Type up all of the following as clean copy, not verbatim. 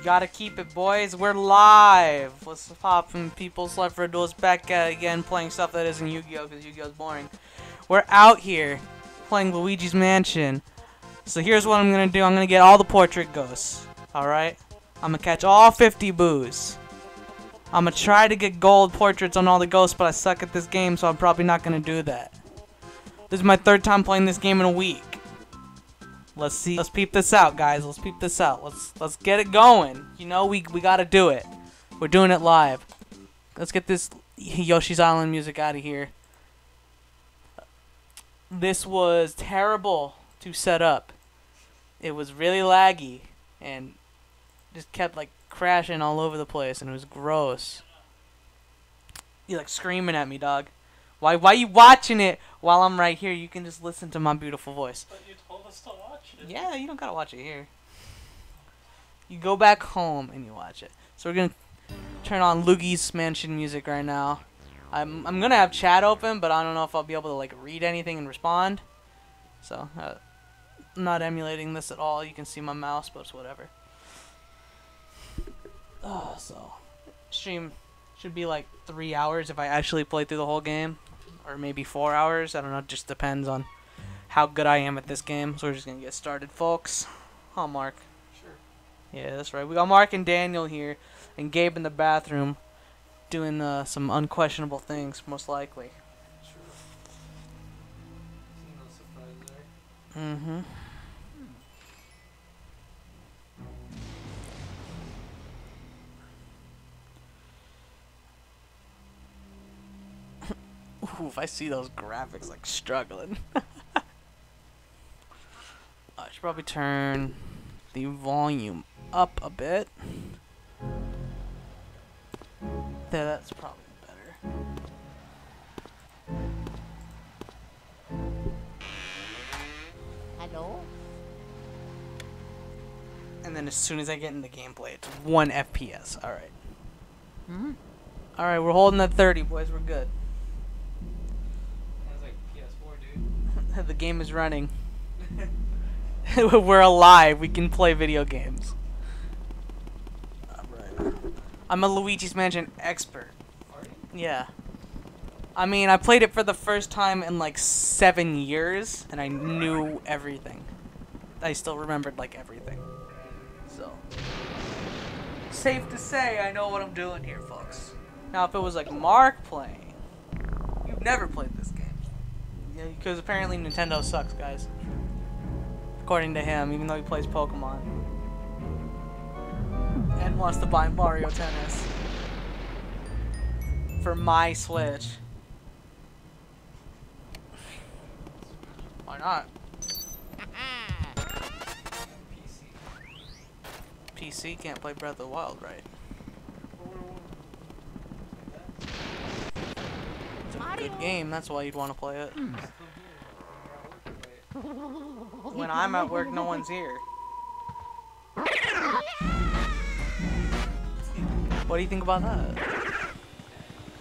Gotta keep it, boys. We're live. Let's pop from people's left for duels back at it again, playing stuff that isn't Yu-Gi-Oh! Because Yu-Gi-Oh's boring. We're out here playing Luigi's Mansion. So here's what I'm gonna do. I'm gonna get all the portrait ghosts. Alright? I'm gonna catch all 50 boos. I'm gonna try to get gold portraits on all the ghosts, but I suck at this game, so I'm probably not gonna do that. This is my third time playing this game in a week. Let's see. Let's peep this out, guys. Let's peep this out. Let's get it going. You know, we gotta do it. We're doing it live. Let's get this Yoshi's Island music out of here. This was terrible to set up. It was really laggy and just kept like crashing all over the place, and it was gross. You're like screaming at me, dog. Why you watching it while I'm right here? You can just listen to my beautiful voice. But you told us to watch it. Yeah, you don't gotta watch it here. You go back home and you watch it. So we're gonna turn on Luigi's Mansion music right now. I'm gonna have chat open, but I don't know if I'll be able to like read anything and respond. So I'm not emulating this at all. You can see my mouse, but it's whatever. So stream should be like 3 hours if I actually play through the whole game, or maybe 4 hours. I don't know. It just depends on how good I am at this game. So we're just gonna get started, folks. Huh, Mark? Sure. Yeah, that's right. We got Mark and Daniel here, and Gabe in the bathroom, doing some unquestionable things, most likely. Sure. See no surprise there. Mm-hmm. Oof, I see those graphics like struggling. I should probably turn the volume up a bit. There, that's probably better. Hello? And then as soon as I get into gameplay, it's 1 FPS. Alright. Hmm? Alright, we're holding at 30, boys. We're good. That's like PS4, dude. The game is running. We're alive. We can play video games. Alright. I'm a Luigi's Mansion expert. Are you? Yeah. I mean, I played it for the first time in like 7 years, and I knew everything. I still remembered like everything. So, safe to say, I know what I'm doing here, folks. Now, if it was like Mark playing, you've never played this game. Yeah, because apparently Nintendo sucks, guys. According to him, even though he plays Pokemon. And wants to buy Mario Tennis. For my Switch. Why not? PC. PC can't play Breath of the Wild, right? It's a good game, that's why you'd want to play it. When I'm at work, no one's here. What do you think about that?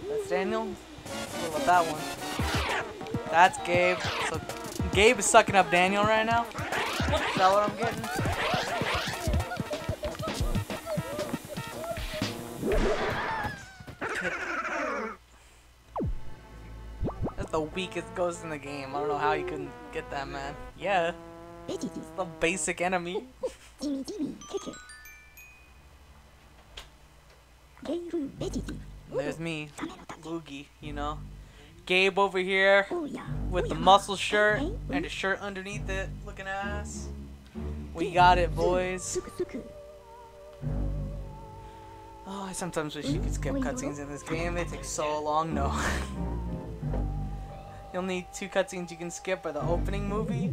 That's Daniel? What about that one? That's Gabe. So Gabe is sucking up Daniel right now? Is that what I'm getting? That's the weakest ghost in the game. I don't know how you couldn't get that, man. Yeah. It's the basic enemy. There's me, Luigi, you know. Gabe over here with the muscle shirt and a shirt underneath it, looking ass. We got it, boys. Oh, I sometimes wish you could skip cutscenes in this game. They take so long. No. The only 2 cutscenes you can skip are the opening movie,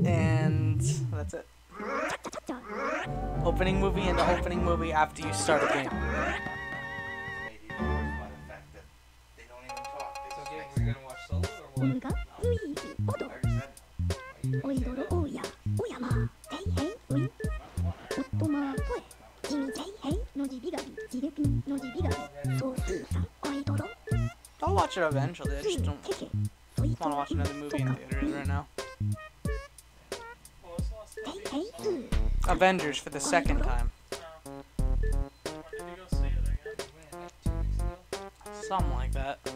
and that's it. Opening movie and the opening movie after you start a game. So, Gabe, we're gonna watch solo or what? I'll watch it eventually. I just don't want to watch another movie in theaters right now. What was the last movie? Avengers for the 2nd time. When did you go see it again? We went like 2 weeks ago. Something like that. I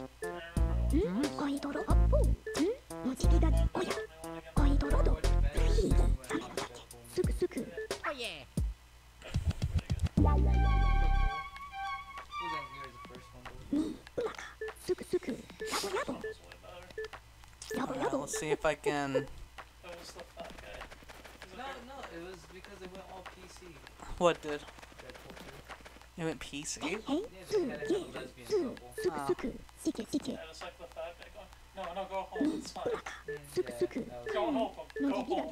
don't remember. Oh yeah. Let's see if I can. That was the fat guy. No, it was because they went all PC. What did? Deadpool 2. It went PC? Yeah, they had a lesbian couple. Oh. Yeah, it's like the fat guy going, no, go home, it's fine. Yeah, Go home, go home.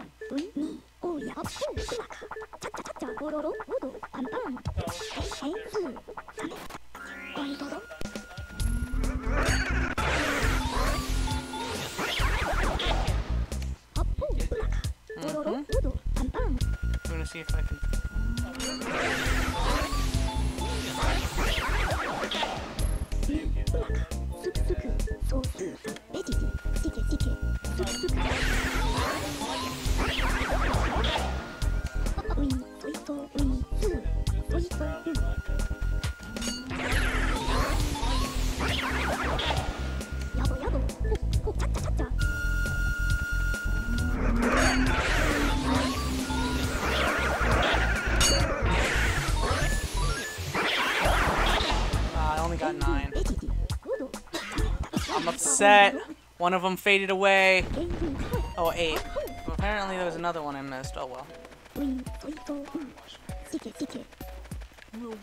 That was so I'm gonna see if I can. reset. One of them faded away. Oh, 8. Well, apparently there was another one I missed. Oh well.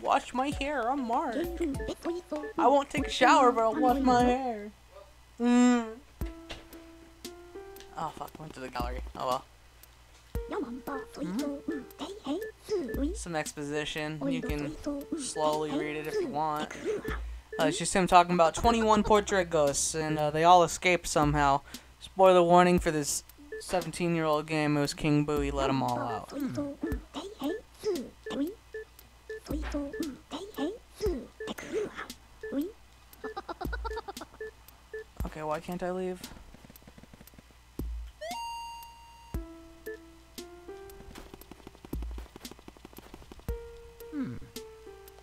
Wash my hair. I'm Mark. I won't take a shower, but I'll wash my hair. Oh fuck! Went to the gallery. Oh well. Some exposition. You can slowly read it if you want. It's just him talking about 21 portrait ghosts, and they all escaped somehow. Spoiler warning for this 17-year-old game. It was King Boo. He let them all out. Okay, why can't I leave?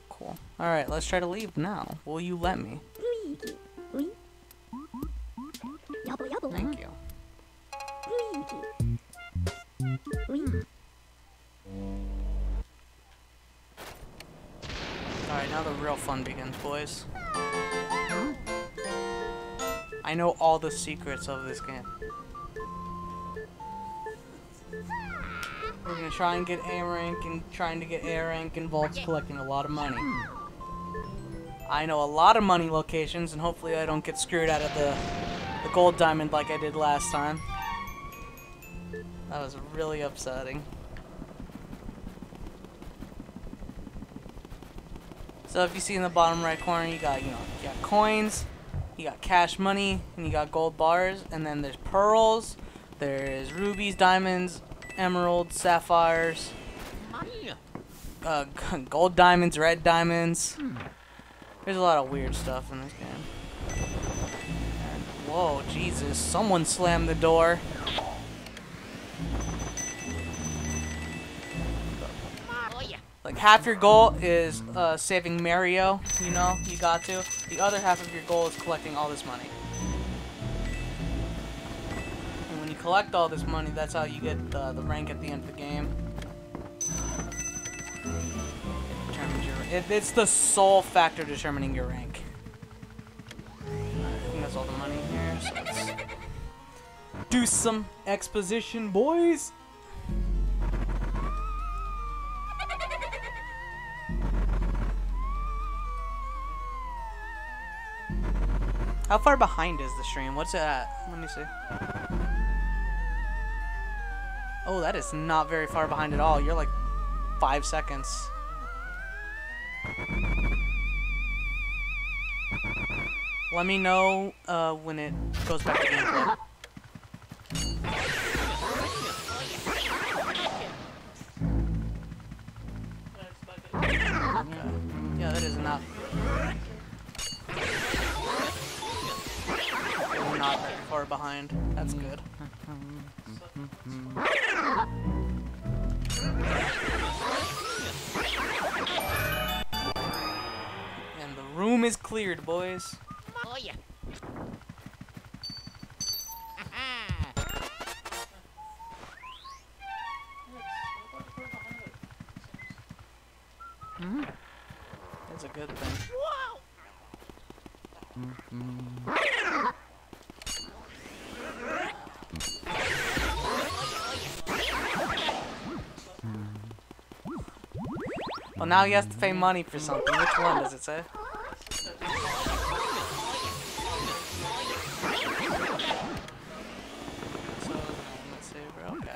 Cool. Alright, let's try to leave now. Will you let me? Thank you. Alright, now the real fun begins, boys. I know all the secrets of this game. We're gonna try and get A rank, and trying to get A rank involves collecting a lot of money. I know a lot of money locations, and hopefully I don't get screwed out of the gold diamond like I did last time. That was really upsetting. So if you see in the bottom right corner, you got coins, you got cash money, and you got gold bars, and then there's pearls, there's rubies, diamonds, emeralds, sapphires, gold diamonds, red diamonds. There's a lot of weird stuff in this game. And, whoa, Jesus, someone slammed the door. Like, half your goal is saving Mario, you know, you got to. The other half of your goal is collecting all this money. And when you collect all this money, that's how you get the rank at the end of the game. It's the sole factor determining your rank. I think that's all the money here, so let's do some exposition, boys! How far behind is the stream? What's it at? Let me see. Oh, that is not very far behind at all. You're like 5 seconds. Let me know when it goes back to gameplay. Okay. Yeah, that is not. We're not very far behind. That's good. And the room is cleared, boys. Oh yeah. That's a good thing. Well, now he has to pay money for something. Which one does it say? So, let's see, bro. Okay.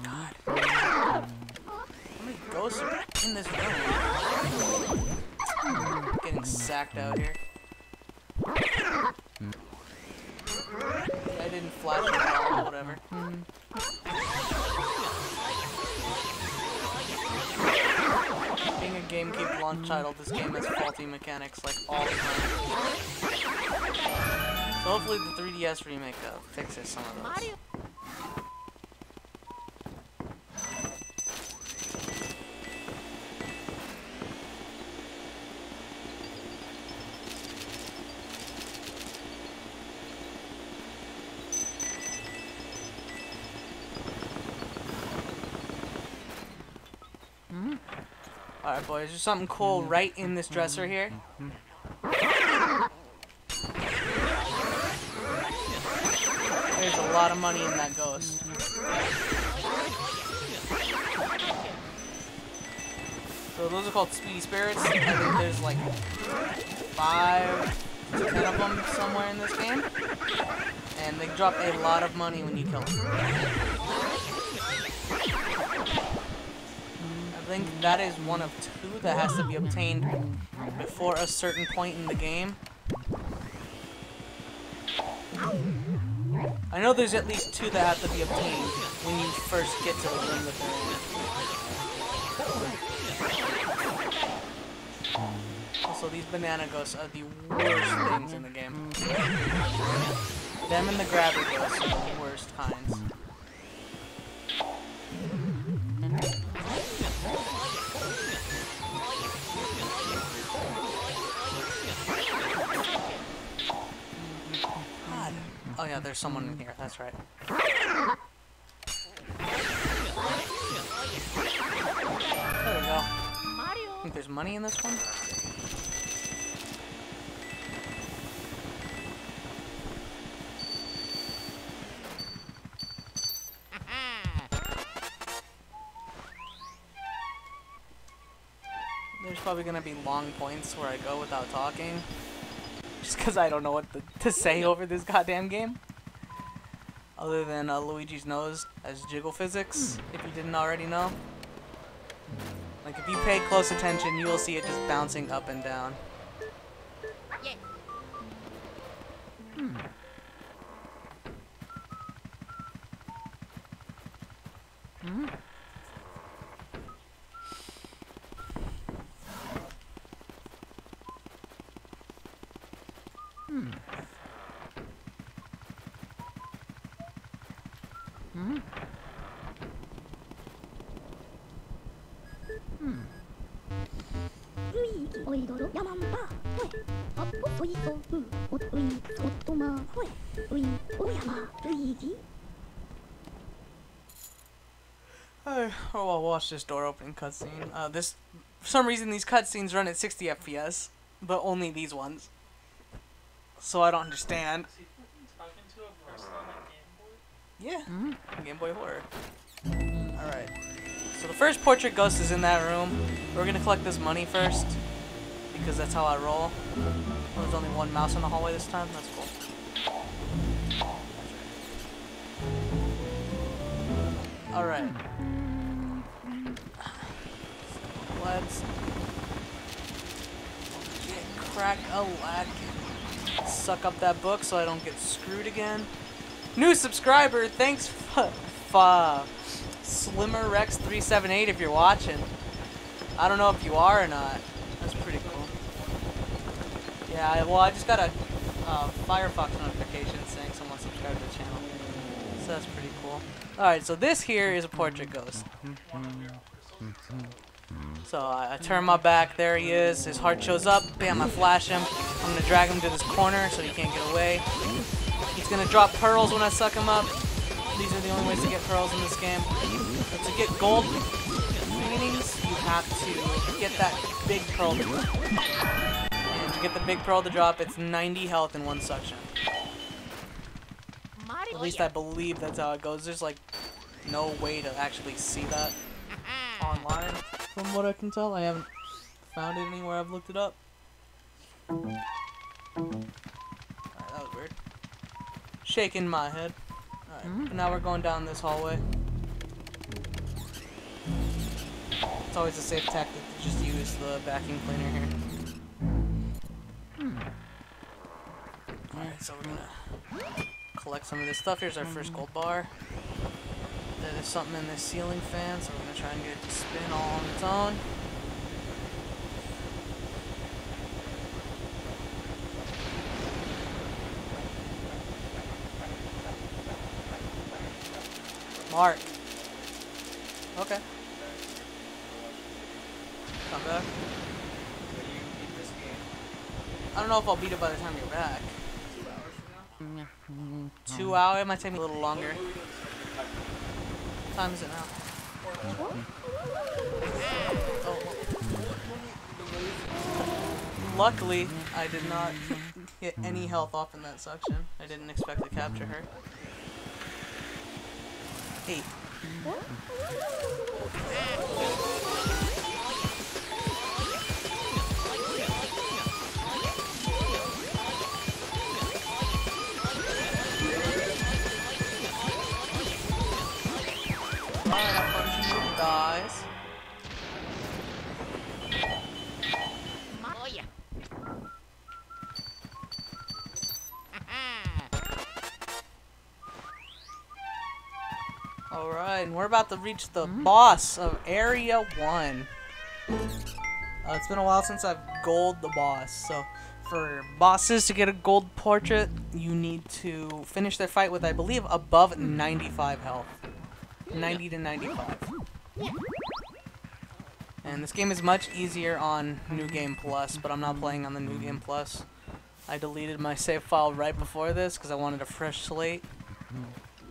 God. How many ghosts are in this room? Getting sacked out here. I didn't flash it at all, whatever. Being a GameCube launch title, this game has faulty mechanics like all the time. So hopefully the 3DS remake fixes some of those. Alright, boys, there's something cool right in this dresser here. There's a lot of money in that ghost. So those are called Speedy Spirits. I think there's like 5 to 10 of them somewhere in this game. And they drop a lot of money when you kill them. I think that is one of 2 that has to be obtained before a certain point in the game. I know there's at least 2 that have to be obtained when you first get to the room that they're in. Also, these banana ghosts are the worst things in the game. Them and the grabber ghosts are the worst kinds. God. Oh yeah, there's someone in here, that's right. There we go. I think there's money in this one. There's probably gonna be long points where I go without talking. Just because I don't know what to say over this goddamn game. Other than Luigi's nose as jiggle physics, if you didn't already know. Like, if you pay close attention, you will see it just bouncing up and down. Oh, I'll watch this door opening cutscene. For some reason, these cutscenes run at 60 FPS, but only these ones. So I don't understand. Is he talking to a person on a Game Boy? Yeah, Game Boy Horror. Alright. So the first portrait ghost is in that room. We're gonna collect this money first, because that's how I roll. Oh, there's only one mouse in the hallway this time. That's cool. Alright. Let's get crack-a-lack. Suck up that book so I don't get screwed again. New subscriber, thanks Slimmer Rex 378 if you're watching. I don't know if you are or not. That's pretty cool. Yeah, well, I just got a Firefox notification saying someone subscribed to the channel. So that's pretty cool. Alright, so this here is a portrait ghost. So I turn my back, there he is, his heart shows up, bam, I flash him. I'm gonna drag him to this corner so he can't get away. He's gonna drop pearls when I suck him up. These are the only ways to get pearls in this game. But to get gold paintings, you have to get that big pearl to drop. And to get the big pearl to drop, it's 90 health in one suction. At least I believe that's how it goes. There's like no way to actually see that online. From what I can tell, I haven't found it anywhere I've looked it up. Alright, that was weird. Shaking my head. Alright, now we're going down this hallway. It's always a safe tactic to just use the vacuum cleaner here. Alright, so we're gonna collect some of this stuff. Here's our first gold bar. There's something in this ceiling fan, so we're gonna try and get it to spin all on its own. Mark. Okay. Come back. I don't know if I'll beat it by the time you're back. 2 hours from now? 2 hours? It might take me a little longer. What time is it now? Oh. luckily, I did not get any health off in that section. I didn't expect to capture her. Hey. Alright, a bunch of new guys. Oh yeah. Alright, and we're about to reach the boss of Area 1. It's been a while since I've gold the boss, so for bosses to get a gold portrait, you need to finish their fight with, I believe, above 95 health. 90 to 95. And this game is much easier on New Game Plus, but I'm not playing on the New Game Plus. I deleted my save file right before this because I wanted a fresh slate.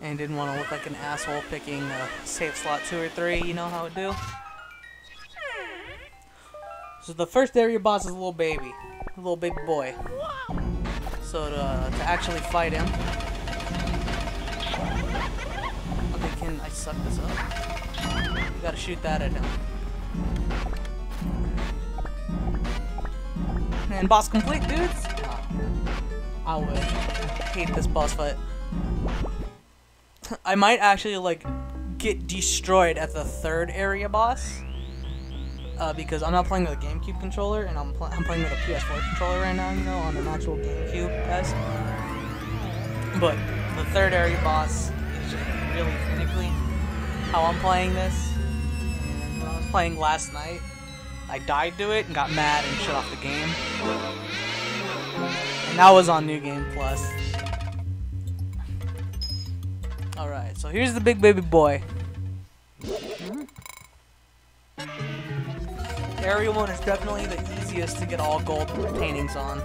And didn't want to look like an asshole picking save slot 2 or 3, you know how it do. So the first area boss is a little baby boy. So to actually fight him, okay, can I suck this up? You gotta shoot that at him. And boss complete, dudes. I would hate this boss fight. I might actually like get destroyed at the third area boss because I'm not playing with a GameCube controller and I'm playing with a PS4 controller right now, you know, on an actual GameCube, guys. But the third area boss is just really finicky how I'm playing this. And when I was playing last night, I died to it and got mad and shut off the game. And that was on New Game Plus. Alright, so here's the big baby boy. Area 1 is definitely the easiest to get all gold paintings on.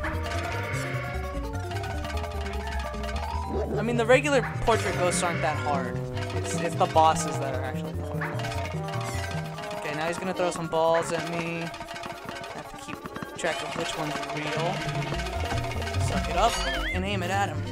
I mean, the regular portrait ghosts aren't that hard. It's the bosses that are actually the hard ones. Okay, now he's gonna throw some balls at me. I have to keep track of which one's real. Suck it up and aim it at him.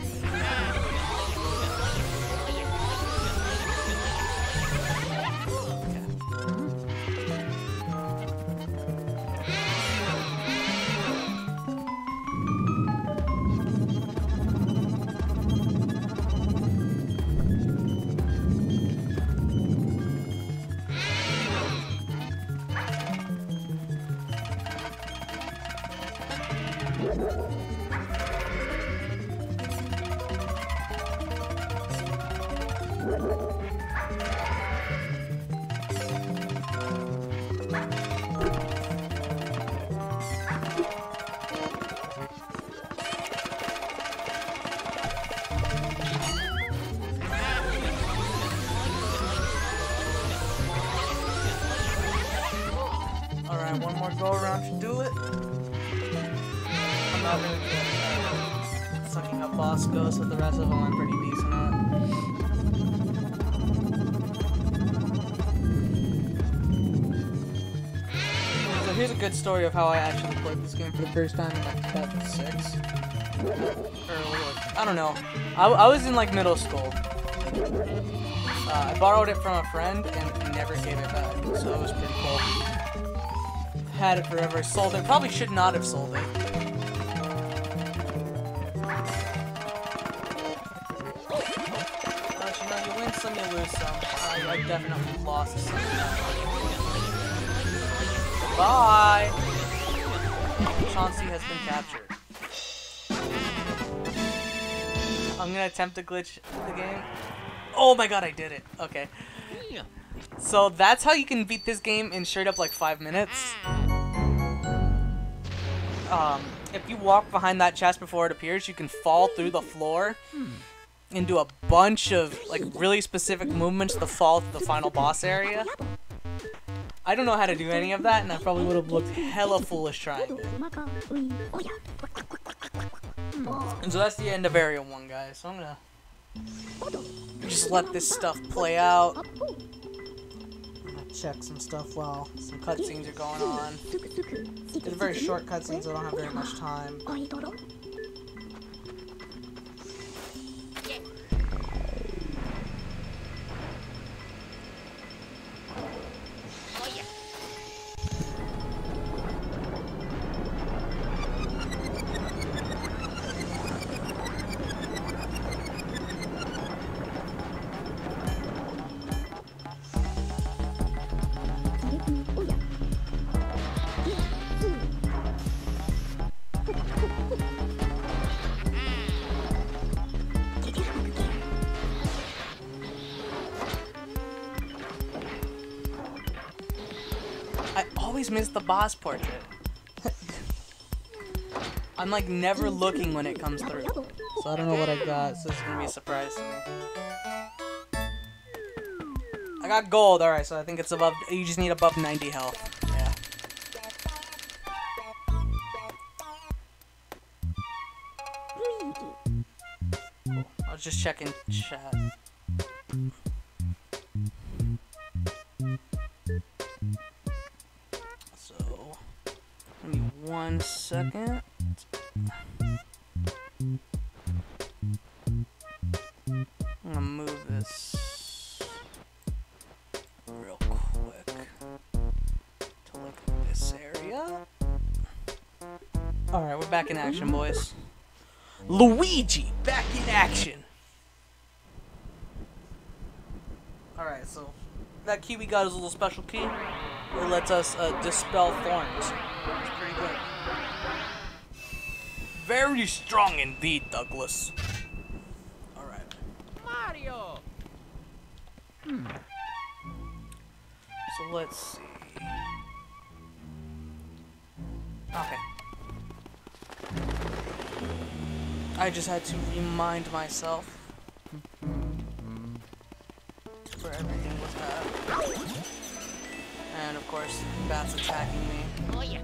Alright, one more go around should do it. I'm not really good at sucking up boss ghosts with the rest of them. I'm pretty decent at. So here's a good story of how I actually played this game for the first time in like 2006. I don't know. I was in like middle school. I borrowed it from a friend and never gave it back, so it was pretty cool. Had it forever, sold it. Probably should not have sold it. But you know, you win some, you lose some. I definitely lost some. Bye! Chauncey has been captured. I'm gonna attempt to glitch the game. Oh my god, I did it. Okay. So that's how you can beat this game in straight up like 5 minutes. If you walk behind that chest before it appears, you can fall through the floor and do a bunch of like really specific movements to fall to the final boss area. I don't know how to do any of that, and I probably would have looked hella foolish trying it. And so that's the end of Area 1, guys. So I'm gonna just let this stuff play out. I'm gonna check some stuff while some cutscenes are going on. It's very short cutscenes, so I don't have very much time. I always miss the boss portrait. I'm like never looking when it comes through. So I don't know what I got, so this is gonna be a surprise to me. I got gold, alright, so I think it's above, you just need above 90 health. Yeah. Cool. I was just checking chat. So, give me 1 second. I'm gonna move this real quick to like this area. Alright, we're back in action, boys. Luigi, back in action! Alright, so that key we got is a little special key. It lets us dispel thorns. It's pretty good. Very strong indeed, Douglas. Alright. Mario! So let's see. Okay. I just had to remind myself where everything was at. And of course, bats attacking me. Oh yeah.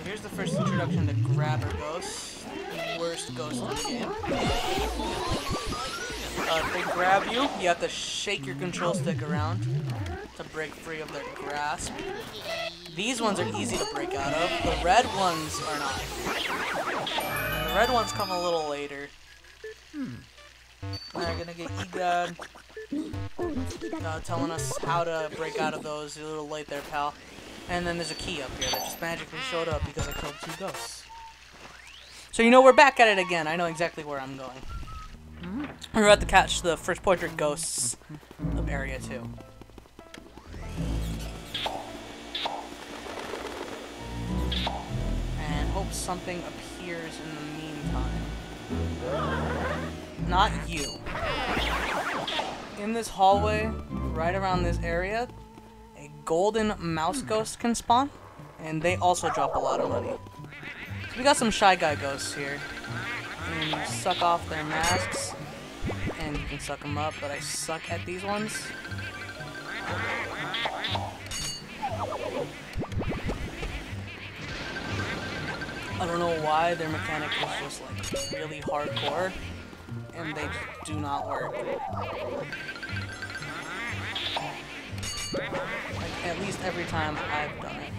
Here's the first introduction to Grabber Ghosts, the worst ghost in the game. If they grab you, you have to shake your control stick around to break free of their grasp. These ones are easy to break out of. The red ones are not. The red ones come a little later. We're gonna get Egad telling us how to break out of those. You're a little late there, pal. And then there's a key up here that just magically showed up because I killed 2 ghosts. So you know we're back at it again. I know exactly where I'm going. We're about to catch the first portrait ghosts of Area 2. And hope something appears in the meantime. Not you. In this hallway, right around this area, a golden mouse ghost can spawn, and they also drop a lot of money. So we got some Shy Guy ghosts here. And you suck off their masks, and you can suck them up, but I suck at these ones. I don't know why their mechanic is just like really hardcore, and they just do not work. Like, at least every time I've done it.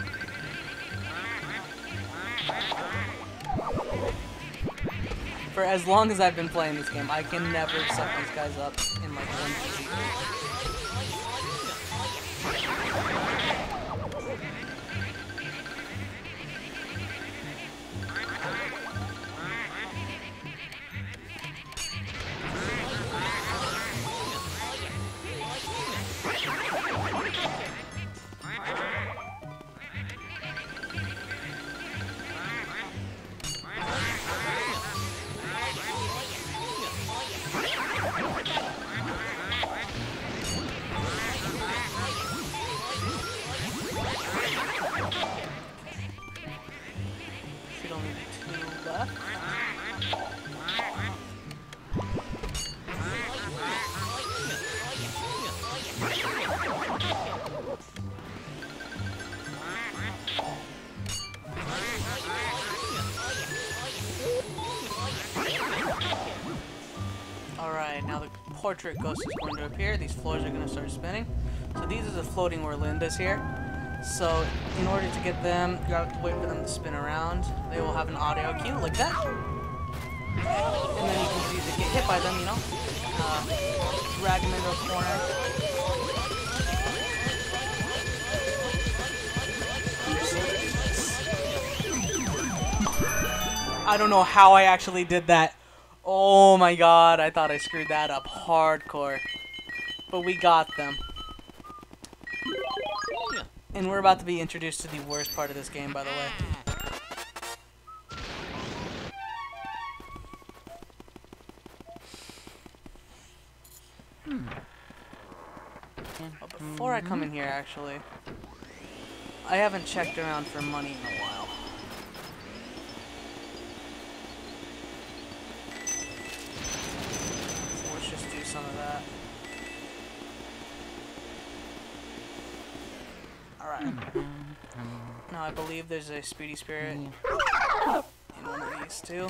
For as long as I've been playing this game, I can never suck these guys up in like one easy should only be 2 left. portrait ghost is going to appear. These floors are going to start spinning. So these are the floating Orlindas here. So in order to get them, you have to wait for them to spin around. They will have an audio cue like that. And then you can either get hit by them, you know, drag them into a corner. I don't know how I actually did that. Oh my god, I thought I screwed that up hardcore. But we got them. And we're about to be introduced to the worst part of this game, by the way. But before I come in here, actually, I haven't checked around for money in a while. So let's just do some of that. Alright. Now I believe there's a Speedy Spirit in one of these two.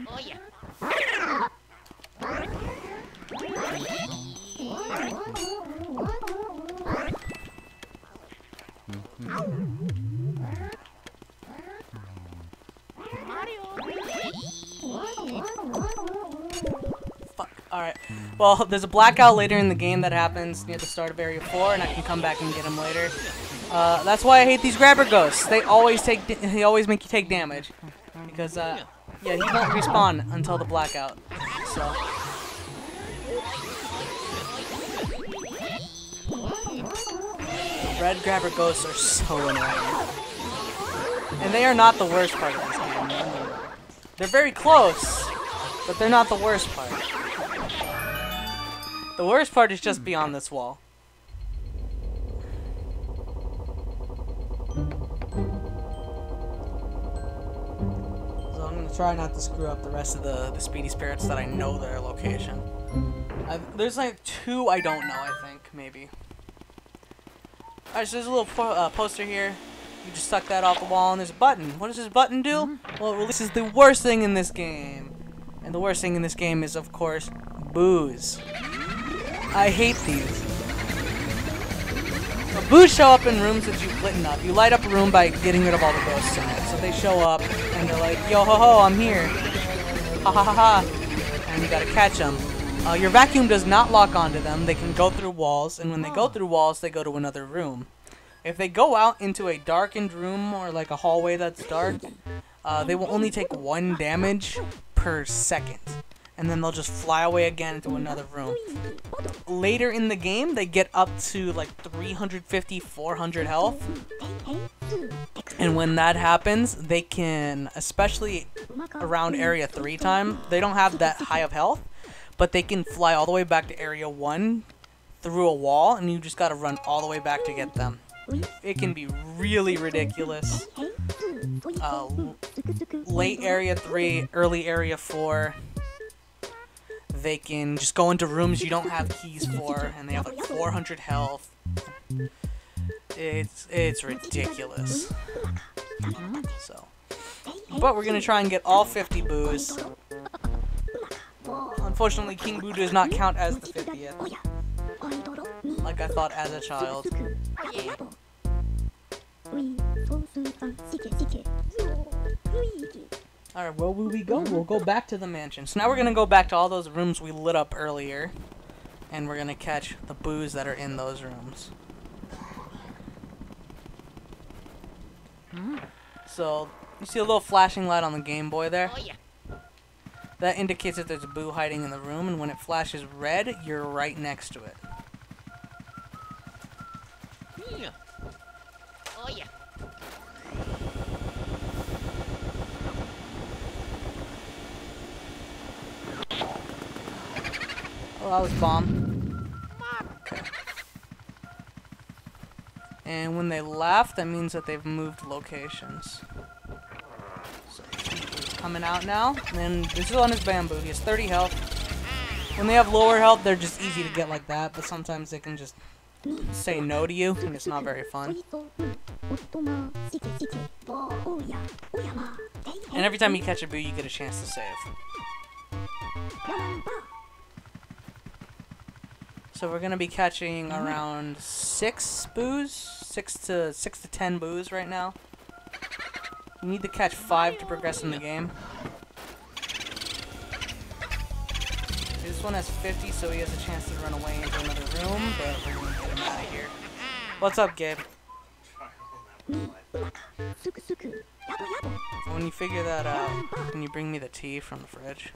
Oh yeah. Fuck. Alright. Well, there's a blackout later in the game that happens near the start of Area 4, and I can come back and get him later. That's why I hate these grabber ghosts. They always make you take damage. Because, yeah, he won't respawn until the blackout. So. Red grabber ghosts are so annoying. And they are not the worst part of this game. They're very close, but they're not the worst part. The worst part is just beyond this wall. So I'm gonna try not to screw up the rest of the Speedy Spirits that I know their location. There's like 2 I don't know, I think, maybe. Alright, so there's a little poster here. You just suck that off the wall, and there's a button. What does this button do? Well, it releases the worst thing in this game. And the worst thing in this game is, of course, booze. I hate these. So booze show up in rooms that you've lit up. You light up a room by getting rid of all the ghosts in it. So they show up, and they're like, yo ho ho, I'm here. Ha ha ha ha. And you gotta catch them. Your vacuum does not lock onto them. They can go through walls, and when they go through walls, they go to another room. If they go out into a darkened room or like a hallway that's dark, they will only take 1 damage per second. And then they'll just fly away again into another room. Later in the game, they get up to like 350, 400 health. And when that happens, they can, especially around Area 3 time, they don't have that high of health. But they can fly all the way back to Area 1 through a wall, and you just gotta run all the way back to get them. It can be really ridiculous. Late Area 3, early Area 4, they can just go into rooms you don't have keys for, and they have like 400 health. It's ridiculous. So, but we're gonna try and get all 50 boos. Unfortunately, King Boo does not count as the 50th, like I thought as a child. Alright, where will we go? We'll go back to the mansion. So now we're gonna go back to all those rooms we lit up earlier, and we're gonna catch the boos that are in those rooms. So, you see a little flashing light on the Game Boy there? That indicates that there's a boo hiding in the room, and when it flashes red, you're right next to it. Oh yeah. Oh, that was bomb. And when they laugh, that means that they've moved locations. So, coming out now. And this one is Bamboo. He has 30 health. When they have lower health, they're just easy to get like that, but sometimes they can just say no to you, and it's not very fun. And every time you catch a boo, you get a chance to save. So we're gonna be catching around 6 boos, 6 to 10 boos right now. You need to catch 5 to progress in the game. This one has 50, so he has a chance to run away into another room, but we're gonna get him out of here. What's up, Gabe? When you figure that out, can you bring me the tea from the fridge?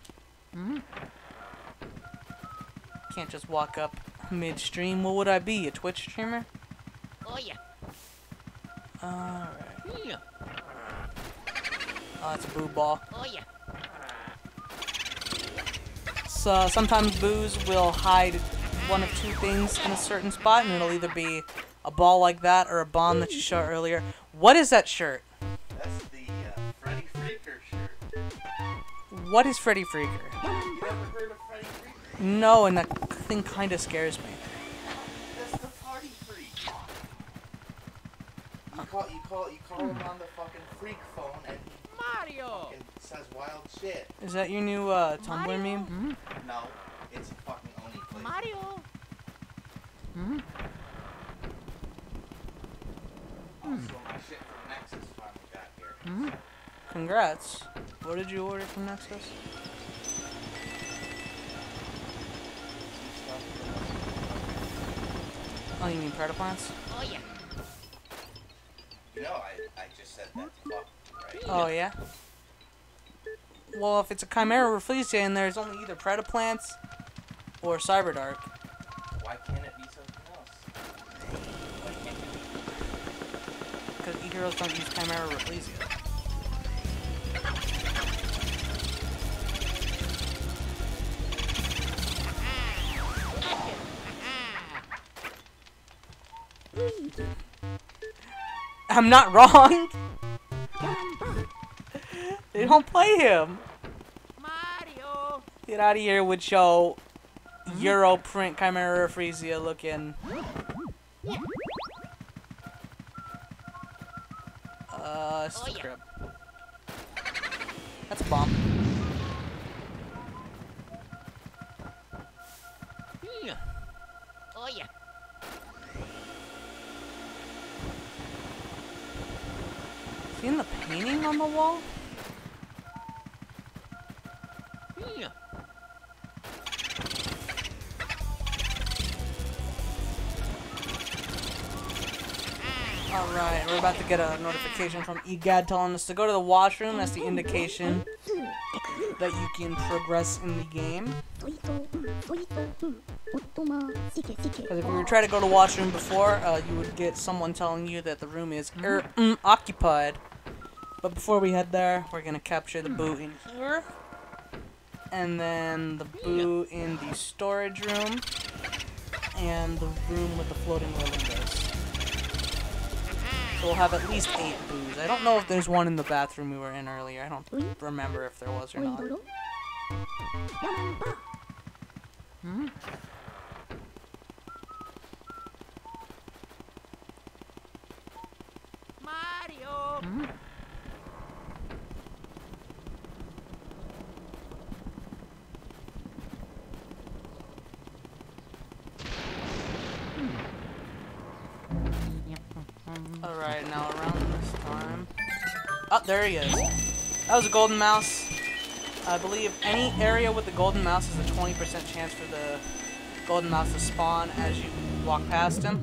Can't just walk up midstream. What would I be? A Twitch streamer? Oh yeah. Alright. Oh, that's a boo ball. Oh yeah. So sometimes boos will hide one of 2 things in a certain spot, and it'll either be a ball like that or a bomb that you shot earlier. What is that shirt? That's the Freddy Freaker shirt. What is Freddy Freaker? You never heard of Freddy Freaker? No, and that thing kind of scares me. That's the party freak. You call him on the fucking freak phone and Mario. he says wild shit. Is that your new Tumblr Mario? meme? No, it's a fucking Oni place. Mario. Also, my shit from Nexus finally got here. Congrats. What did you order from Nexus? Oh, you mean Predator plants? Oh yeah. You know, I just said that fuck, right? Oh, yeah? Well, if it's a Chimera Rafflesia and there's only either Predator plants or Cyberdark. Why can't it be something else? Why can't it be? Because e-heroes don't use Chimera Rafflesia. I'm not wrong! They don't play him! Mario. Get out of here with your Euro print Chimera Rafflesia looking. It's the crib. That's a bomb. Oh yeah. Seeing the painting on the wall? Alright, we're about to get a notification from EGAD telling us to go to the washroom. That's the indication that you can progress in the game. Because if you were trying to go to the washroom before, you would get someone telling you that the room is occupied. But before we head there, we're going to capture the boo in here. And then the boo in the storage room. And the room with the floating windows. So we'll have at least 8 boos. I don't know if there's one in the bathroom we were in earlier. I don't remember if there was or not. Mario. Alright, now around this time... Oh, there he is. That was a golden mouse. I believe any area with the golden mouse is a 20% chance for the golden mouse to spawn as you walk past him.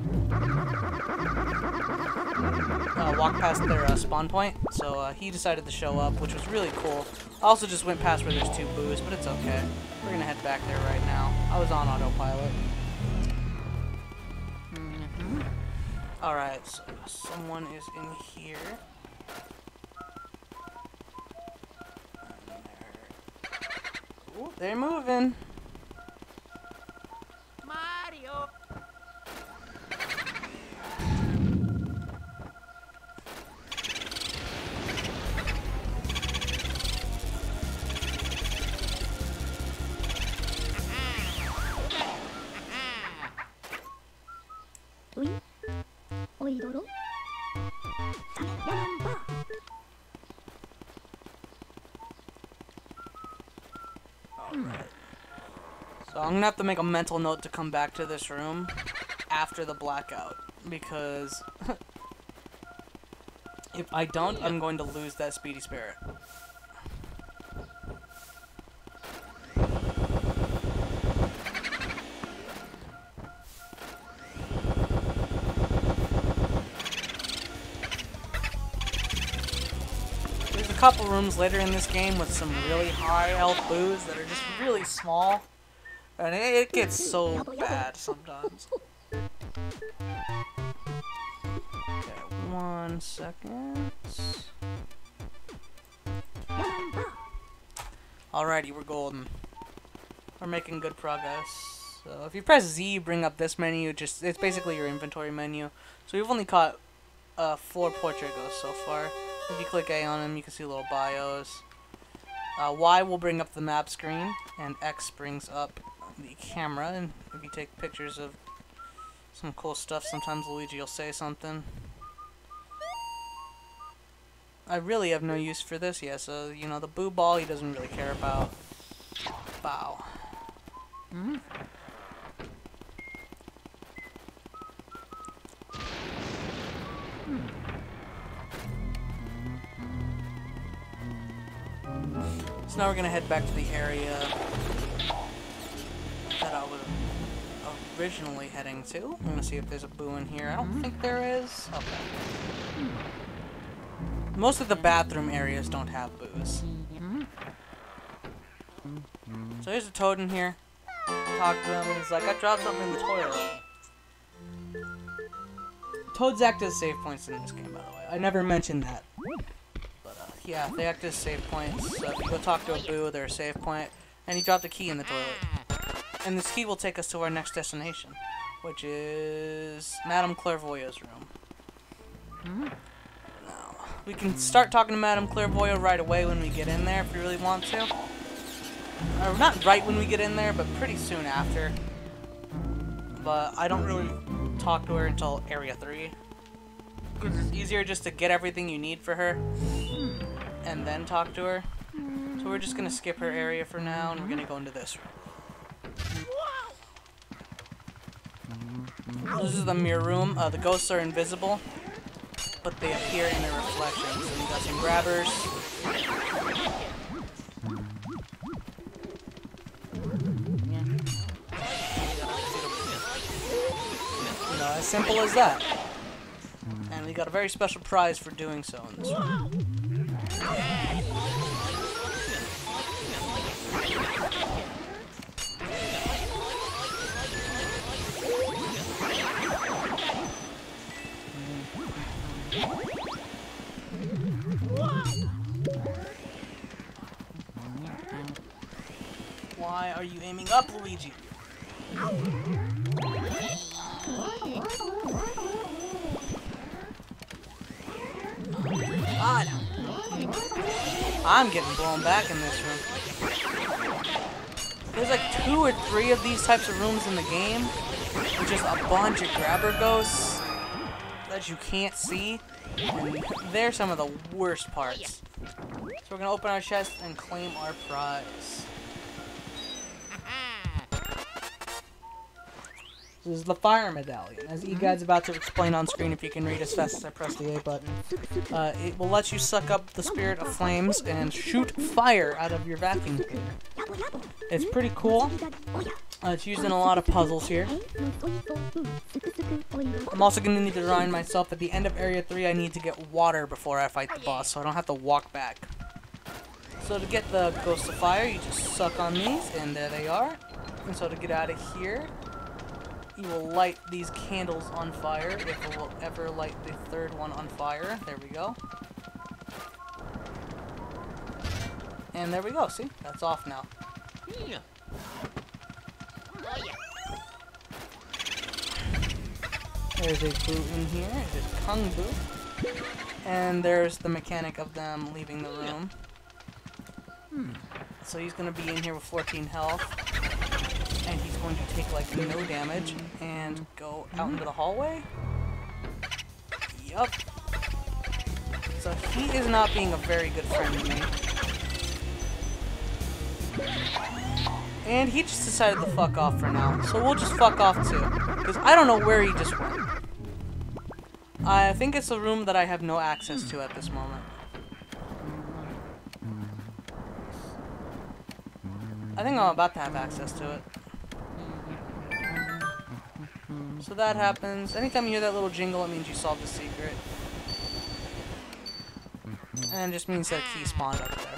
Walk past their spawn point. So he decided to show up, which was really cool. I also just went past where there's 2 boos, but it's okay. We're gonna head back there right now. I was on autopilot. Alright, so someone is in here. Ooh, they're moving. Mario. So I'm gonna have to make a mental note to come back to this room after the blackout, because if I don't, I'm going to lose that speedy spirit. There's a couple rooms later in this game with some really high health boos that are just really small, and it gets so bad sometimes. Okay, 1 second. Alrighty, we're golden. We're making good progress. So if you press Z, you bring up this menu. It's basically your inventory menu. So we've only caught 4 portrait ghosts so far. If you click A on them, you can see little bios. Y will bring up the map screen, and X brings up the camera. And if you take pictures of some cool stuff, sometimes Luigi will say something. I really have no use for this, yeah, so, you know, the boo ball he doesn't really care about. Bow. Mm-hmm. So now we're gonna head back to the area that I was originally heading to. I'm gonna see if there's a boo in here. I don't think there is. Okay. Most of the bathroom areas don't have boos. So there's a toad in here. Talk to him, and he's like, I dropped something in the toilet. Toads act as save points in this game, by the way. I never mentioned that. But, yeah, they act as save points. So if you go talk to a boo, they're a save point. And he dropped a key in the toilet. And this key will take us to our next destination, which is Madame Clairvoyant's room. Now, we can start talking to Madame Clairvoyant right away when we get in there if we really want to. Or not right when we get in there, but pretty soon after. But I don't really talk to her until Area 3. Because it's easier just to get everything you need for her and then talk to her. So we're just going to skip her area for now, and we're going to go into this room. This is the mirror room. The ghosts are invisible, but they appear in their reflections. And we got some grabbers. You know, as simple as that. And we got a very special prize for doing so in this room. Why are you aiming up, Luigi? God. I'm getting blown back in this room. There's like 2 or 3 of these types of rooms in the game with just a bunch of grabber ghosts that you can't see. And they're some of the worst parts. So we're gonna open our chest and claim our prize. This is the fire medallion. As E-Guide's about to explain on screen, if you can read as fast as I press the A button, it will let you suck up the spirit of flames and shoot fire out of your vacuum cleaner. It's pretty cool. It's used in a lot of puzzles here. I'm also going to need to remind myself at the end of Area 3 I need to get water before I fight the boss, so I don't have to walk back. So to get the Ghost of Fire, you just suck on these, and there they are. And so to get out of here, you will light these candles on fire, if it will ever light the 3rd one on fire. There we go. And there we go, see? That's off now. There's a boo in here, there's a Kung Boo. And there's the mechanic of them leaving the room. So he's going to be in here with 14 health. And he's going to take like no damage and go out into the hallway. Yup. So he is not being a very good friend to me. And he just decided to fuck off for now. So we'll just fuck off too. Because I don't know where he just went. I think it's a room that I have no access to at this moment. I think I'm about to have access to it. So that happens. Anytime you hear that little jingle, it means you solved the secret. And it just means that key spawned up there.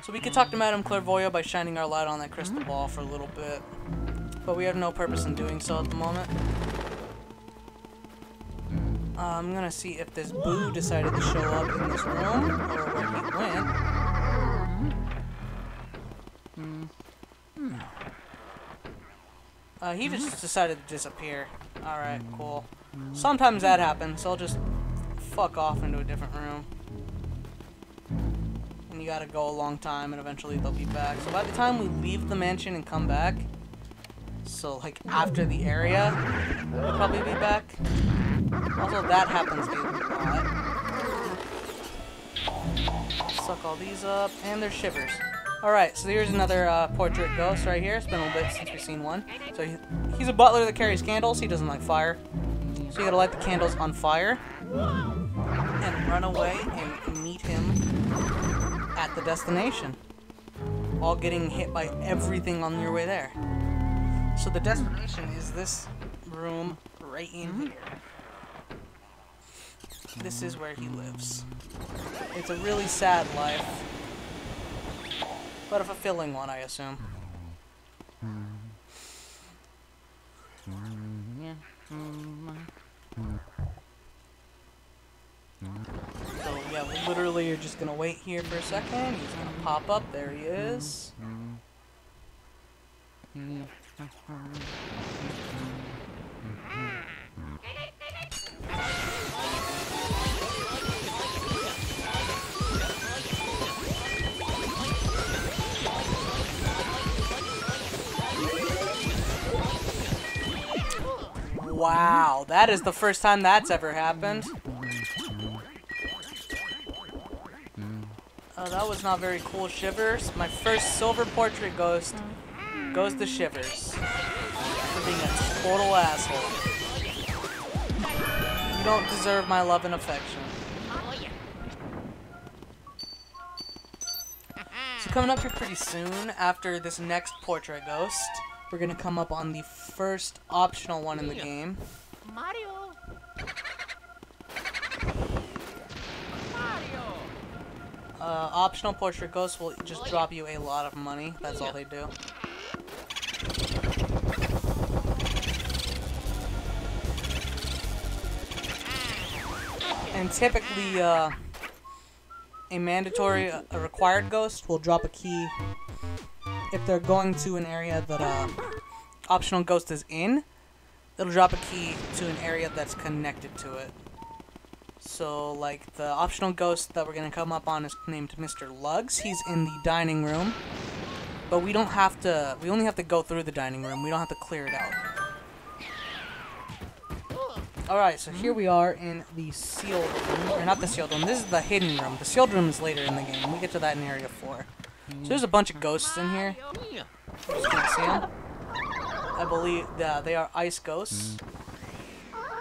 So we could talk to Madame Clairvoyant by shining our light on that crystal ball for a little bit. But we have no purpose in doing so at the moment. I'm gonna see if this Boo decided to show up in this room, or where he went. He just decided to disappear. Alright, cool. Sometimes that happens, so I'll just fuck off into a different room. And you gotta go a long time, and eventually they'll be back. So by the time we leave the mansion and come back, so like after the area, they'll probably be back. Also, that happens a lot. Suck all these up, and there's shivers. Alright, so here's another portrait ghost right here. It's been a little bit since we've seen one. So he's a butler that carries candles. He doesn't like fire. So you gotta light the candles on fire. And run away and meet him at the destination. While getting hit by everything on your way there. So the destination is this room right in here. This is where he lives. It's a really sad life. But a fulfilling one, I assume. So yeah, we literally are just gonna wait here for a second. He's gonna pop up. There he is. Wow, that is the first time that's ever happened. Oh, that was not very cool, Shivers. My first silver portrait ghost goes to Shivers for being a total asshole. You don't deserve my love and affection. So coming up here pretty soon, after this next portrait ghost, we're gonna come up on the first optional one in the game. Mario. Optional portrait ghosts will just drop you a lot of money. That's all they do. And typically, a mandatory, a required ghost will drop a key if they're going to an area that optional ghost is in. It'll drop a key to an area that's connected to it. So, like, the optional ghost that we're gonna come up on is named Mr. Lugs. He's in the dining room. But we don't have to, we only have to go through the dining room. We don't have to clear it out. Alright, so here we are in the sealed room. Or not the sealed room, this is the hidden room. The sealed room is later in the game. We get to that in area 4. So there's a bunch of ghosts in here. You just can't see them. I believe that they are ice ghosts.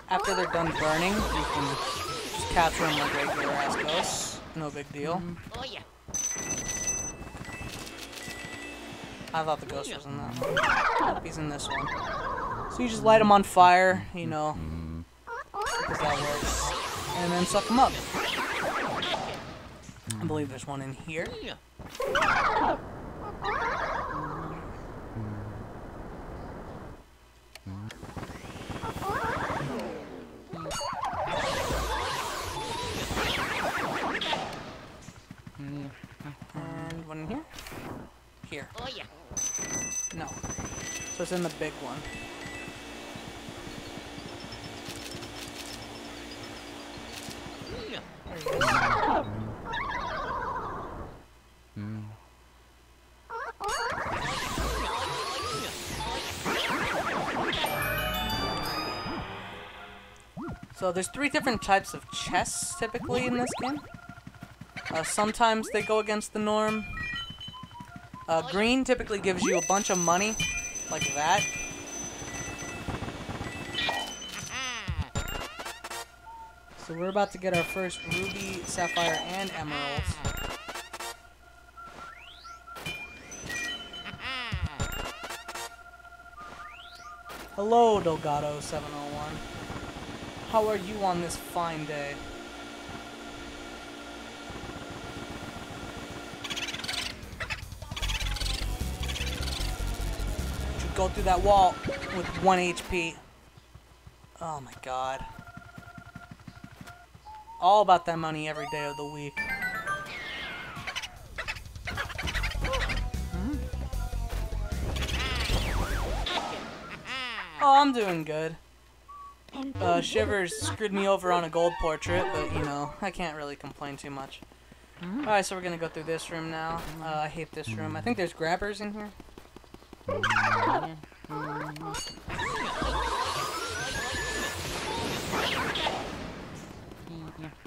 After they're done burning, you can just capture them like regular ass ghosts. No big deal. I thought the ghost was in that one. Nope, he's in this one. So you just light them on fire, you know, because that works. And then suck them up. I believe there's one in here. And one in here? Here. No. So it's in the big one. There he is. So there's 3 different types of chests typically in this game. Sometimes they go against the norm. Green typically gives you a bunch of money, like that. So we're about to get our first ruby, sapphire, and emeralds. Hello, Delgado 701. How are you on this fine day? Should go through that wall with 1 HP. Oh my god. All about that money every day of the week. Oh, I'm doing good. Shivers screwed me over on a gold portrait, but you know, I can't really complain too much. Alright, so we're gonna go through this room now. I hate this room. I think there's grabbers in here.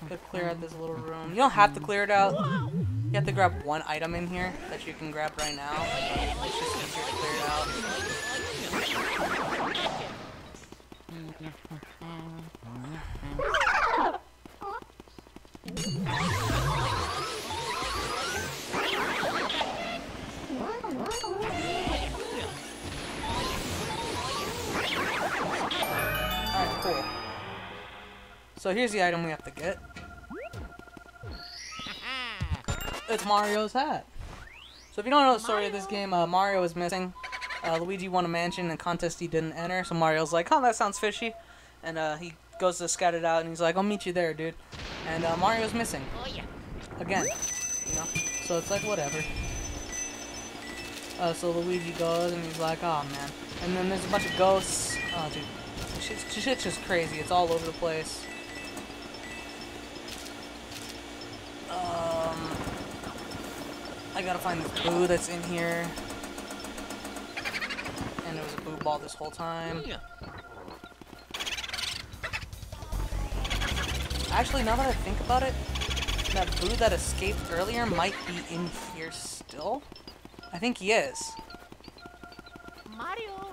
Gotta clear out this little room. You don't have to clear it out. You have to grab one item in here that you can grab right now. It's just easier to clear it out. Alright, cool. So here's the item we have to get. It's Mario's hat. So if you don't know the story of this game, Mario is missing. Luigi won a mansion in a contest he didn't enter, so Mario's like, oh, that sounds fishy. And he goes to scout it out, and he's like, I'll meet you there, dude. And Mario's missing. Again. You know? So it's like, whatever. So Luigi goes, and he's like, oh, man. And then there's a bunch of ghosts. Oh, dude. Shit's just crazy. It's all over the place. I gotta find the boo that's in here. And there was a boo ball this whole time. Actually, now that I think about it, that boo that escaped earlier might be in here still. I think he is. Mario.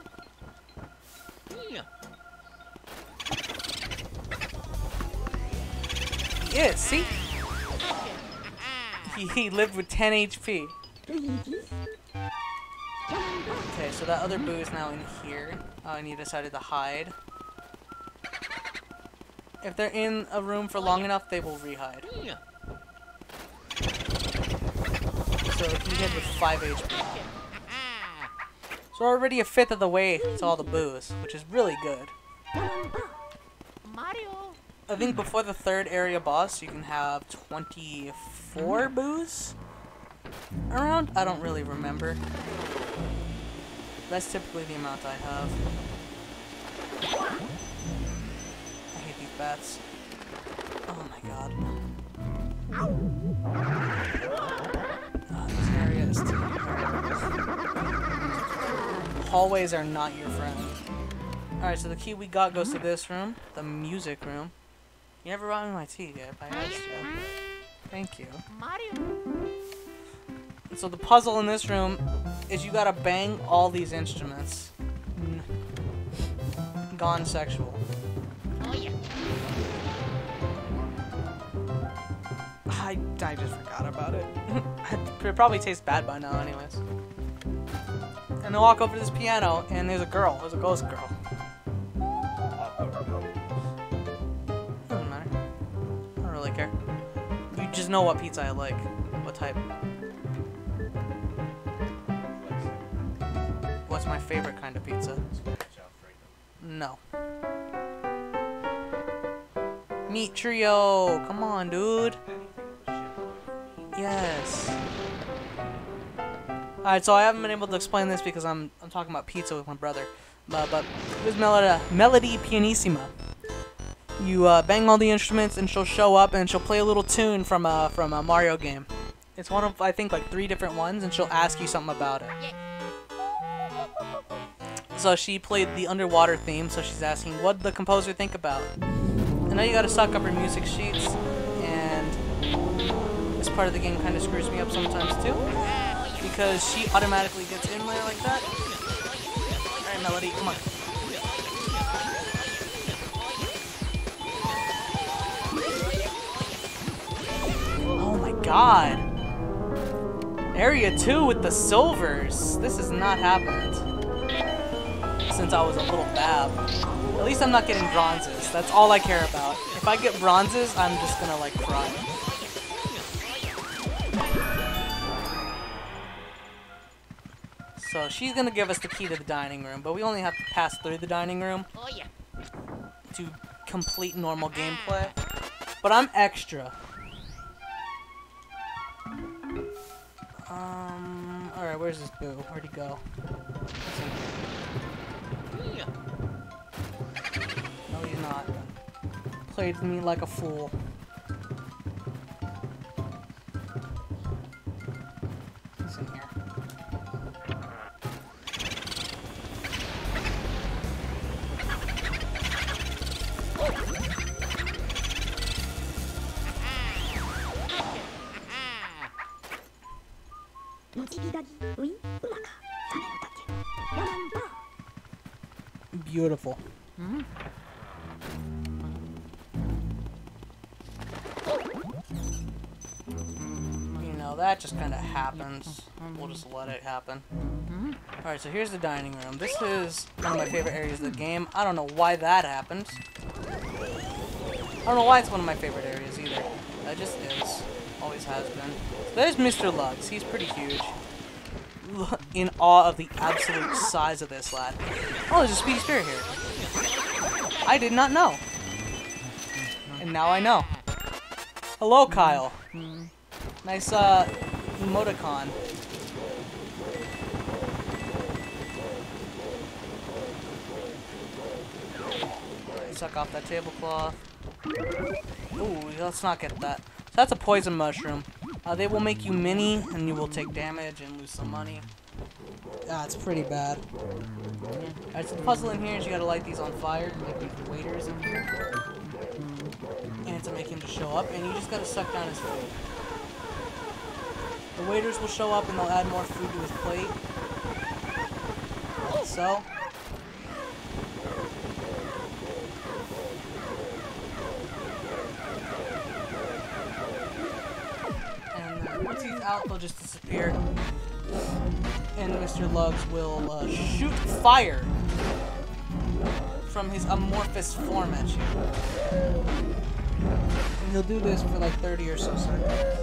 He is, see? He lived with 10 HP. Okay, so that other boo is now in here. And he decided to hide. If they're in a room for long enough, they will re-hide. So he hid with 5 HP. So we're already a fifth of the way to all the boos, which is really good. Mario. I think before the 3rd area boss, you can have 24 boos around. I don't really remember. That's typically the amount I have. I hate these bats. Oh my god. Oh, this area is too hard. Hallways are not your friend. Alright, so the key we got goes to this room, the music room. You never brought me my tea yet, I asked you. Thank you. Mario. And so the puzzle in this room is you gotta bang all these instruments. Gone sexual. I just forgot about it. It probably tastes bad by now anyways. And they walk over to this piano and there's a girl. There's a ghost girl. Doesn't matter. I don't really care. You just know what pizza I like. What type. What's my favorite kind of pizza? No. Meat trio! Come on, dude! Yes. Alright, so I haven't been able to explain this because I'm talking about pizza with my brother. But this Melody Pianissima. You bang all the instruments and she'll show up and she'll play a little tune from a Mario game. It's one of, I think, like 3 different ones, and she'll ask you something about it. So she played the underwater theme, so she's asking, what did the composer think about? And now you gotta suck up her music sheets, and this part of the game kind of screws me up sometimes too, because she automatically gets in there like that. Alright, Melody, come on. Oh my god. Area 2 with the silvers. This has not happened since I was a little bab. At least I'm not getting bronzes. That's all I care about. If I get bronzes, I'm just gonna like cry. So she's gonna give us the key to the dining room, but we only have to pass through the dining room to complete normal gameplay. But I'm extra. Alright, where's this boo? Where'd he go? No, he's not. Played me like a fool. He's in here. Beautiful. You know, that just kind of happens. We'll just let it happen. Alright, so here's the dining room. This is one of my favorite areas of the game. I don't know why that happened. I don't know why it's one of my favorite areas either. That just is. Always has been. So there's Mr. Luggs. He's pretty huge. In awe of the absolute size of this lad. Oh, there's a speedy spirit here. I did not know. And now I know. Hello, Kyle. Nice, emoticon. Suck off that tablecloth. Ooh, let's not get that. So that's a poison mushroom. They will make you mini, and you will take damage and lose some money. Ah, it's pretty bad. Alright, so the puzzle in here is you gotta light these on fire to make these waiters in here. And to make him to show up, and you just gotta suck down his food. The waiters will show up and they'll add more food to his plate. Like so. Once he's out, they'll just disappear. And Mr. Luggs will shoot fire from his amorphous form at you. And he'll do this for like 30 or so seconds.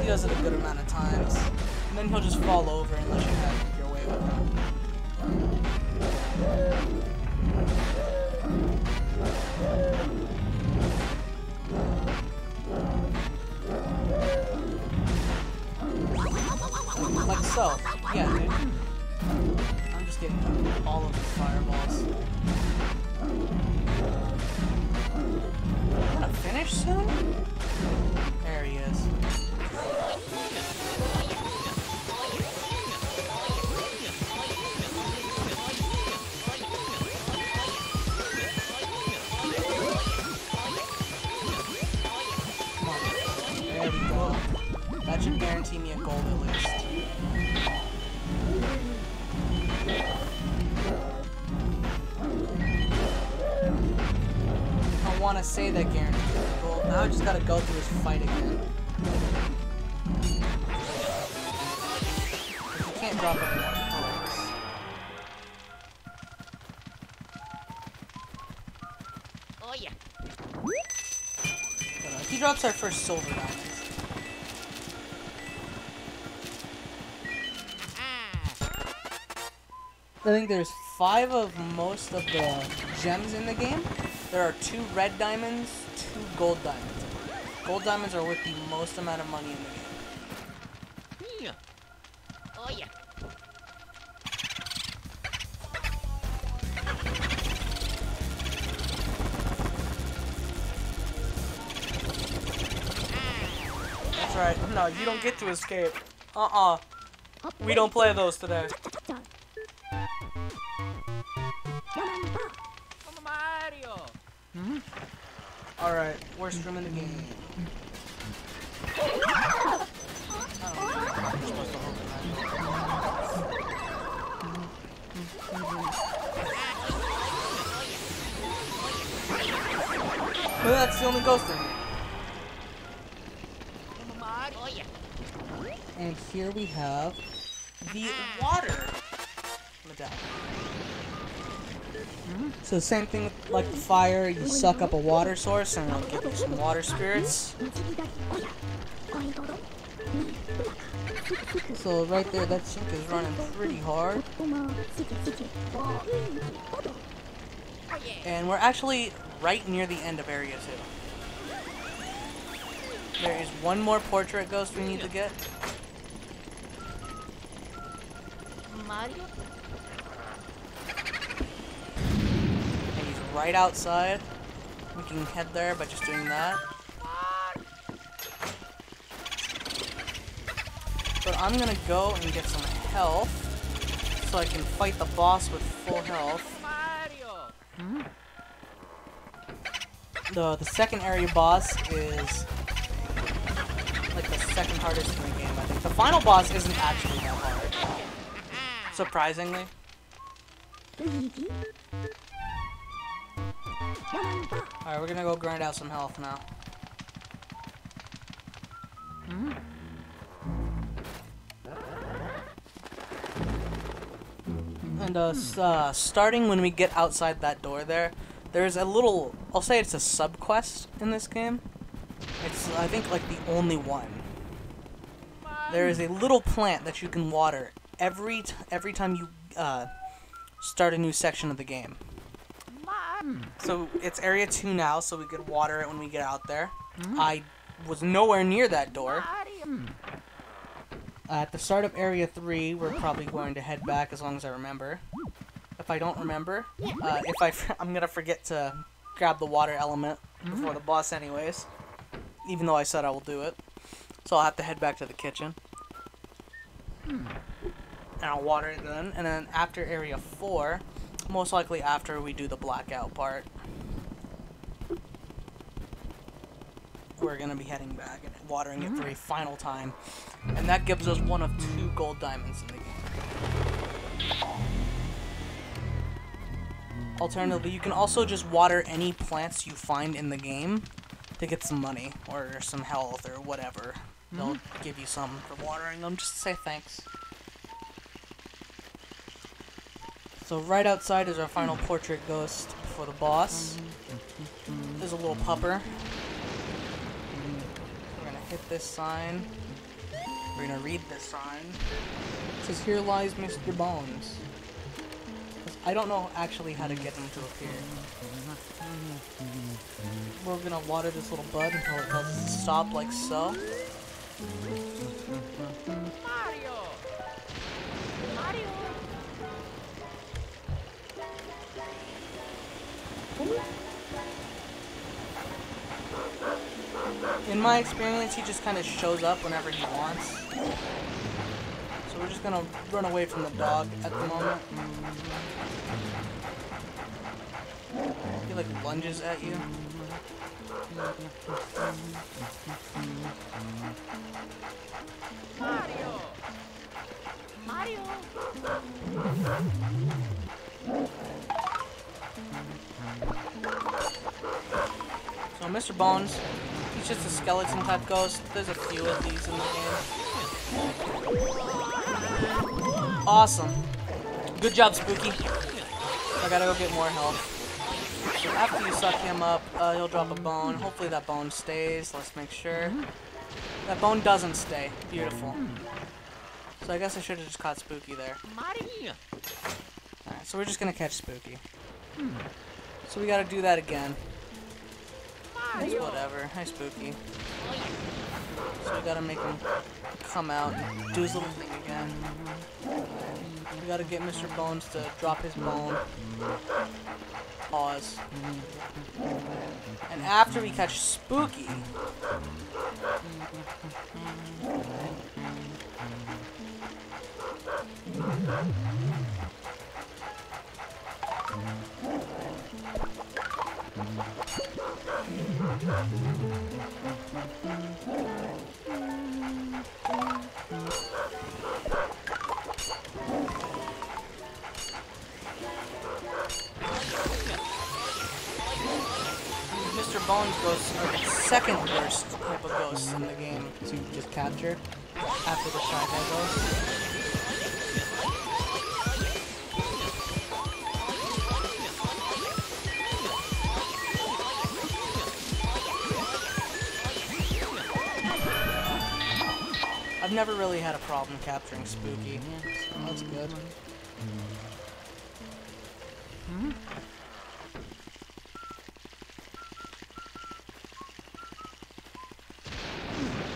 He does it a good amount of times. And then he'll just fall over unless you have your way with him. Like so. Yeah, dude. I'm just getting all of the fireballs. Gonna finish soon? There he is. Come on. There we go. That should guarantee me a gold at least. I want to say that guarantees me a gold. Now I just gotta go through his fight again. You can't drop any more points. Oh yeah. But, he drops our first silver diamonds. I think there's 5 of most of the gems in the game. There are 2 red diamonds, 2 gold diamonds. Gold diamonds are worth the most amount of money in the game. Oh yeah. That's right. No, you don't get to escape. We don't play those today. Mario. Alright, worst room in the game. the only ghost in here. Oh yeah. And here we have the water medallion. So same thing like the fire, you suck up a water source and it'll give you some water spirits. So right there, that sink is running pretty hard. And we're actually right near the end of Area 2. There is one more portrait ghost we need to get. Mario? And he's right outside. We can head there by just doing that. But I'm gonna go and get some health so I can fight the boss with full health. The second area boss is like the second hardest in the game, I think. The final boss isn't actually that hard. Surprisingly. Alright, we're gonna go grind out some health now. And starting when we get outside that door there's a little, I'll say it's a sub-quest in this game. It's, I think, like the only one. There is a little plant that you can water every time you start a new section of the game. So it's Area 2 now, so we could water it when we get out there. I was nowhere near that door. At the start of Area 3, we're probably going to head back as long as I remember. If I don't remember, I'm gonna forget to grab the water element before the boss anyways. Even though I said I will do it. So I'll have to head back to the kitchen. And I'll water it then. And then after Area 4, most likely after we do the blackout part, we're gonna be heading back and watering it for a final time. And that gives us one of 2 gold diamonds in the game. Alternatively, you can also just water any plants you find in the game to get some money or some health or whatever. They'll give you some for watering them just to say thanks. So right outside is our final portrait ghost before the boss. There's a little pupper. We're gonna hit this sign. We're gonna read this sign. It says, "Here lies Mr. Bones." I don't know actually how to get him to appear. We're gonna water this little bud until it tells us to stop, like so. Mario! Mario! In my experience, he just kind of shows up whenever he wants. So we're just gonna run away from the dog at the moment. He like lunges at you. Mario! Mario! So Mr. Bones, he's just a skeleton type ghost. There's a few of these in the game. Awesome. Good job, Spooky. I gotta go get more health. So after you suck him up, he'll drop a bone. Hopefully that bone stays. Let's make sure. That bone doesn't stay. Beautiful. So I guess I should have just caught Spooky there. Mario! Alright, so we're just gonna catch Spooky. So we gotta do that again. It's whatever. Hi, Spooky. So we gotta make him come out and do his little thing again. We gotta get Mr. Bones to drop his bone. Pause. And after we catch Spooky, Mr. bones ghosts are the second worst type of ghosts in the game to just capture after the shy guy ghost. I've never really had a problem capturing Spooky, so that's good.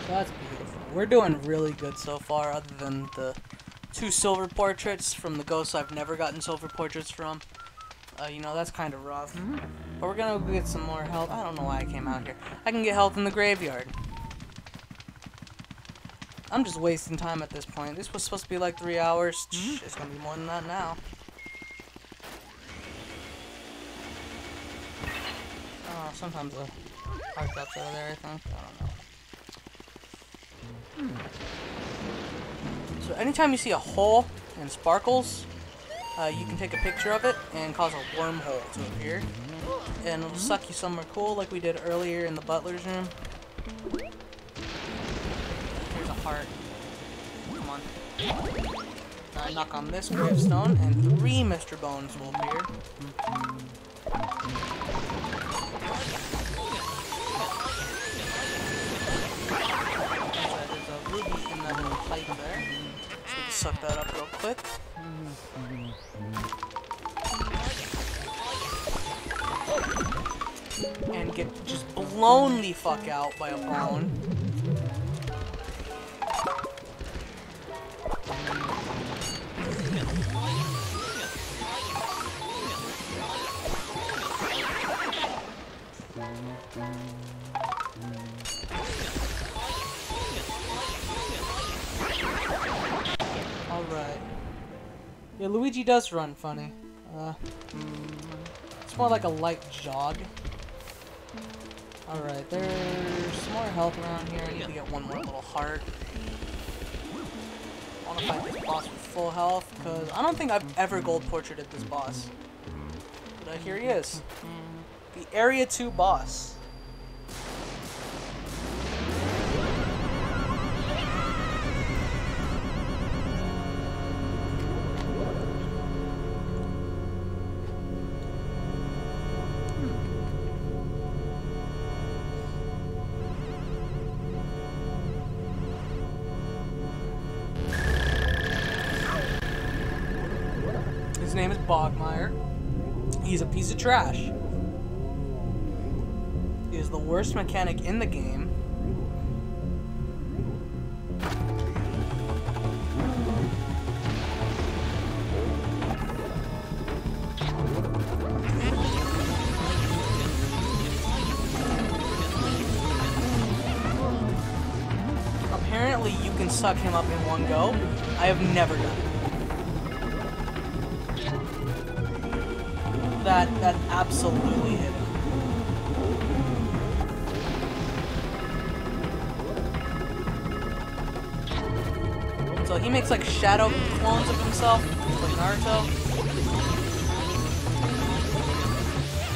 So that's beautiful. We're doing really good so far, other than the 2 silver portraits from the ghosts I've never gotten silver portraits from. You know, that's kind of rough. But we're gonna go get some more health. I don't know why I came out here. I can get health in the graveyard. I'm just wasting time at this point. This was supposed to be like 3 hours. It's gonna be more than that now. Sometimes the heart drops out of there, I think. I don't know. So anytime you see a hole and sparkles, you can take a picture of it and cause a wormhole to appear. And it'll suck you somewhere cool like we did earlier in the butler's room. Here's a heart. Come on. Knock on this gravestone and 3 Mr. Bones will appear. There's a ruby in that little pipe there. So we can suck that up real quick. And get just blown the fuck out by a bone. Alright. Yeah, Luigi does run funny. It's more like a light jog. Alright, there's some more health around here. I need to get one more little heart. I want to fight this boss with full health, because I don't think I've ever gold portraited this boss. But here he is. The Area 2 boss. His name is Bogmire. He's a piece of trash. He is the worst mechanic in the game. Apparently you can suck him up in one go. I have never done it. That absolutely hit him. So he makes like shadow clones of himself, like Naruto.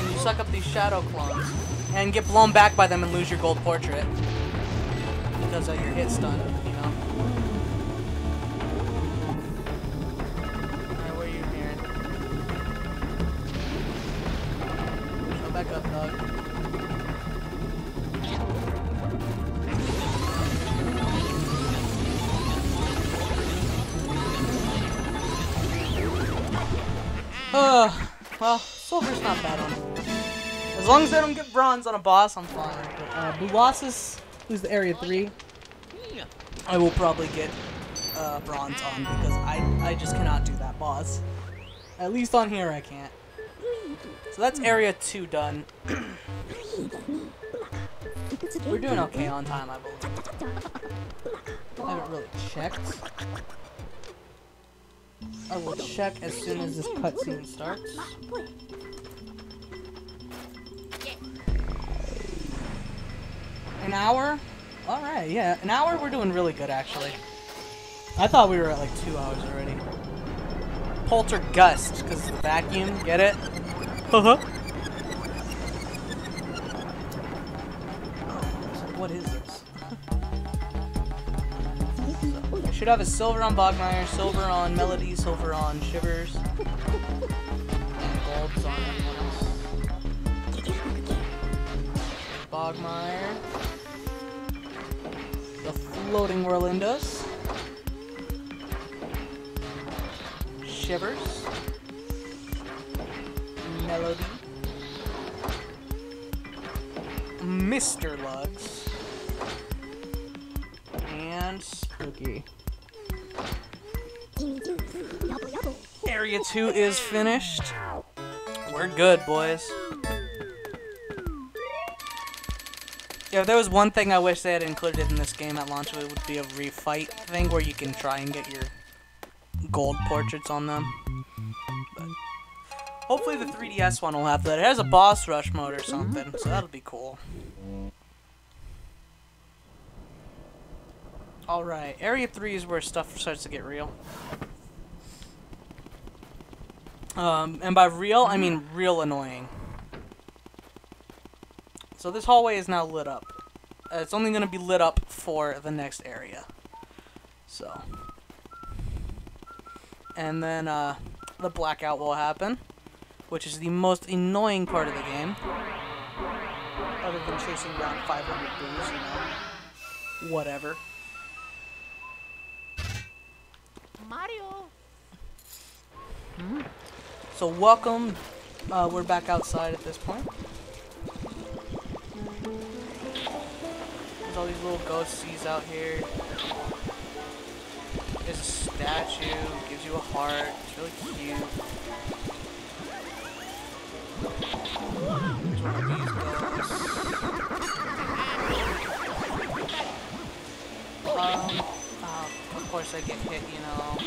And you suck up these shadow clones and get blown back by them and lose your gold portrait because of your hit stun, you know. Alright, where are you here? Go back up, dog. Well, silver's not bad on him. As long as I don't get bronze on a boss, I'm fine. But, blue bosses, who's the Area 3, I will probably get bronze on because I just cannot do that boss. At least on here I can't. So that's Area 2 done. We're doing okay on time, I believe. I haven't really checked. I will check as soon as this cutscene starts. An hour? Alright, yeah. An hour, we're doing really good, actually. I thought we were at like 2 hours already. Poltergust, because it's the vacuum, get it? What is this? I should have a silver on Bogmire, silver on Melody, silver on Shivers, and golds on everyone else. Bogmire. The floating Whirlindas. Shivers. Melody. Mr. Lugs. And Spooky. Area 2 is finished. We're good, boys. Yeah, if there was one thing I wish they had included in this game at launch, it would be a refight thing where you can try and get your gold portraits on them. But hopefully the 3DS one will have that. It has a boss rush mode or something, so that'll be cool. Alright, Area 3 is where stuff starts to get real. And by real, I mean real annoying. So this hallway is now lit up. It's only going to be lit up for the next area. So. And then the blackout will happen, which is the most annoying part of the game. Other than chasing down 500 boos, you know. Whatever. Mario. So welcome. We're back outside at this point. There's all these little ghosties out here. There's a statue, gives you a heart, it's really cute. There's one of these ghosts. Of course I get hit, you know.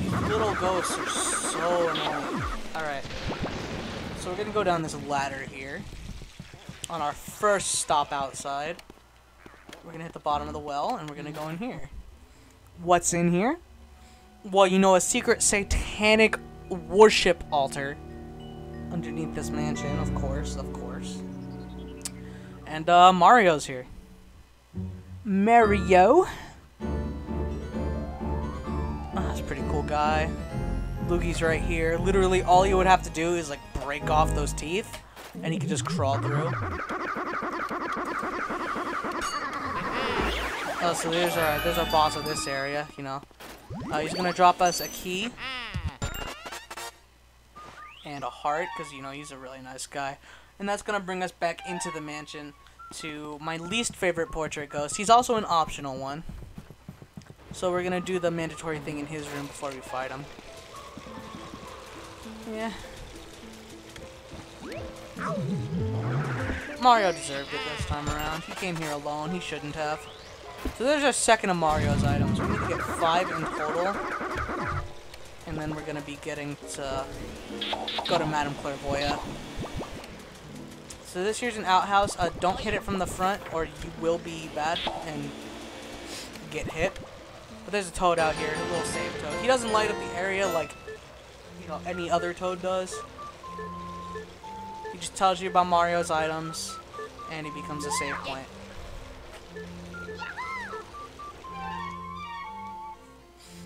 These little ghosts are so annoying. Alright. So we're gonna go down this ladder here. On our first stop outside. We're gonna hit the bottom of the well, and we're gonna go in here. What's in here? Well, you know, a secret satanic worship altar underneath this mansion, of course, of course. And Mario's here. Mario. Oh, that's a pretty cool guy. Luigi's right here. Literally, all you would have to do is like break off those teeth, and he could just crawl through. Oh, so there's our boss of this area, you know. He's gonna drop us a key and a heart, because you know he's a really nice guy, and that's gonna bring us back into the mansion to my least favorite portrait ghost. He's also an optional one, so we're gonna do the mandatory thing in his room before we fight him. Yeah. Mario deserved it this time around. He came here alone. He shouldn't have. So there's our second of Mario's items. We need to get 5 in total. And then we're going to be getting to go to Madame Clairvoyant. So this here's an outhouse. Don't hit it from the front or you will be bad and get hit. But there's a toad out here, a little save toad. He doesn't light up the area like, you know, any other toad does. He just tells you about Mario's items and he becomes a save point.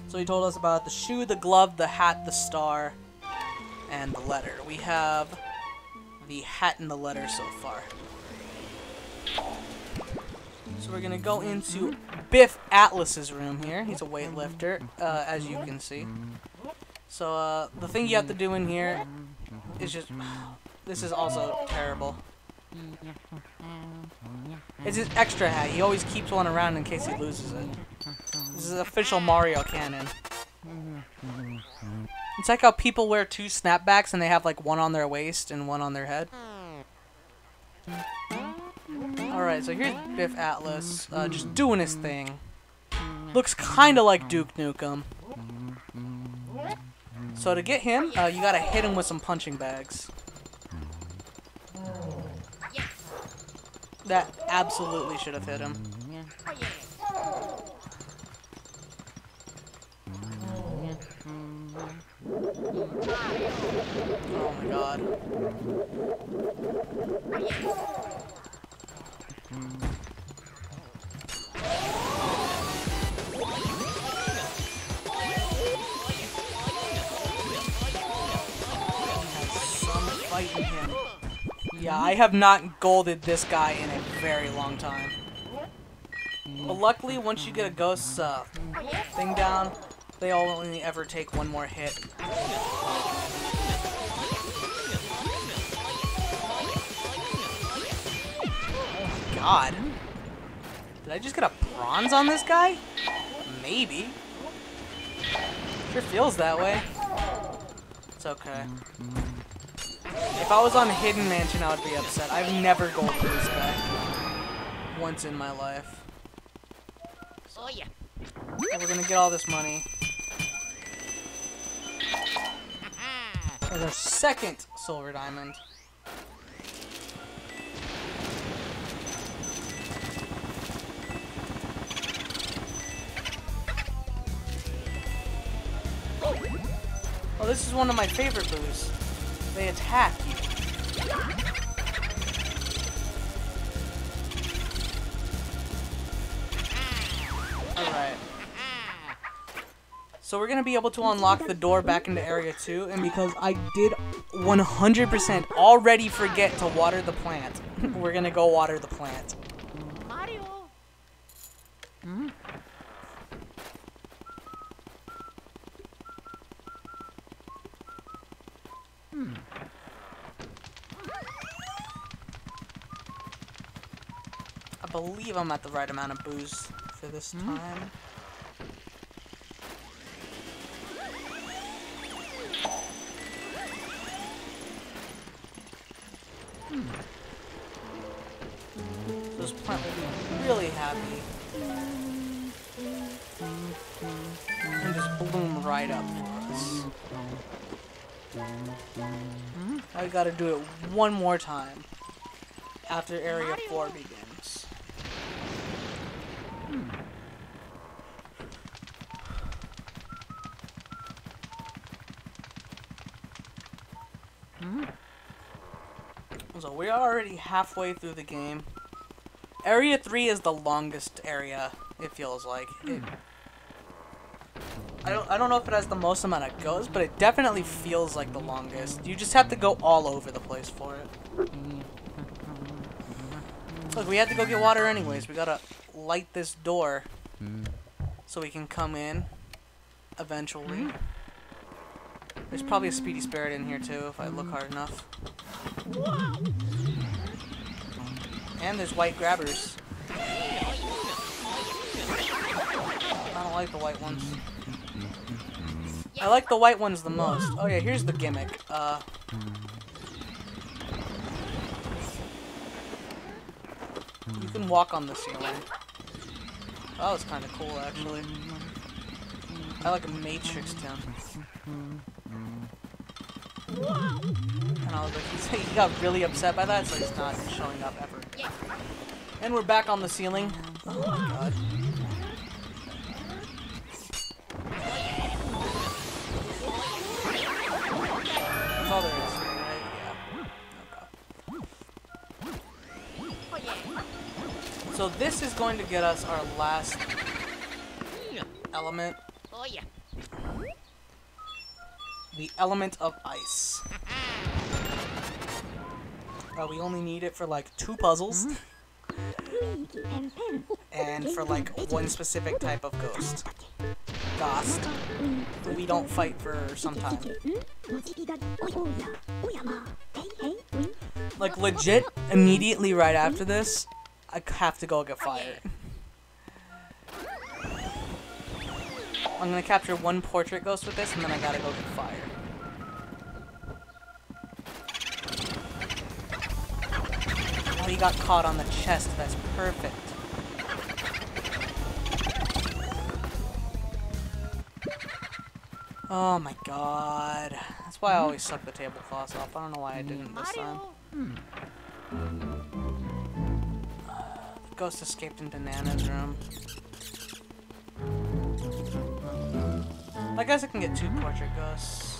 So he told us about the shoe, the glove, the hat, the star, and the letter. We have the hat and the letter so far. So we're going to go into Biff Atlas's room here. He's a weightlifter, as you can see. So the thing you have to do in here is just... This is also terrible. It's his extra hat. He always keeps one around in case he loses it. This is official Mario canon. It's like how people wear 2 snapbacks and they have like one on their waist and one on their head. Alright, so here's Biff Atlas, just doing his thing. Looks kinda like Duke Nukem. So to get him, you gotta hit him with some punching bags. That absolutely should have hit him. Oh my god. Some fighting him. Yeah, I have not golded this guy in a very long time. But luckily, once you get a ghost thing down, they only ever take one more hit. Oh my god. Did I just get a bronze on this guy? Maybe. Sure feels that way. It's okay. If I was on Hidden Mansion, I would be upset. I've never golded this guy once in my life. Oh yeah. And we're gonna get all this money. There's our second silver diamond. Oh, this is one of my favorite boosts. They attack you. Alright. So we're gonna be able to unlock the door back into Area 2, and because I did 100% already forget to water the plant, we're gonna go water the plant. Mario. I believe I'm at the right amount of booze for this time. This plant will be really happy. And just bloom right up for us. I gotta do it one more time after Area 4 begins. So we're already halfway through the game. Area 3 is the longest area, it feels like. I don't know if it has the most amount of ghosts, but it definitely feels like the longest. You just have to go all over the place for it. Look, we had to go get water anyways. We gotta light this door so we can come in eventually. There's probably a speedy spirit in here too if I look hard enough. And there's white grabbers. I don't like the white ones. I like the white ones the most. Oh yeah, here's the gimmick. You can walk on the ceiling. That was kind of cool, actually. I like a Matrix him. And I was like, he got really upset by that, so he's not showing up ever. And we're back on the ceiling. Oh my god. That's all there is, right? Yeah. Okay. So this is going to get us our last element. Oh yeah. The element of ice. We only need it for like 2 puzzles. And for like 1 specific type of ghost. Ghost. That we don't fight for some time. Like legit, immediately right after this, I have to go get fire. I'm gonna capture 1 portrait ghost with this, and then I gotta go get fire. Oh, he got caught on the chest. That's perfect. Oh my god. That's why I always suck the tablecloths off. I don't know why I didn't this time. The ghost escaped into Nana's room. I guess I can get 2 portrait ghosts.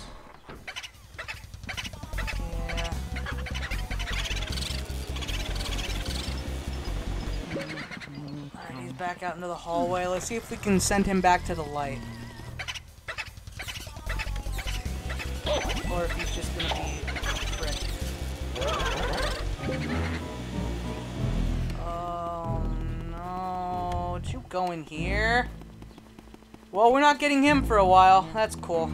Alright, he's back out into the hallway. Let's see if we can send him back to the light. Or if he's just gonna be a prick. Oh no. Did you go in here? Well, we're not getting him for a while. That's cool.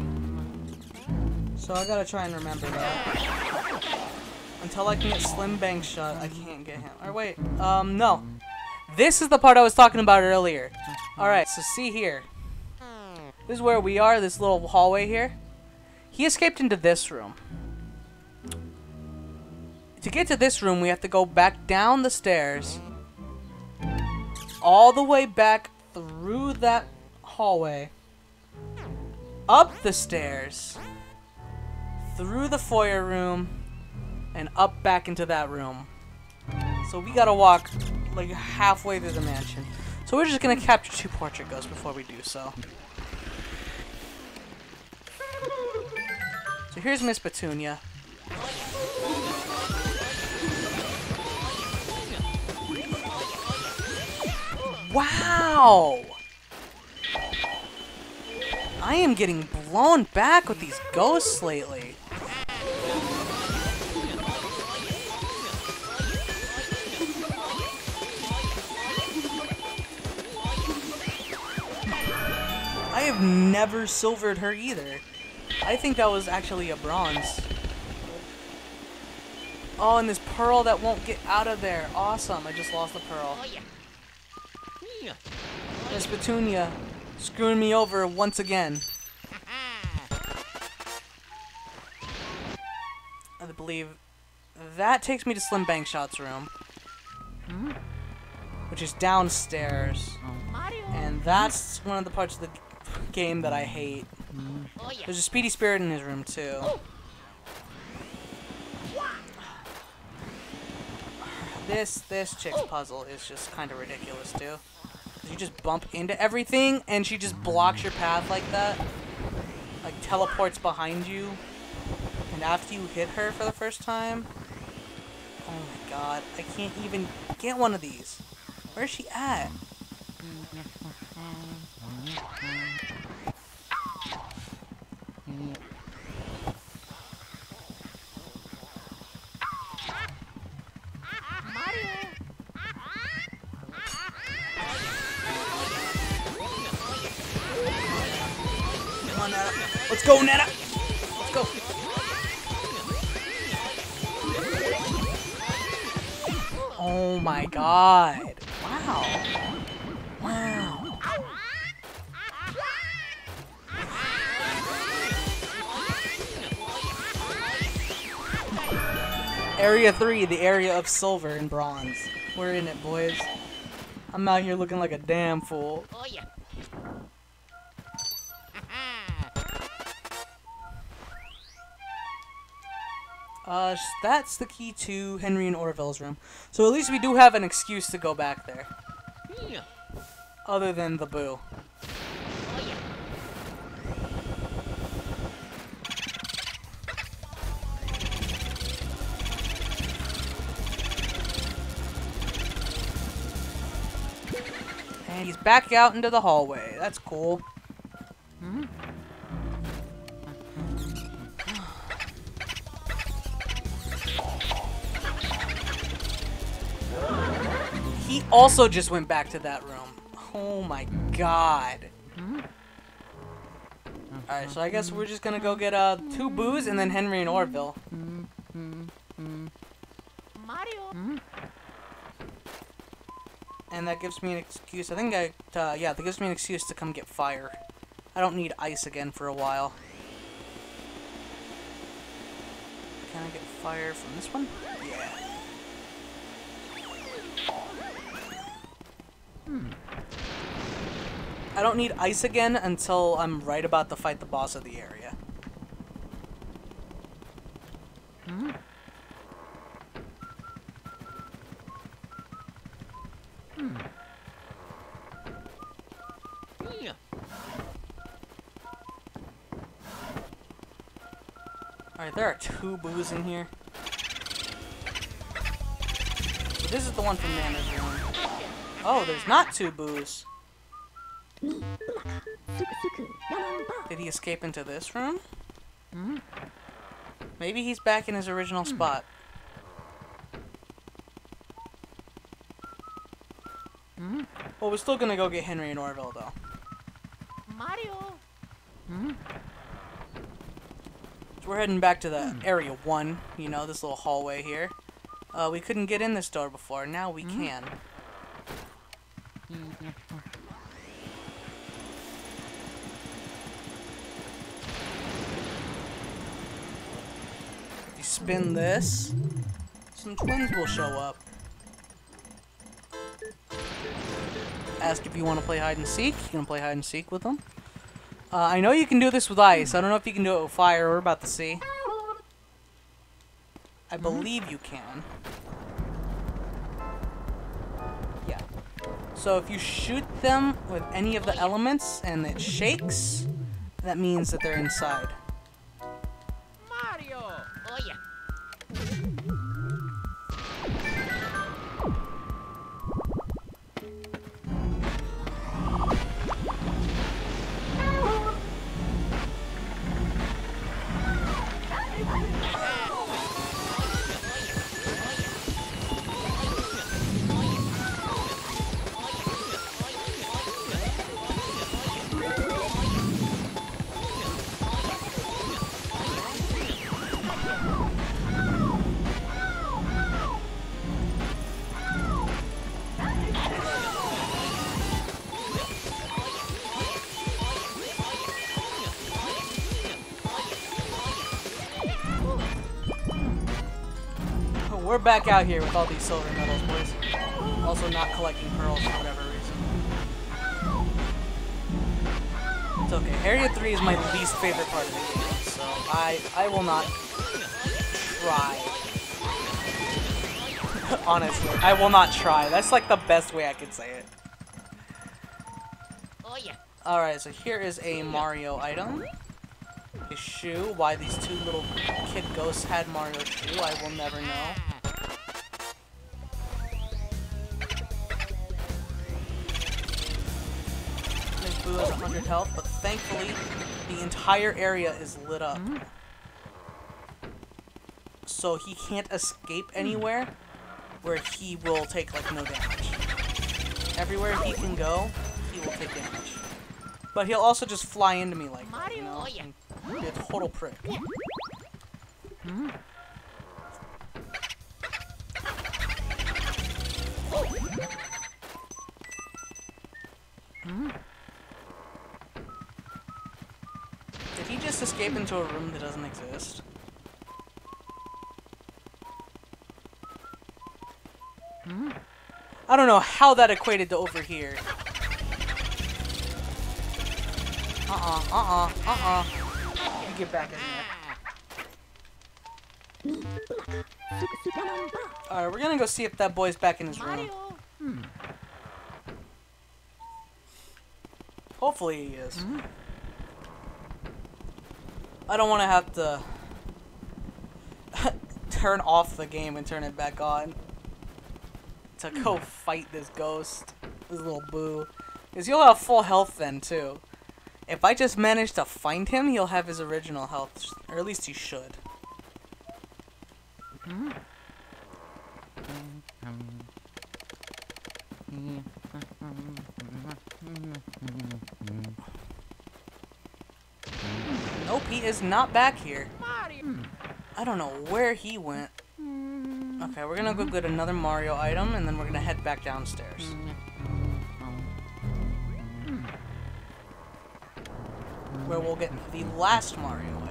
So I gotta try and remember that. Until I can get Slim Bang shut, I can't get him. Or wait, no. This is the part I was talking about earlier. Alright, so see here. This is where we are, this little hallway here. He escaped into this room. To get to this room, we have to go back down the stairs. All the way back through that hallway. Up the stairs. Through the foyer room. And up back into that room. So we gotta walk like halfway through the mansion. So we're just gonna capture 2 portrait ghosts before we do so. So here's Miss Petunia. Wow! I am getting blown back with these ghosts lately. I have never silvered her either. I think that was actually a bronze. Oh, and this pearl that won't get out of there. Awesome, I just lost the pearl. Miss Petunia, screwing me over once again. I believe that takes me to Slim Bang Shot's room. Which is downstairs. And that's one of the parts of the game that I hate. There's a Speedy Spirit in his room too. This chick's puzzle is just kind of ridiculous too. You just bump into everything and she just blocks your path like that. Like teleports behind you. And after you hit her for the first time. Oh my god, I can't even get one of these. Where's she at? Come on, Netta. Let's go, Netta! Let's go. Oh my god. Wow. Wow. Area 3, the area of silver and bronze. We're in it, boys. I'm out here looking like a damn fool. Oh yeah. That's the key to Henry and Orville's room. So at least we do have an excuse to go back there. Other than the boo. Oh yeah. And he's back out into the hallway. That's cool. He also just went back to that room. Oh my god. Alright, so I guess we're just gonna go get 2 boos and then Henry and Orville. Mario. And that gives me an excuse. I think yeah, that gives me an excuse to come get fire. I don't need ice again for a while. Can I get fire from this one? Yeah. I don't need ice again until I'm right about to fight the boss of the area. Alright, there are 2 boos in here. So this is the one from Nana's room. Oh, there's not two Boos. Did he escape into this room? Maybe he's back in his original spot. Well, we're still gonna go get Henry and Orville, though. Mario. So we're heading back to the Area 1, you know, this little hallway here. We couldn't get in this door before, now we can. If you spin this, some twins will show up. Ask if you want to play hide and seek. You can play hide and seek with them. I know you can do this with ice. I don't know if you can do it with fire. We're about to see. I believe you can. Yeah. So if you shoot them with any of the elements and it shakes, that means that they're inside. Mario. Oh yeah. We're back out here with all these silver medals, boys. Also not collecting pearls for whatever reason. It's okay. Area 3 is my least favorite part of the game, so I will not try. Honestly, I will not try. That's like the best way I could say it. Oh yeah. Alright, so here is a Mario item. His shoe. Why these two little kid ghosts had Mario's shoe, I will never know. This Boo has 100 health, but thankfully the entire area is lit up. So he can't escape anywhere where he will take like no damage. Everywhere he can go, he will take damage. But he'll also just fly into me like that, you know? And be a total prick. Did he just escape into a room that doesn't exist? I don't know how that equated to over here. You get back in there. Alright, we're gonna go see if that boy's back in his room. Hopefully he is. I don't want to have to turn off the game and turn it back on to go fight this ghost, this little Boo. Because he'll have full health then, too. If I just manage to find him, he'll have his original health. Or at least he should. Nope, he is not back here. I don't know where he went. Okay, we're gonna go get another Mario item, and then we're gonna head back downstairs. Where we'll get the last Mario item.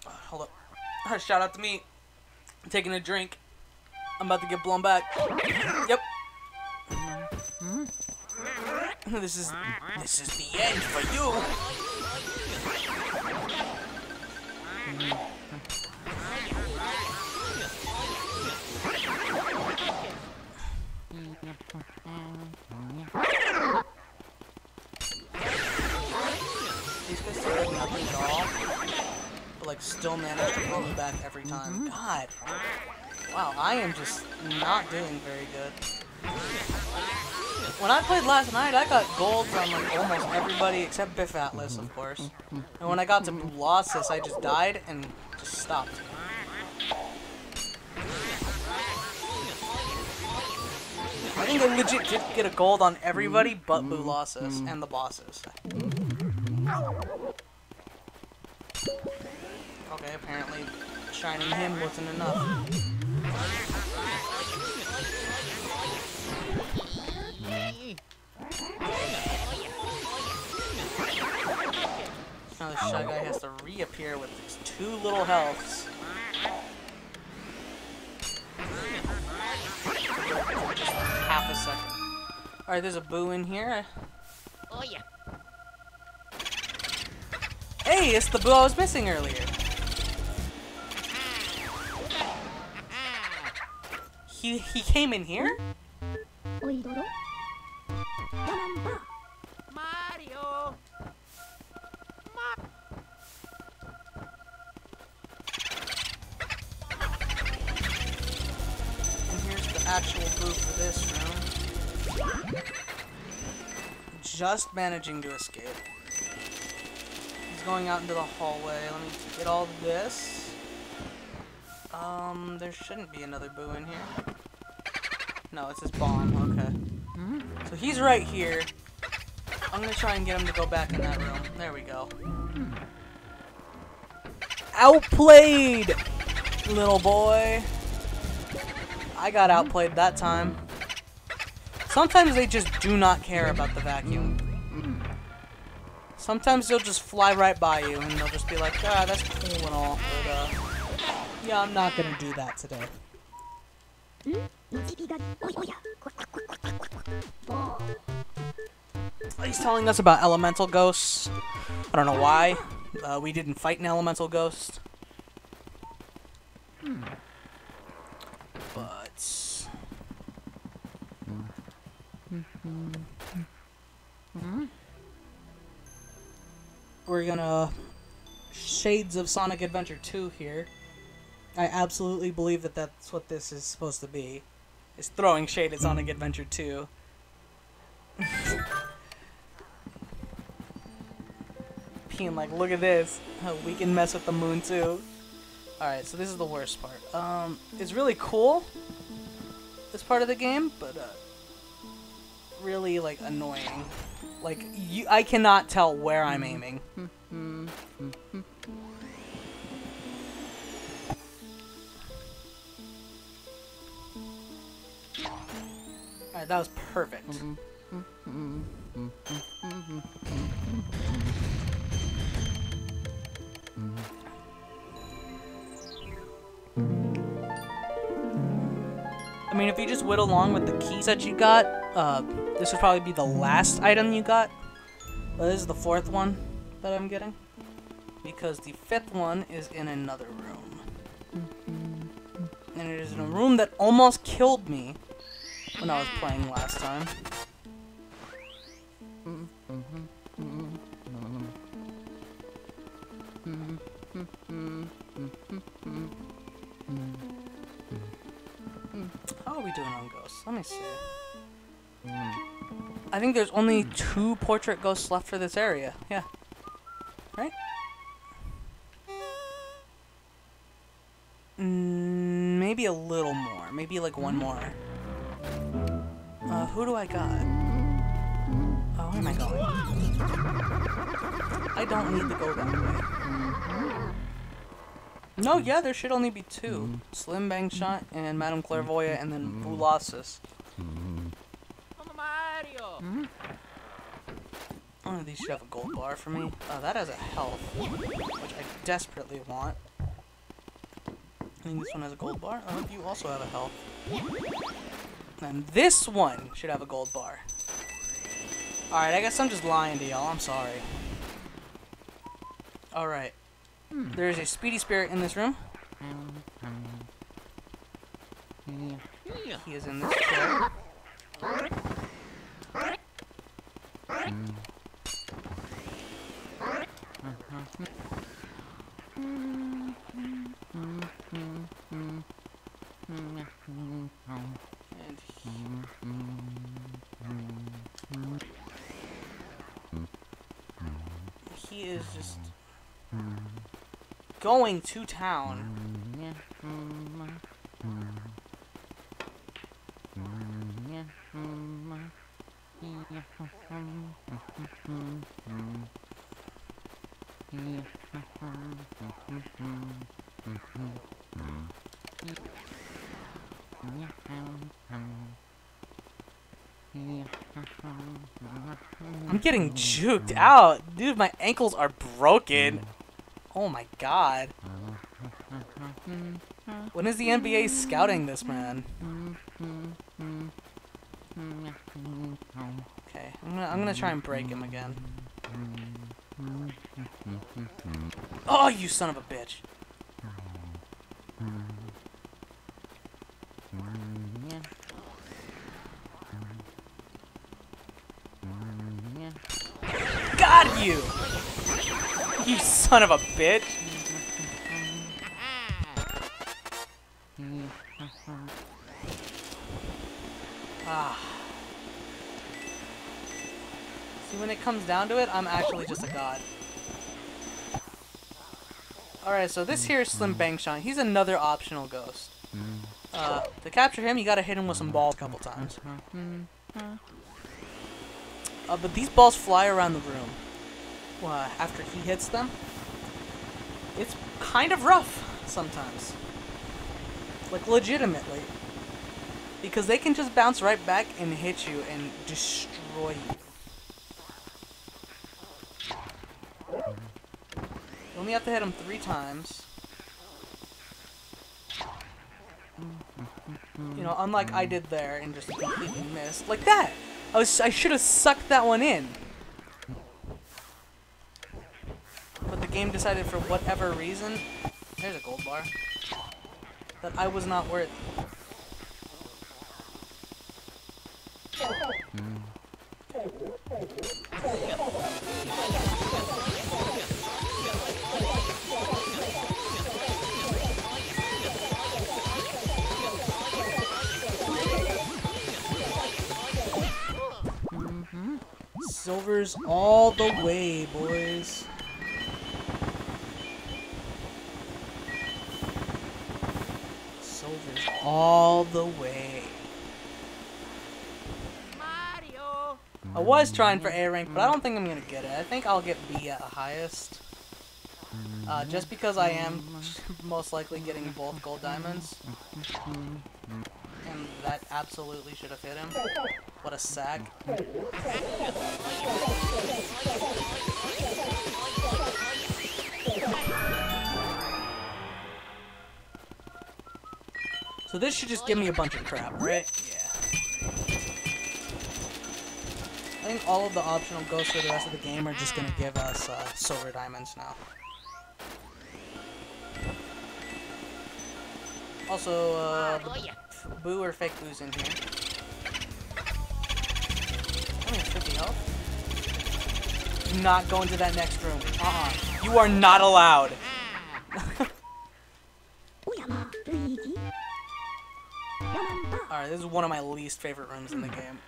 Hold up. Shout out to me. I'm taking a drink. I'm about to get blown back. Yep. This is the end for you. like still manage to pull me back every time. God. Wow, I am just not doing very good. When I played last night, I got golds on like almost everybody except Biff Atlas, of course. And when I got to Colossus, I just died and just stopped. I think I legit did get a gold on everybody but Colossus and the bosses. Okay, apparently shining him wasn't enough. Now this shy guy has to reappear with his 2 little healths. Just half a second. Alright, there's a boo in here. Oh yeah. Hey, it's the boo I was missing earlier. He came in here? Mario. And here's the actual boo for this room. Just managing to escape. He's going out into the hallway. Let me get all of this. There shouldn't be another boo in here. No, it's his bomb. Okay. So he's right here. I'm gonna try and get him to go back in that room. There we go. Outplayed, little boy. I got outplayed that time. Sometimes they just do not care about the vacuum. Sometimes they'll just fly right by you and they'll just be like, ah, that's cool and all, but yeah, I'm not gonna do that today. He's telling us about elemental ghosts. I don't know why. We didn't fight an elemental ghost. But... we're gonna... Shades of Sonic Adventure 2 here. I absolutely believe that that's what this is supposed to be. Is throwing shade at Sonic Adventure 2. Being like, look at this. We can mess with the moon too. Alright, so this is the worst part. It's really cool, this part of the game, but really like annoying. Like, I cannot tell where I'm aiming. Alright, that was perfect. I mean, if you just went along with the keys that you got, this would probably be the last item you got. But this is the 4th one that I'm getting. Because the 5th one is in another room. And it is in a room that almost killed me when I was playing last time. How are we doing on ghosts? Let me see. I think there's only 2 portrait ghosts left for this area. Yeah. Right? Maybe a little more. Maybe like 1 more. Who do I got? Oh, where am I going? I don't need to go that way. No, yeah, there should only be 2. Slim Bang Shot and Madame Clairvoyant and then Colossus. Mario. One of these should have a gold bar for me. That has a health, which I desperately want. I think this one has a gold bar. I hope you also have a health. And this one should have a gold bar. Alright, I guess I'm just lying to y'all. I'm sorry. Alright. There is a speedy spirit in this room. He is in this chair. he is just going to town. I'm getting juked out. Dude, my ankles are broken. Oh my god. When is the NBA scouting this man? Okay, I'm gonna try and break him again. Oh, you son of a bitch. Got you! You son of a bitch! Ah. See, when it comes down to it, I'm actually just a god. Alright, so this here is Slim Bangshine. He's another optional ghost. To capture him, you gotta hit him with some balls a couple times. But these balls fly around the room. After he hits them, it's kind of rough sometimes. Like, legitimately. Because they can just bounce right back and hit you and destroy you. You only have to hit them 3 times. You know, unlike I did there and just completely missed. Like that! I should have sucked that one in. But the game decided for whatever reason, there's a gold bar, that I was not worthy. Silver's all the way, boys. Silver's all the way. Mario. I was trying for A rank, but I don't think I'm gonna get it. I think I'll get B at highest. Just because I am most likely getting both gold diamonds. And that absolutely should have hit him. What a sack. So this should just give me a bunch of crap, right? Yeah. I think all of the optional ghosts for the rest of the game are just gonna give us silver diamonds now. Also, Boo or fake Boo's in here. I mean, 50 health. Do not go into that next room. You are not allowed. Alright, this is one of my least favorite rooms in the game.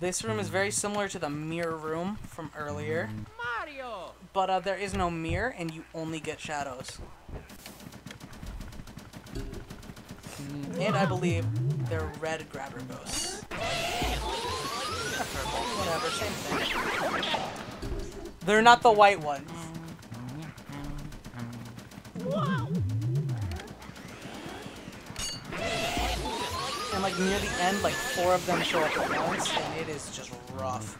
This room is very similar to the mirror room from earlier. Mario. But there is no mirror and you only get shadows. And I believe they're red grabber ghosts. Whatever, same thing. They're not the white ones. And like near the end, like 4 of them show up at once, and it is just rough.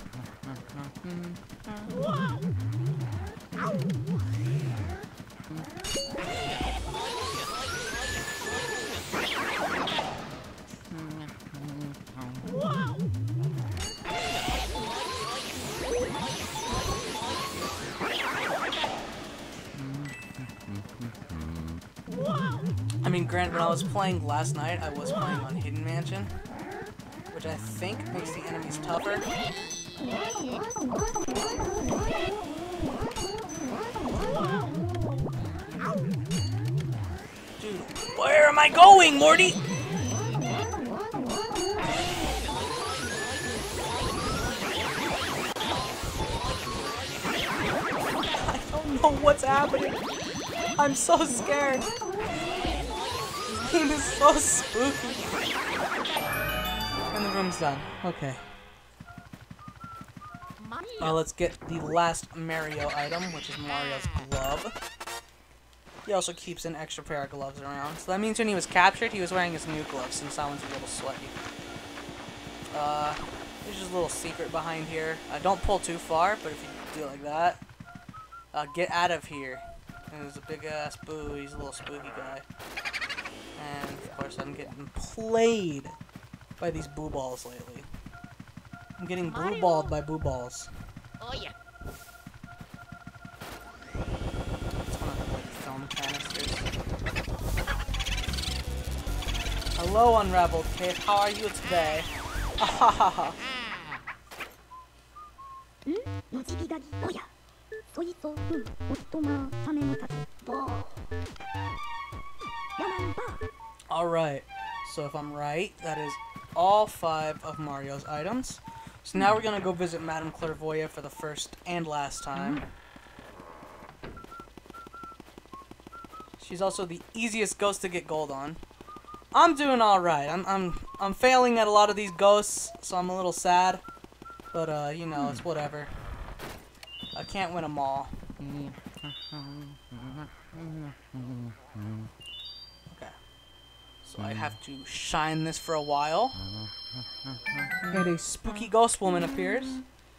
I mean, granted, when I was playing last night, I was playing on Hidden Mansion, which I think makes the enemies tougher. Dude, where am I going, Morty? know what's happening. I'm so scared. This game is so spooky. And the room's done. Okay. Let's get the last Mario item, which is Mario's glove. He also keeps an extra pair of gloves around. So that means when he was captured, he was wearing his new gloves, since that one's a little sweaty. There's just a little secret behind here. Don't pull too far, but if you do like that, get out of here. And there's a big ass boo. He's a little spooky guy. And of course, I'm getting played by these boo balls lately. I'm getting blue balled by boo balls. Oh yeah. It's one of the like, film canisters. Hello, Unraveled Cave. How are you today? Ahahaha. のじぎだぎおやそいそう夫がサメのたとぼーヤマンバー Alright, so if I'm right, that is all 5 of Mario's items. So now we're gonna go visit Madame Clairvoyant for the first and last time. She's also the easiest ghost to get gold on. I'm doing alright. I'm failing at a lot of these ghosts, so I'm a little sad. But you know, it's whatever. I can't win them all. Okay. So I have to shine this for a while. And a spooky ghost woman appears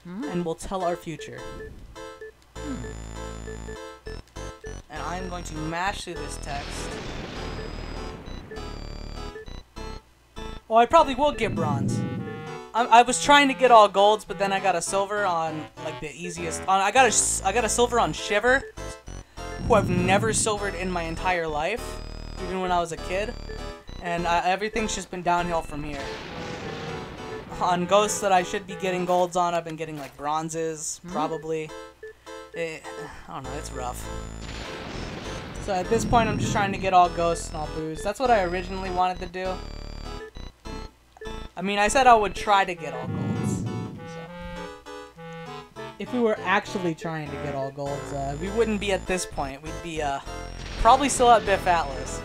and will tell our future. And I'm going to mash through this text. Oh, I probably will get bronze. I was trying to get all golds, but then I got a silver on like the easiest. I got a silver on Shiver, who I've never silvered in my entire life, even when I was a kid. And everything's just been downhill from here. On ghosts that I should be getting golds on, I've been getting like bronzes, probably. I don't know, it's rough. So at this point, I'm just trying to get all ghosts and all boos. That's what I originally wanted to do. I mean, I said I would try to get all golds. So. If we were actually trying to get all golds, we wouldn't be at this point. We'd be probably still at Biff Atlas.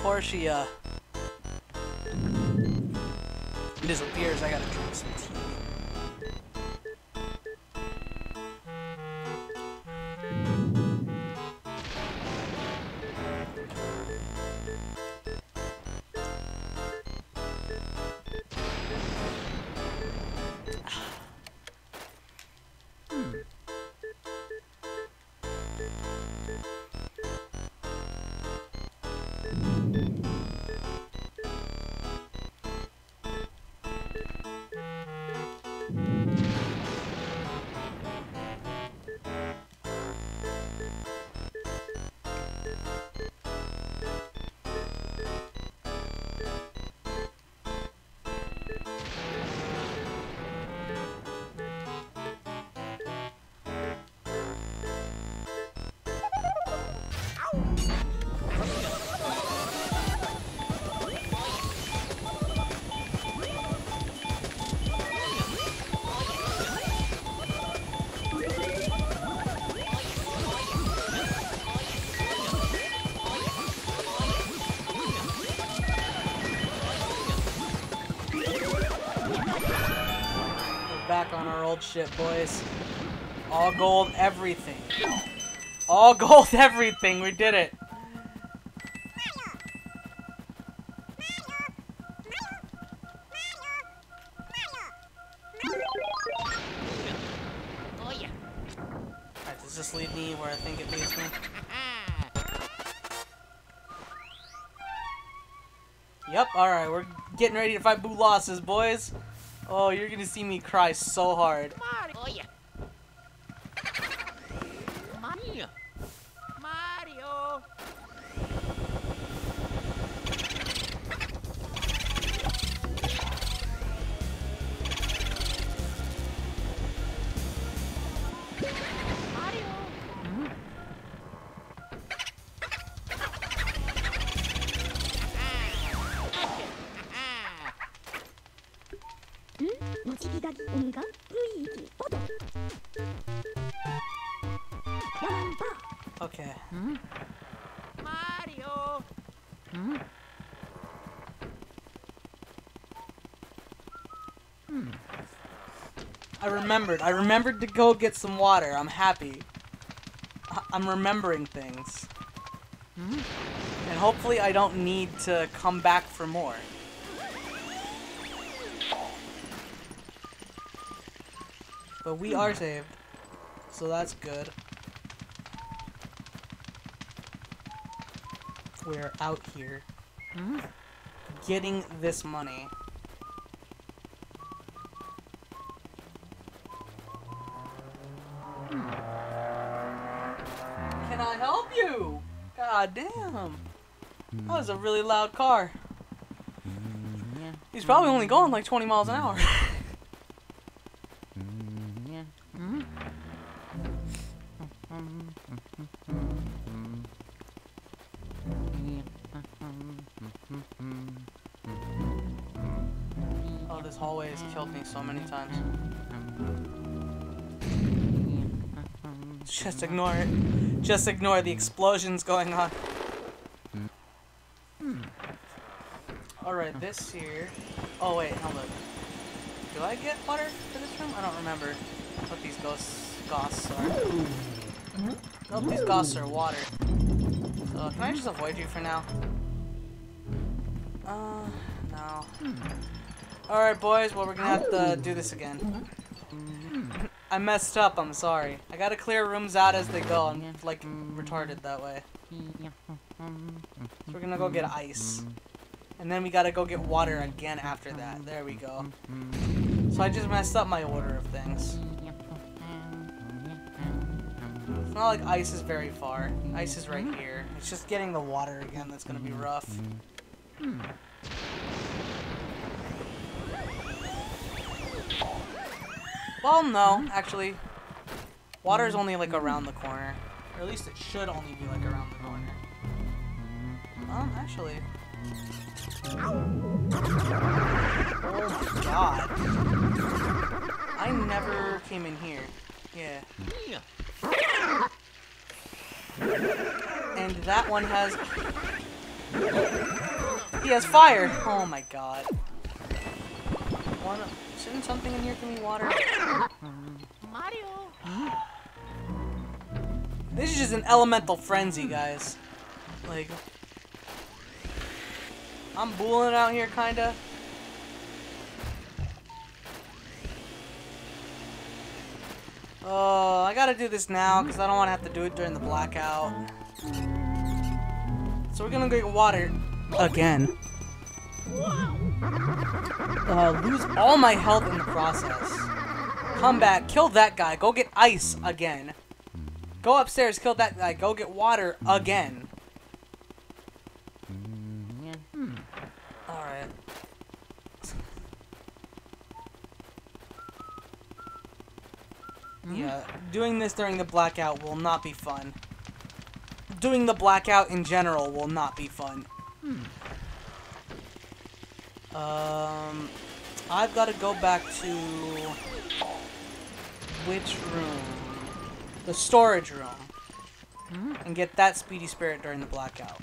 Before she disappears, I gotta drink some tea. Back on our old shit, boys. All gold, everything. All gold, everything. We did it. Oh yeah. Alright, does this lead me where I think it leads me? Yep, alright, we're getting ready to fight Boo Losses, boys. Oh, you're gonna see me cry so hard. Oh yeah. 持ち左音がLuigi Odo Yaman Bar Okay. Mario. I remembered to go get some water. I'm happy. I'm remembering things. And hopefully I don't need to come back for more. But we are saved. So that's good. We're out here. Getting this money. Can I help you? God damn. That was a really loud car. He's probably only going like 20 miles an hour. Oh, this hallway has killed me so many times. Just ignore it. Just ignore the explosions going on. Alright, this here. Oh wait, hold up. Do I get water for this room? I don't remember what these ghosts are. Nope, these ghosts are water. So can I just avoid you for now? No. Alright boys, well we're gonna have to do this again. I messed up, I'm sorry. I gotta clear rooms out as they go. I'm like retarded that way. So we're gonna go get ice. And then we gotta go get water again after that. There we go. So I just messed up my order of things. It's not like ice is very far. Ice is right here. It's just getting the water again that's gonna be rough. Well, no, actually. Water is only like around the corner. Or at least it should only be like around the corner. Actually. Oh my god. I never came in here. Yeah. And that one has... He has fire! Oh my god. Shouldn't something in here give me water? Mario. This is just an elemental frenzy, guys. Like... I'm booling out here, kinda. Oh, I gotta do this now, because I don't want to have to do it during the blackout. So we're gonna go get water again. Lose all my health in the process. Come back, kill that guy, go get ice again. Go upstairs, kill that guy, go get water again. Alright. Yeah, doing this during the blackout will not be fun. Doing the blackout in general will not be fun. I've got to go back to... which room? The storage room. And get that speedy spirit during the blackout.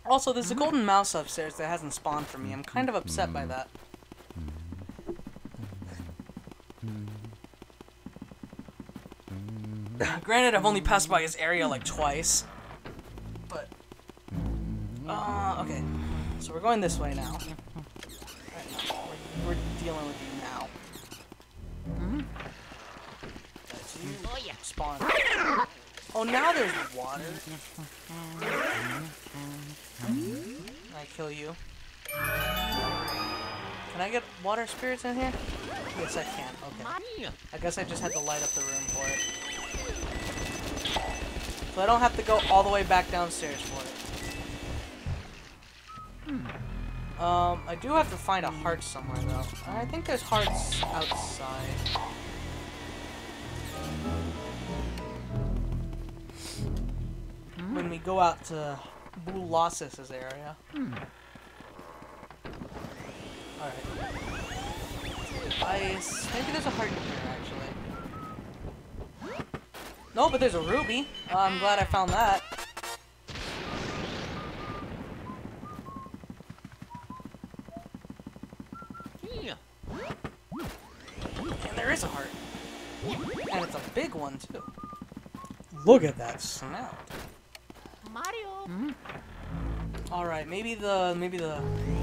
Also, there's a golden mouse upstairs that hasn't spawned for me. I'm kind of upset by that. Granted, I've only passed by his area like twice. But... okay. So we're going this way now. Right now. We're dealing with you now. That's you. Spawn. Oh, now there's water. Can I kill you? Can I get water spirits in here? Yes, I can. Okay. I guess I just had to light up the room for it. So I don't have to go all the way back downstairs for it. I do have to find a heart somewhere, though. I think there's hearts outside. When we go out to Bulosis' area. Alright. Ice. Maybe there's a heart in here, actually. No, but there's a ruby. I'm glad I found that. And there is a heart. And it's a big one, too. Look at that snout. Mario. Alright, maybe the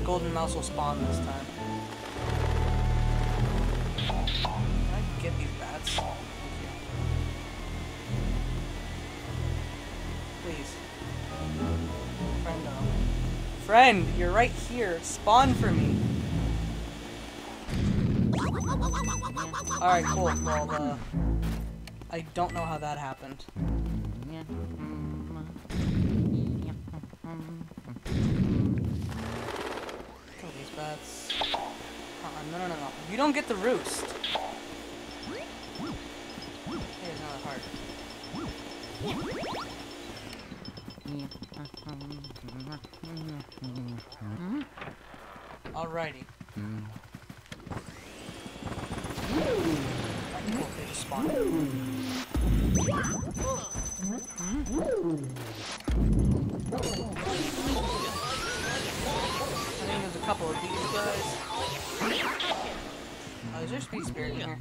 golden mouse will spawn this time. Can I get these bats? Thank you. Please. Friendo. Friend, you're right here. Spawn for me. Alright, cool. Well, I don't know how that happened. Kill these bats. No. You don't get the roost. Here's another heart. Alrighty. Cool, they just spawned. I think there's a couple of these guys. Oh, is there a speed spirit in here?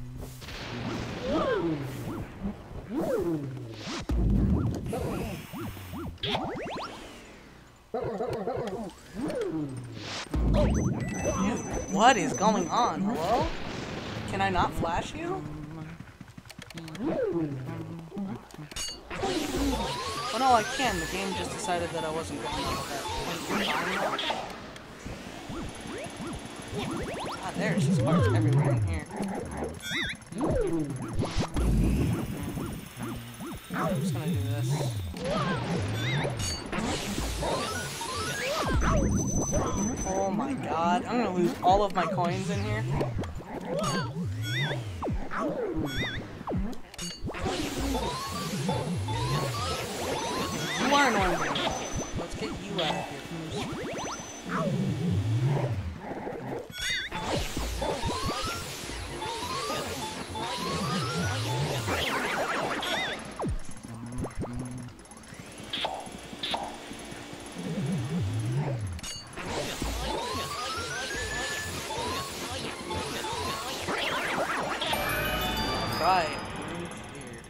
Dude, what is going on? Hello? Can I not flash you? Oh no, I can. The game just decided that I wasn't good enough at that point in time. Ah, there's just parts everywhere in here. I'm just gonna do this. Oh my god, I'm gonna lose all of my coins in here. You are annoying me. Let's get you out of here first. Right, room cleared.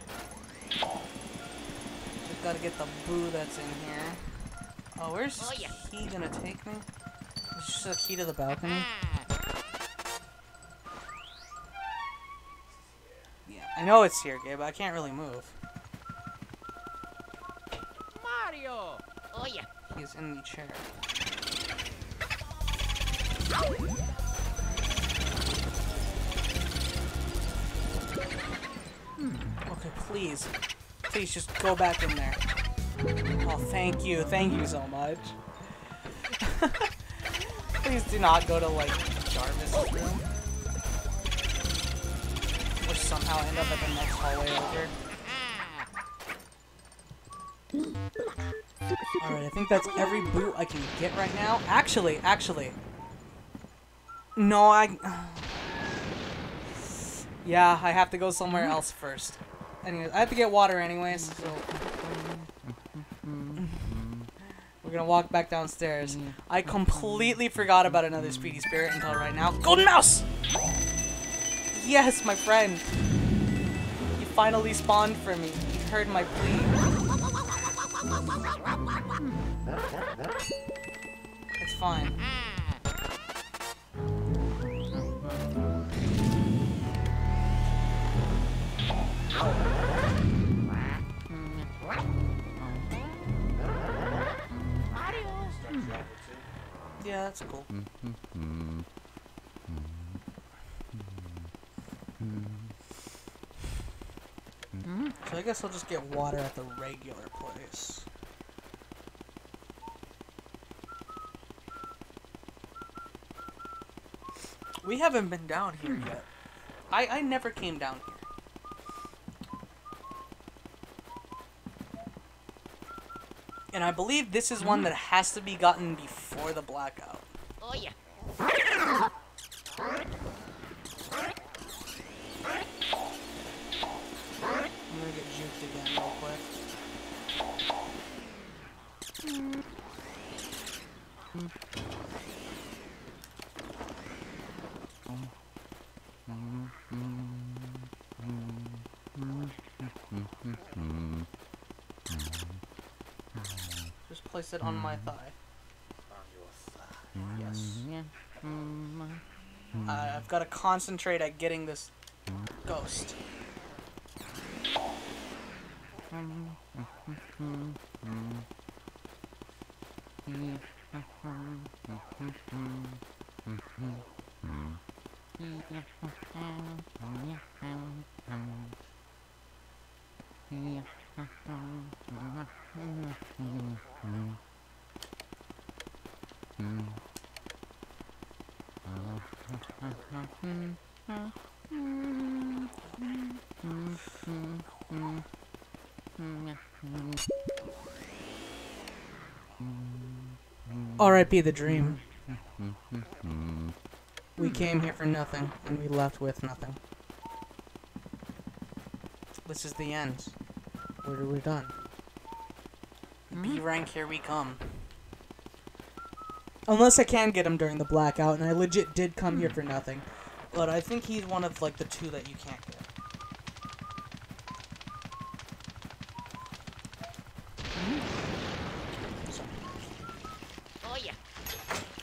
Just gotta get the boo that's in here. Oh, where's this key gonna take me? It's just a key to the balcony. Yeah, I know it's here, Gabe, but I can't really move. Mario. Oh yeah. He's in the chair. Okay, please. Please just go back in there. Oh, thank you. Thank you so much. Please do not go to, like, Jarvis' room. Or somehow end up at the next hallway over. Alright, I think that's every boot I can get right now. Actually. No, yeah, I have to go somewhere else first. Anyways, I have to get water anyways, so... We're gonna walk back downstairs. I completely forgot about another Speedy Spirit until right now. Golden Mouse! Yes, my friend! You finally spawned for me. You heard my plea. It's fine. Yeah, that's cool. So I guess I'll just get water at the regular place. We haven't been down here yet. I never came down here. And I believe this is one that has to be gotten before the blackout. Oh yeah. I'm gonna get juked again real quick. Just place it on my thigh. On your thigh. Yes. I've got to concentrate at getting this ghost. R.I.P. the dream. We came here for nothing, and we left with nothing. This is the end. We're done. B rank, here we come. Unless I can get him during the blackout, and I legit did come here for nothing. But I think he's one of, like, the two that you can't get. Oh yeah.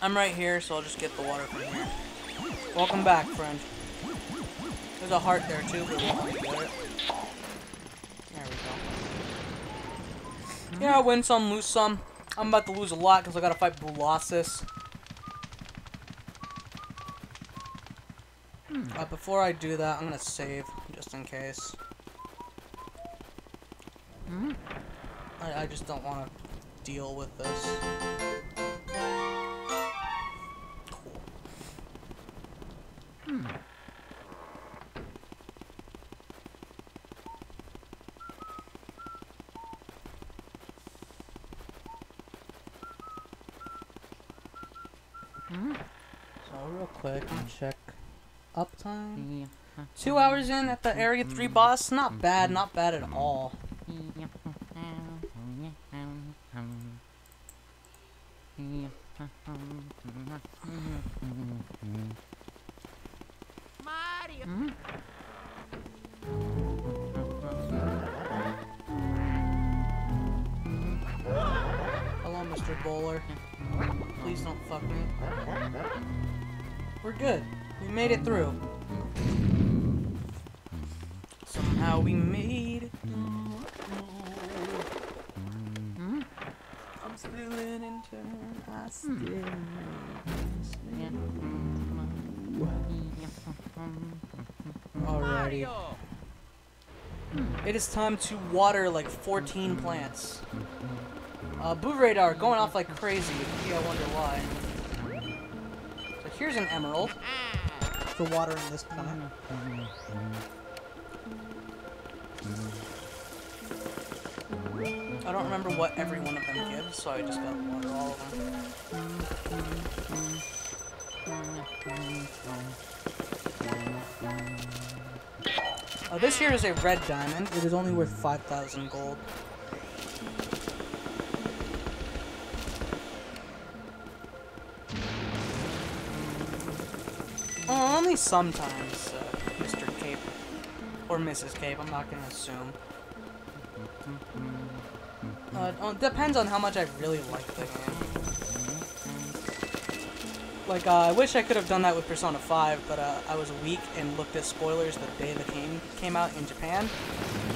I'm right here, so I'll just get the water from here. Welcome back, friend. There's a heart there, too, but we don't get it. There we go. Yeah, win some, lose some. I'm about to lose a lot because I gotta fight Bulasis. Before I do that, I'm gonna save, just in case. I just don't want to deal with this. So real quick, I'm gonna check uptime. 2 hours in at the Area 3 boss. Not bad at all. Mario. Hello, Mr. Bowler. Please don't fuck me. We're good. We made it through. Somehow we made it through. I'm still an intern. I still make Alrighty. It is time to water like 14 plants. Boot radar going off like crazy. Gee, I wonder why. So here's an emerald for watering this plant. I don't remember what every one of them gives, so I just gotta water all of them. This here is a red diamond. It is only worth 5,000 gold. Only sometimes, Mr. Cape. Or Mrs. Cape, I'm not gonna assume. It depends on how much I really like the game. Like, I wish I could have done that with Persona 5, but I was weak and looked at spoilers the day the game came out in Japan,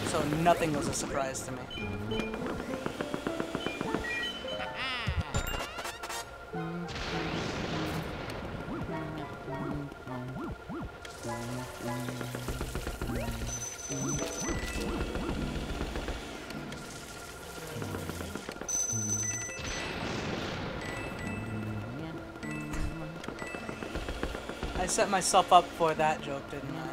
so nothing was a surprise to me. I set myself up for that joke, didn't I?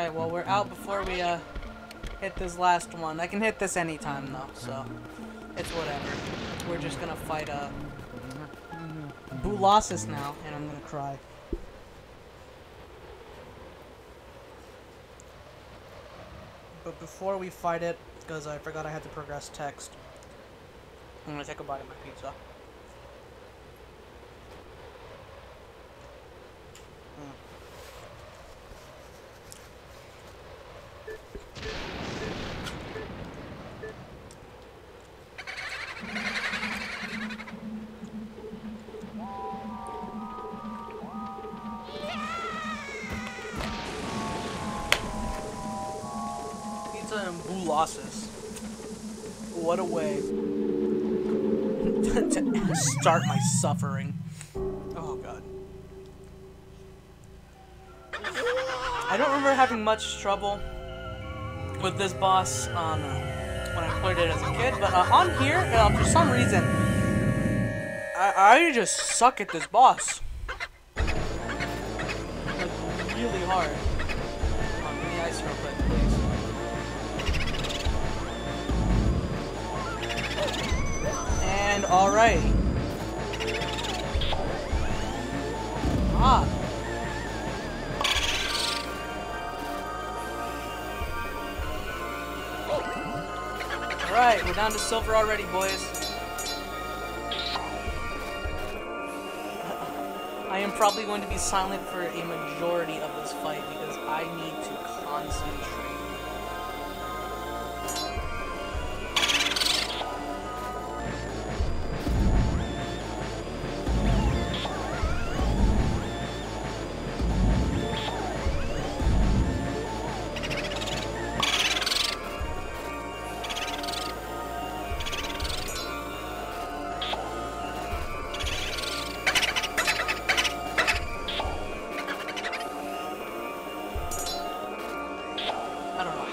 Alright, well, we're out before we hit this last one. I can hit this anytime, though, so it's whatever. We're just gonna fight Bulasis now, and I'm gonna cry. But before we fight it, because I forgot I had to progress text, I'm gonna take a bite of my pizza. Pizza and Bulasis. What a way to start my suffering. Oh god. I don't remember having much trouble with this boss on when I played it as a kid, but on here, for some reason, I just suck at this boss. Like, really hard. Give me ice real quick, please. And alrighty. Ah. Alright, we're down to silver already, boys. I am probably going to be silent for a majority of this fight because I need to concentrate.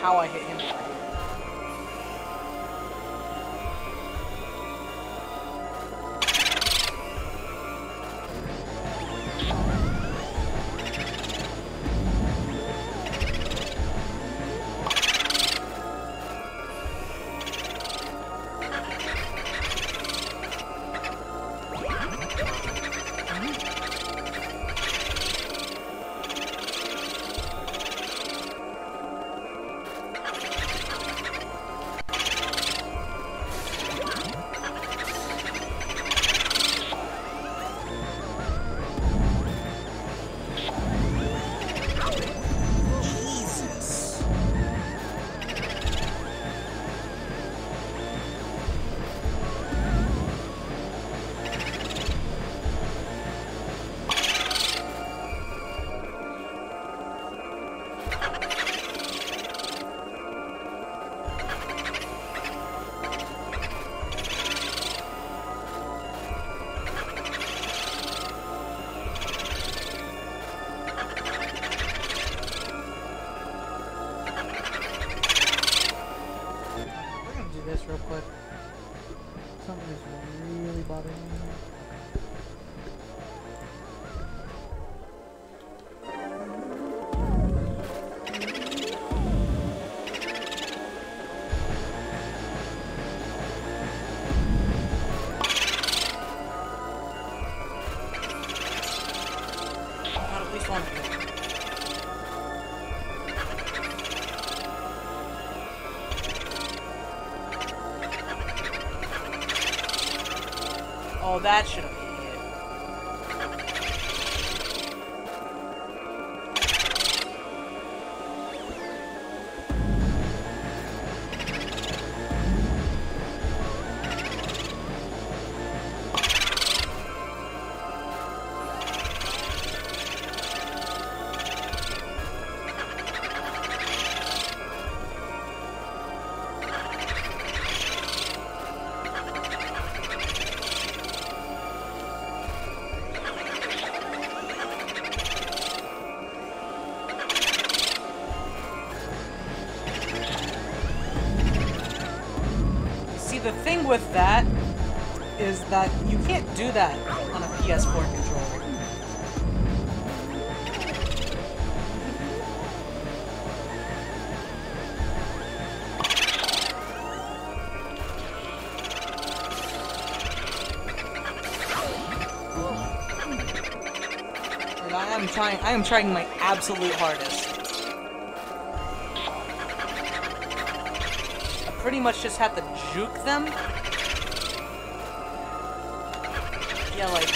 How I hit him over here. Real quick. Something is really bothering me. Got at least one of them. Oh, that should have been it. The thing with that is that you can't do that on a PS4 controller. I am trying my absolute hardest. I pretty much just have to juke them. Yeah, like,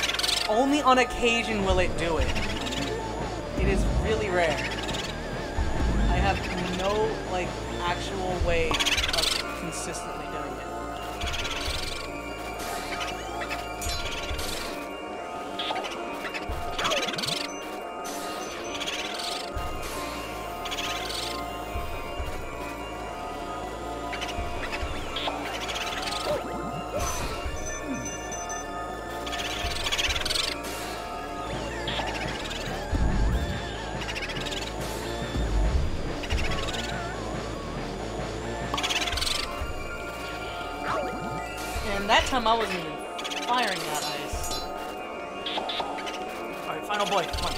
only on occasion will it do it. It is really rare. I have no, like, actual way of consistently doing it. And that time I wasn't even firing that ice. Alright, final boy, come on.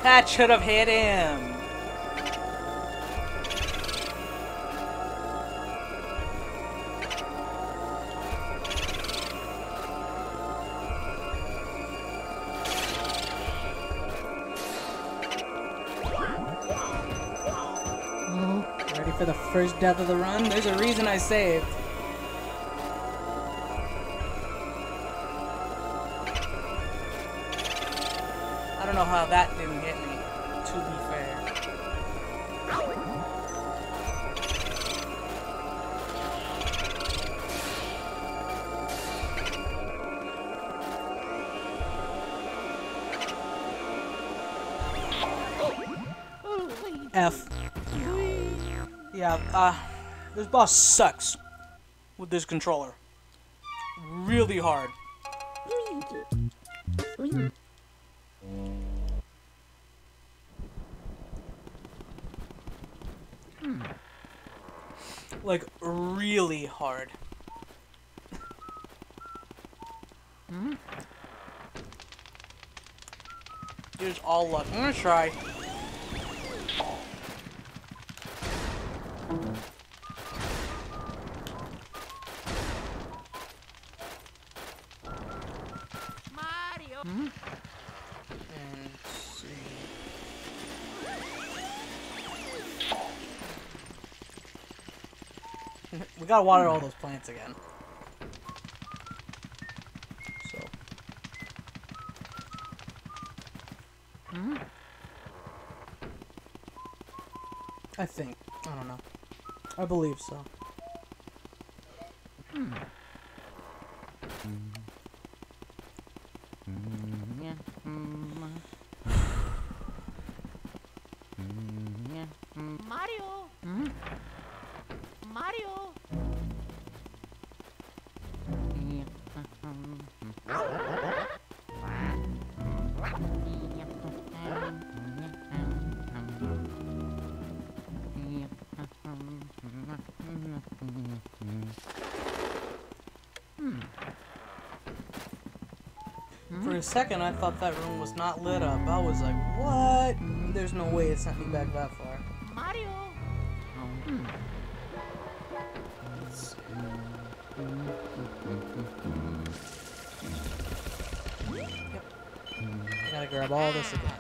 That should have hit him. Ready for the first death of the run? There's a reason I saved. I don't know how that didn't hit me, to be fair. F. Yeah, this boss sucks with this controller. Really hard. Luigi. Like, really hard. Dude, it's all luck. I'm gonna try. Mario. And see. We gotta water all those plants again. So. I think. I don't know. I believe so. Mario. Mario. For a second, I thought that room was not lit up. I was like, what? There's no way it sent me back that far. Mario. Let's this. Yep. I gotta grab all this again.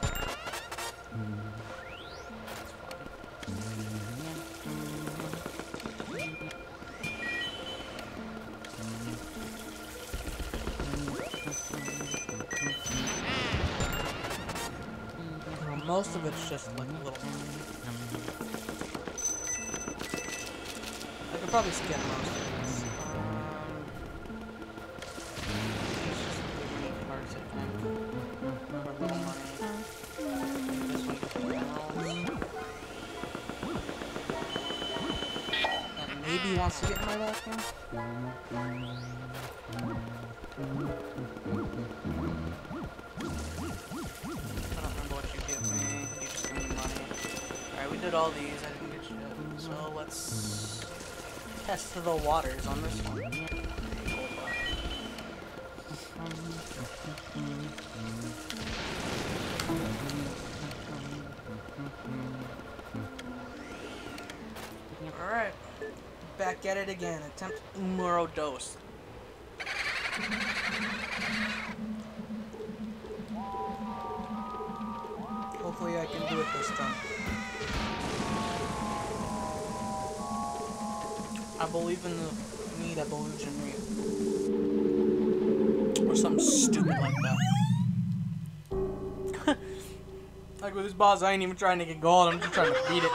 Well, most of it's just like little. I could probably skip most of this. It's just the big parts, I think. For little money. This one just generals. That maybe wants to get in my vacuum. I don't remember what you give me. You just give me money. Alright, we did all these. I didn't get shit. So let's test the waters on this one. Alright. Back at it again. Attempt numero dos. Hopefully I can do it this time. I believe in the meat evolutionary. Or something stupid like that. Like with this boss, I ain't even trying to get gold, I'm just trying to beat it.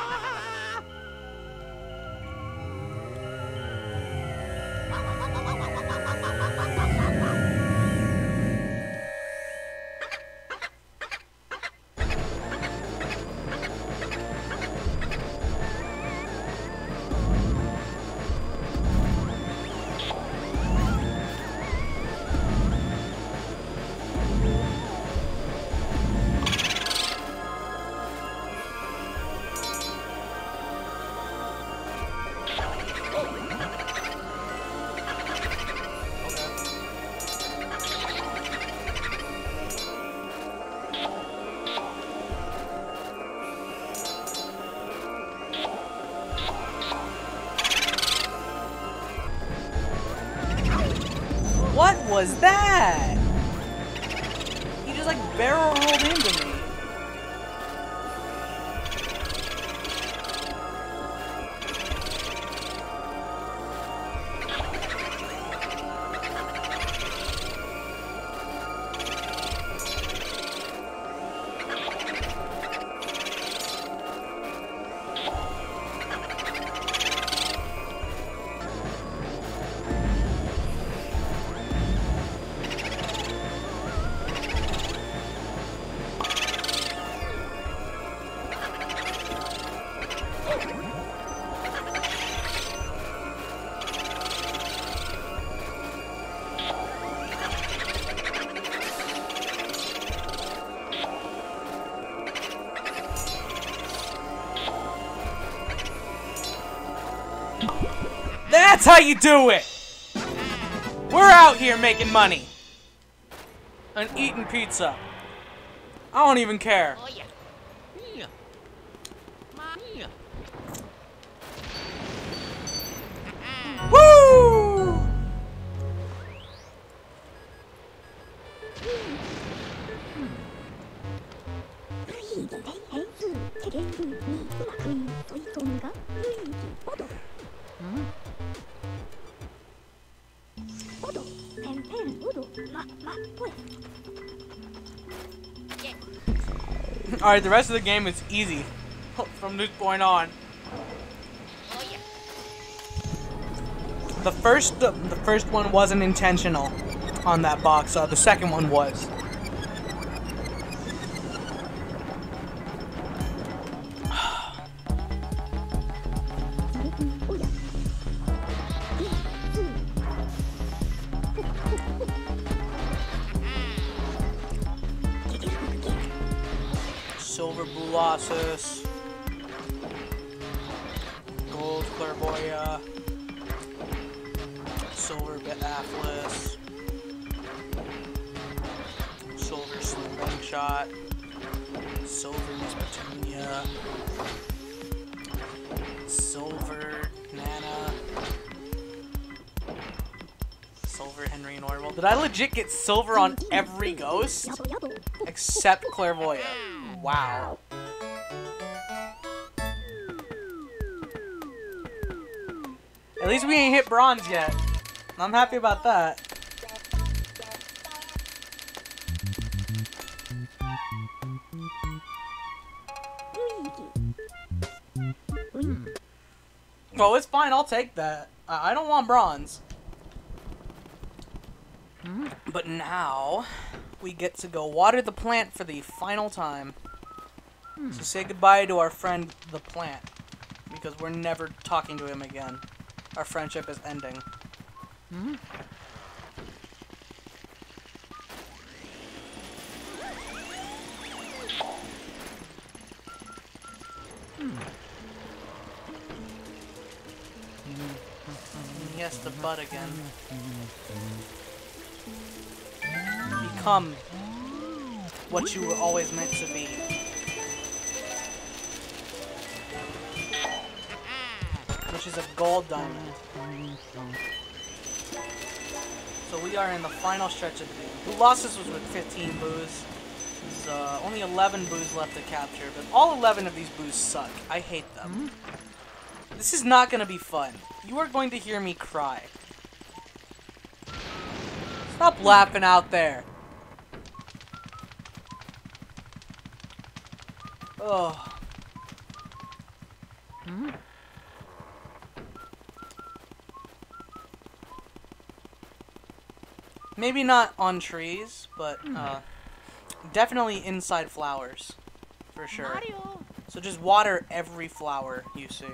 What was that? He just like barrel rolled into me. That's how you do it! We're out here making money! And eating pizza. I don't even care. Oh yeah. Yeah. Yeah. Woo! Luigi 変数手元ルーにうまくいそいそんがルイージオドオドペンペンオドまぽえ Alright, the rest of the game is easy. From this point on. Oh yeah. The first one wasn't intentional on that box, the second one was. Silver Bulossus, Gold Clairvoya, Silver Atlas, Silver Slim Shot, Silver Miss Petunia, Silver Nana, Did I legit get silver on every ghost? やぼやぼ Except Clairvoyant. Wow. At least we ain't hit bronze yet. I'm happy about that. Luigi Well, it's fine. I'll take that. I don't want bronze. But now, we get to go water the plant for the final time. So say goodbye to our friend, the plant. Because we're never talking to him again. Our friendship is ending. Yes, the butt again. Become what you were always meant to be. Which is a gold diamond. So we are in the final stretch of the game. Who lost this was with 15 boos. There's only 11 boos left to capture, but all 11 of these boos suck. I hate them. This is not gonna be fun. You are going to hear me cry. Stop laughing out there. Ugh. Maybe not on trees, but definitely inside flowers. For sure. Mario. So just water every flower you see.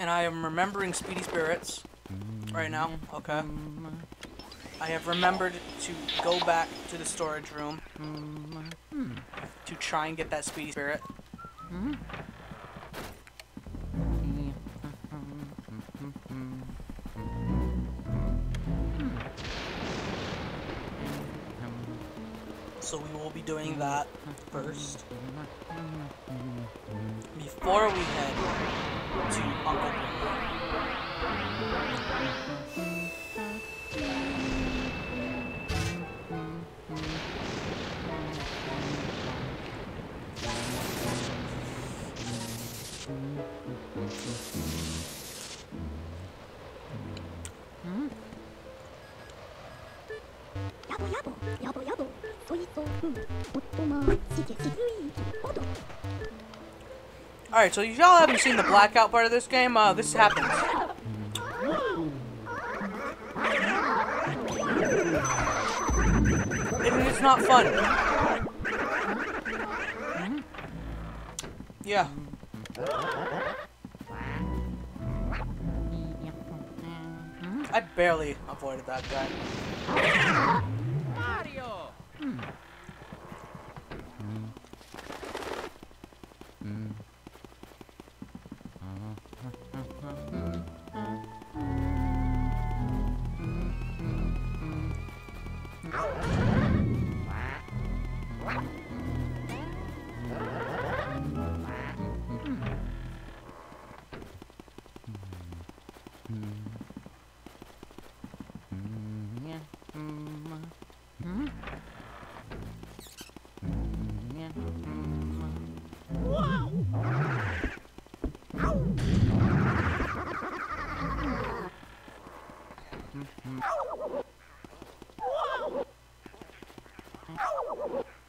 And I am remembering Speedy Spirits right now. Okay. I have remembered to go back to the storage room to try and get that Speedy Spirit. So we will be doing that first before we head to Uncle Alright, so if y'all haven't seen the blackout part of this game, this happens. And it's not fun. Yeah. I barely avoided that guy. Mario.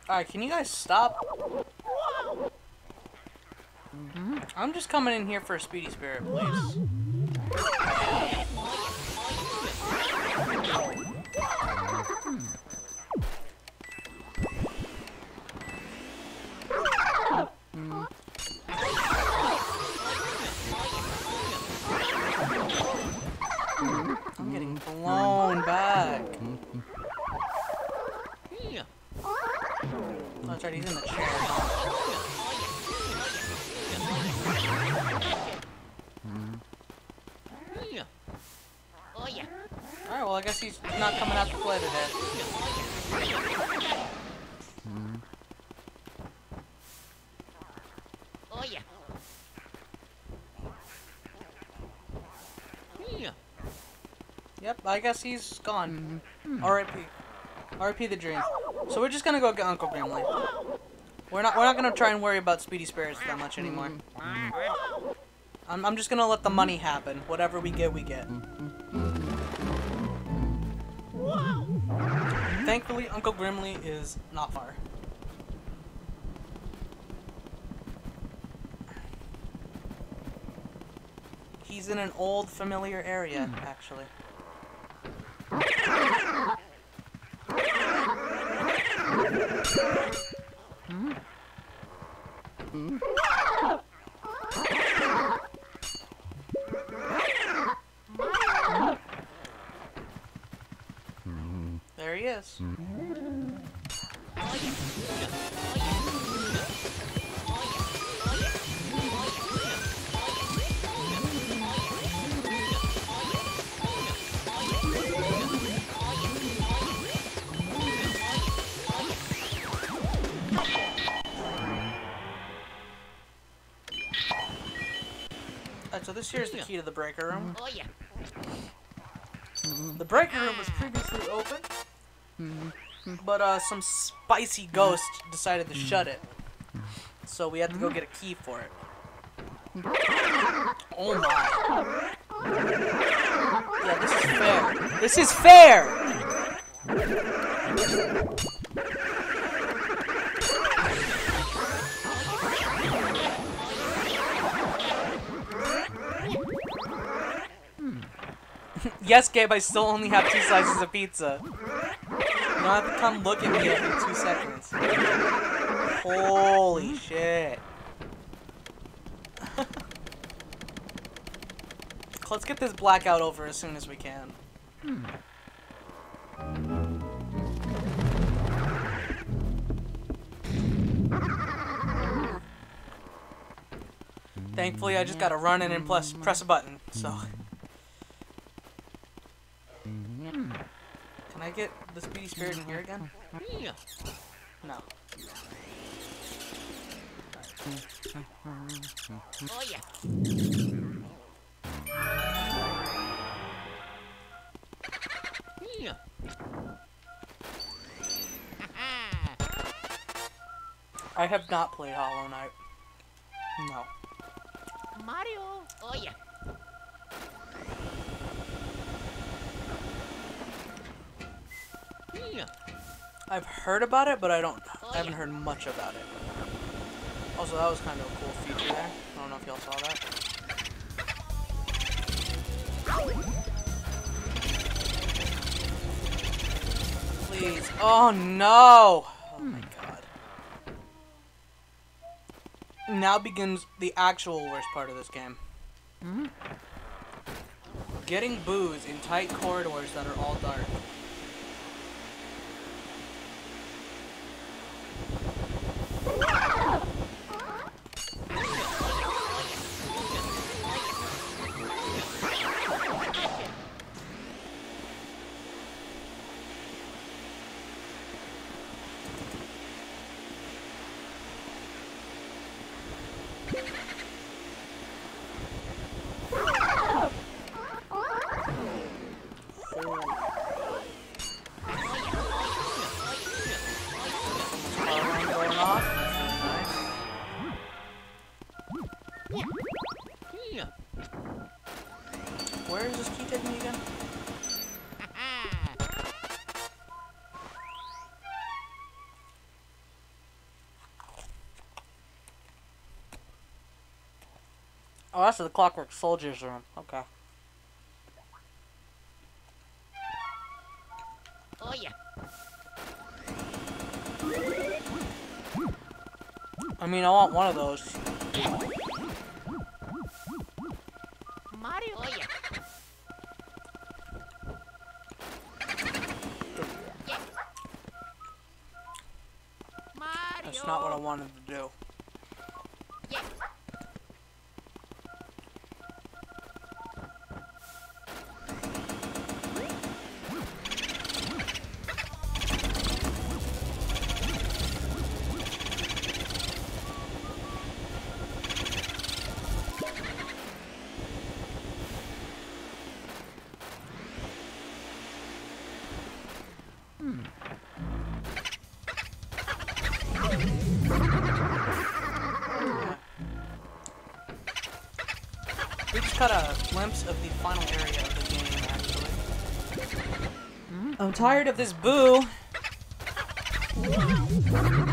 Alright, can you guys stop? I'm just coming in here for a Speedy Spirit, please. I'm getting blown back. Oh, that's right, he's in the chair. guess he's not coming out to play today. Oh yeah. Yeah. Yep, I guess he's gone. R.I.P. R.I.P. the dream. So we're just gonna go get Uncle Grimly. We're not gonna try and worry about Speedy Spirits that much anymore. I'm just gonna let the money happen. Whatever we get, we get. Thankfully, Uncle Grimly is not far. He's in an old, familiar area, actually. There he is. Alright, so this here is the key to the breaker room. Oh yeah. The breaker room was previously open, but some spicy ghost decided to shut it. So we had to go get a key for it. Oh my. Yeah, this is fair. This is fair! Yes, Gabe, I still only have 2 slices of pizza. You don't have to come look at me every 2 seconds. Holy shit. Let's get this blackout over as soon as we can. Thankfully, I just gotta run in and press a button, so... Can I get the Speedy Spirit in here again? Yeah. No. Oh yeah. Yeah. I have not played Hollow Knight. No. Mario. Oh yeah. Yeah. I've heard about it, but I haven't heard much about it. Also, that was kind of a cool feature there. I don't know if y'all saw that. Please. Oh no! Oh my god. Now begins the actual worst part of this game. Getting booze in tight corridors that are all dark. Yeah. Where is this key taking me again? Oh, that's the Clockwork Soldier's room. Okay. Oh yeah. I mean, I want one of those. Mario. Oh yeah. Mario. That's not what I wanted to do. Yeah. We just got a glimpse of the final area of the game, actually. I'm tired of this boo.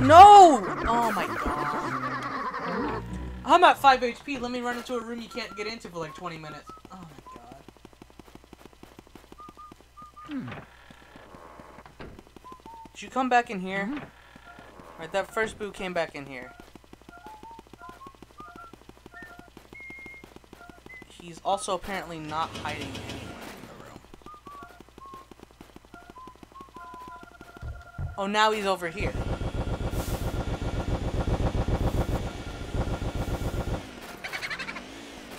No! Oh my god. I'm at 5 HP. Let me run into a room you can't get into for like 20 minutes. Oh my god. Did you come back in here? Right, that first boo came back in here. He's also apparently not hiding anywhere in the room. Oh, now he's over here.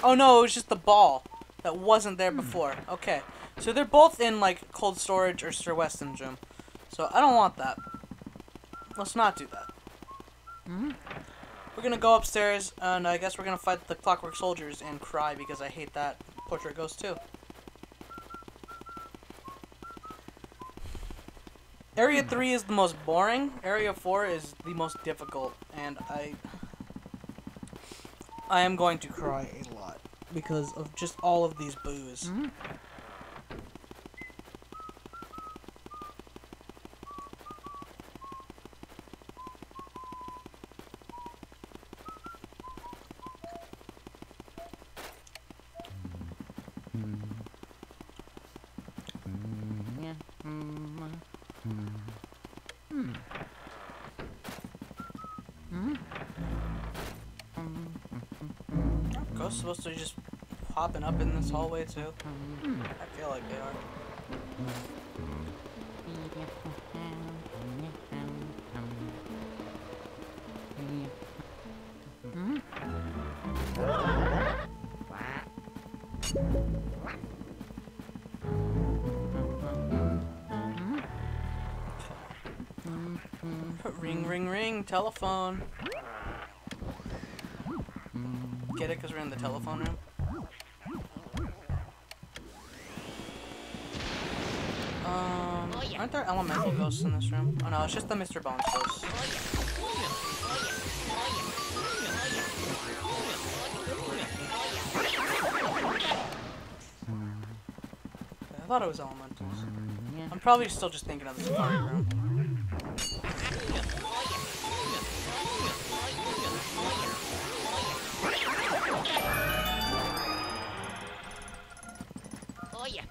Oh no, it was just the ball that wasn't there before. Okay, so they're both in like cold storage or Sir Weston's room. So I don't want that. Let's not do that. We're gonna go upstairs and I guess we're gonna fight the Clockwork Soldiers and cry because I hate that Portrait Ghost too. Area 3 is the most boring. Area 4 is the most difficult, and I am going to cry a lot because of just all of these boos. Ghosts supposed to be just popping up in this hallway too? I feel like they are. Ring, ring, ring, telephone. Get it? Because we're in the telephone room. Aren't there elemental ghosts in this room? Oh no, it's just the Mr. Bones ghosts. I thought it was elementals. I'm probably still just thinking of the safari room. Oh yeah.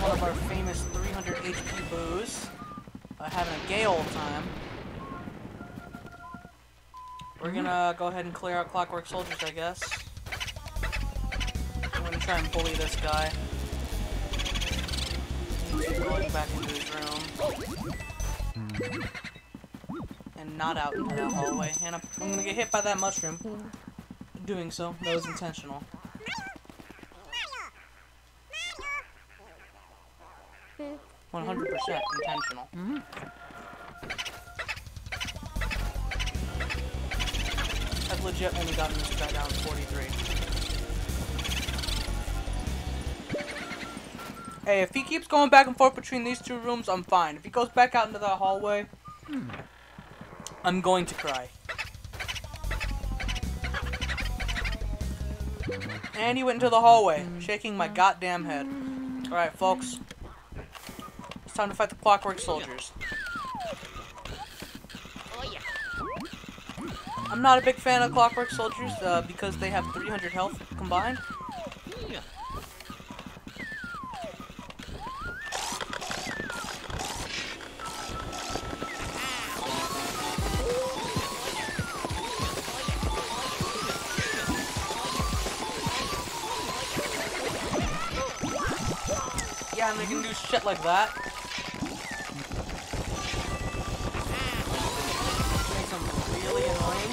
One of our famous 300 HP boos. Having a gay old time. We're gonna go ahead and clear out Clockwork Soldiers, I guess. I'm gonna try and bully this guy. He's going back into his room. And not out into that hallway. And I'm gonna get hit by that mushroom. Doing so, that was intentional. 100% intentional. I've legit only gotten this guy down to 43. Hey, if he keeps going back and forth between these two rooms, I'm fine. If he goes back out into that hallway, I'm going to cry. And he went into the hallway, shaking my goddamn head. Alright, folks. It's time to fight the Clockwork Soldiers. Oh yeah. I'm not a big fan of Clockwork Soldiers because they have 300 health combined. Yeah. Yeah, and they can do shit like that. Makes them really annoying.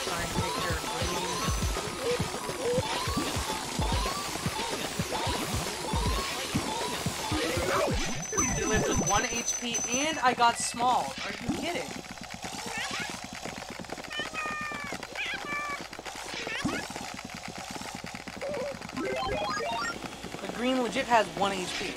Trying to take And I got small. Are you kidding? The green legit has 1 HP.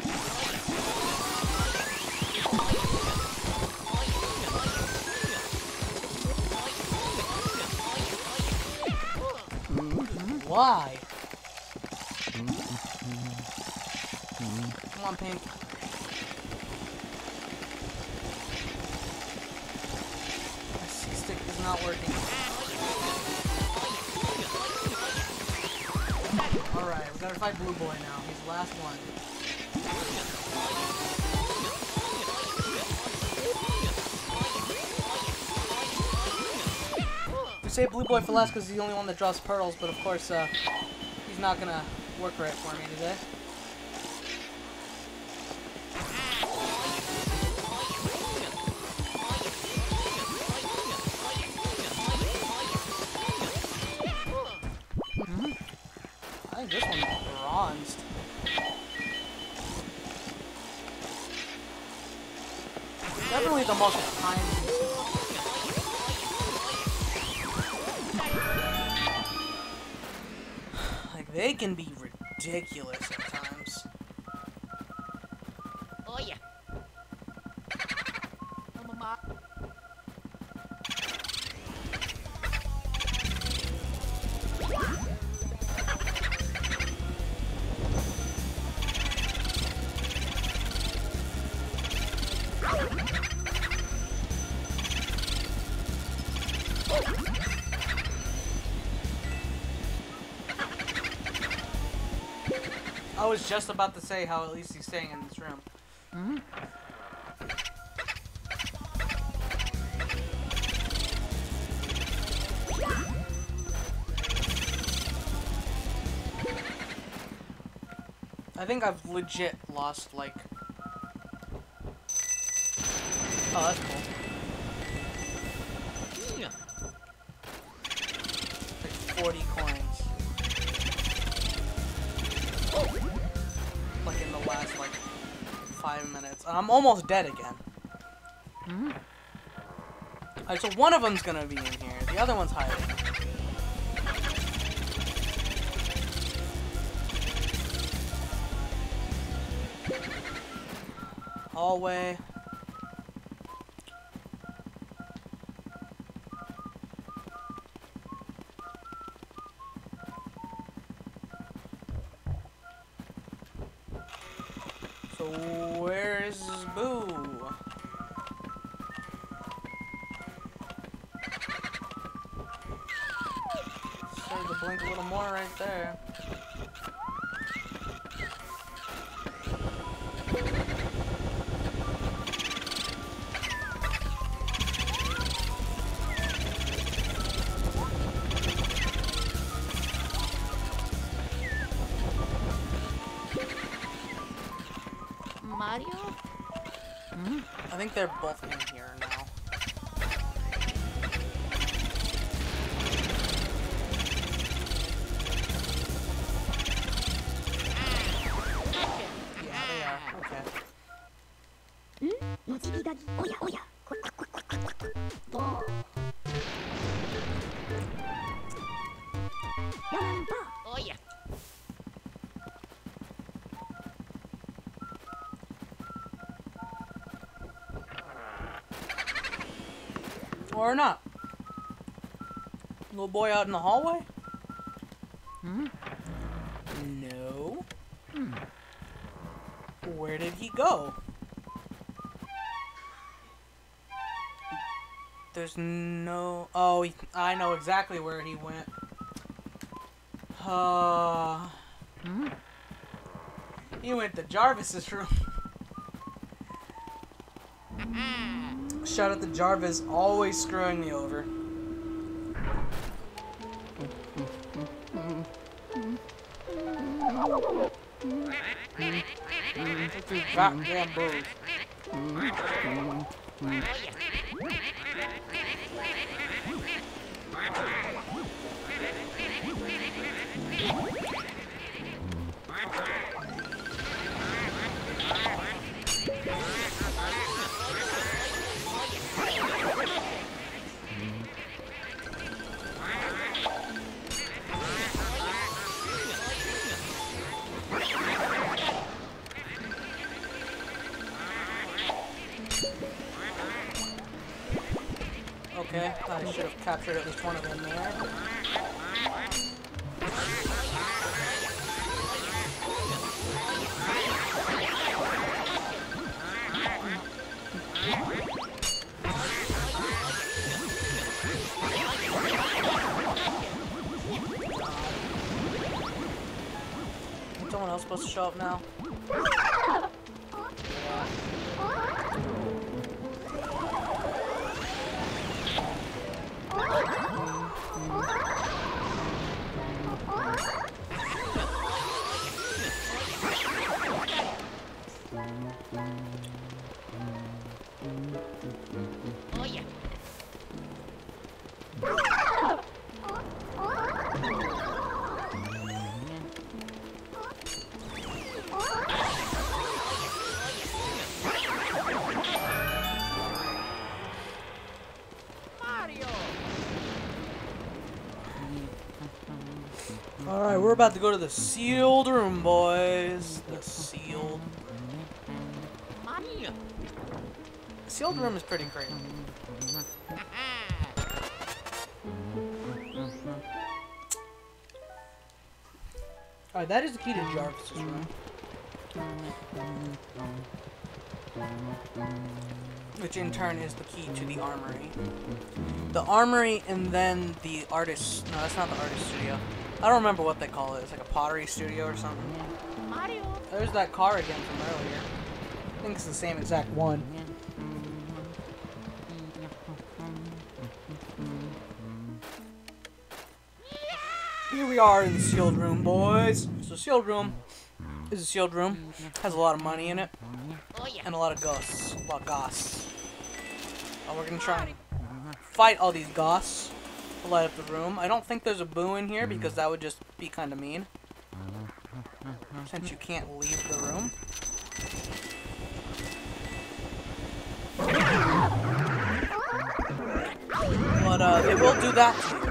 Why? Come on, Pink. My C-stick is not working. Alright, we gotta fight Blue Boy now. He's the last one. We say Blue Boy for last because he's the only one that drops pearls, but of course, he's not gonna work right for me today. I think this one's bronzed. Definitely the most time. Like, they can be ridiculous at times. Oh yeah. Mama. I was just about to say how at least he's staying in this room. I think I've legit lost, like... Oh, that's cool. Like 40 coins. Like in the last, like, 5 minutes. And I'm almost dead again. Alright, so one of them's gonna be in here. The other one's hiding. Hallway. So where's Boo? Started to blink a little more right there. Mario? I think they're both in here now. Yeah, they are. Okay. おじぎだぎおやおやここここここヤンバ Oh yeah. Or not. Little boy out in the hallway? No. Where did he go? There's no... Oh, I know exactly where he went. He went to Jarvis's room. Shout out to Jarvis, always screwing me over. Goddamn birds. I should have captured at least one of them there. Is someone else supposed to show up now? Oh yeah. Alright, we're about to go to the sealed room, boys. The sealed. Mario. The sealed room is pretty great. Alright, that is the key to Jarvis's room. Which in turn is the key to the armory. The armory and then the artist. No, that's not the artist studio. I don't remember what they call it. It's like a pottery studio or something. Mario. There's that car again from earlier. I think it's the same exact one. Here we are in the sealed room, boys. So sealed room is a sealed room. Has a lot of money in it. Oh yeah. And a lot of ghosts. A lot of ghosts. We're gonna try and fight all these ghosts to light up the room. I don't think there's a boo in here because that would just be kind of mean. Since you can't leave the room. But they will do that to you.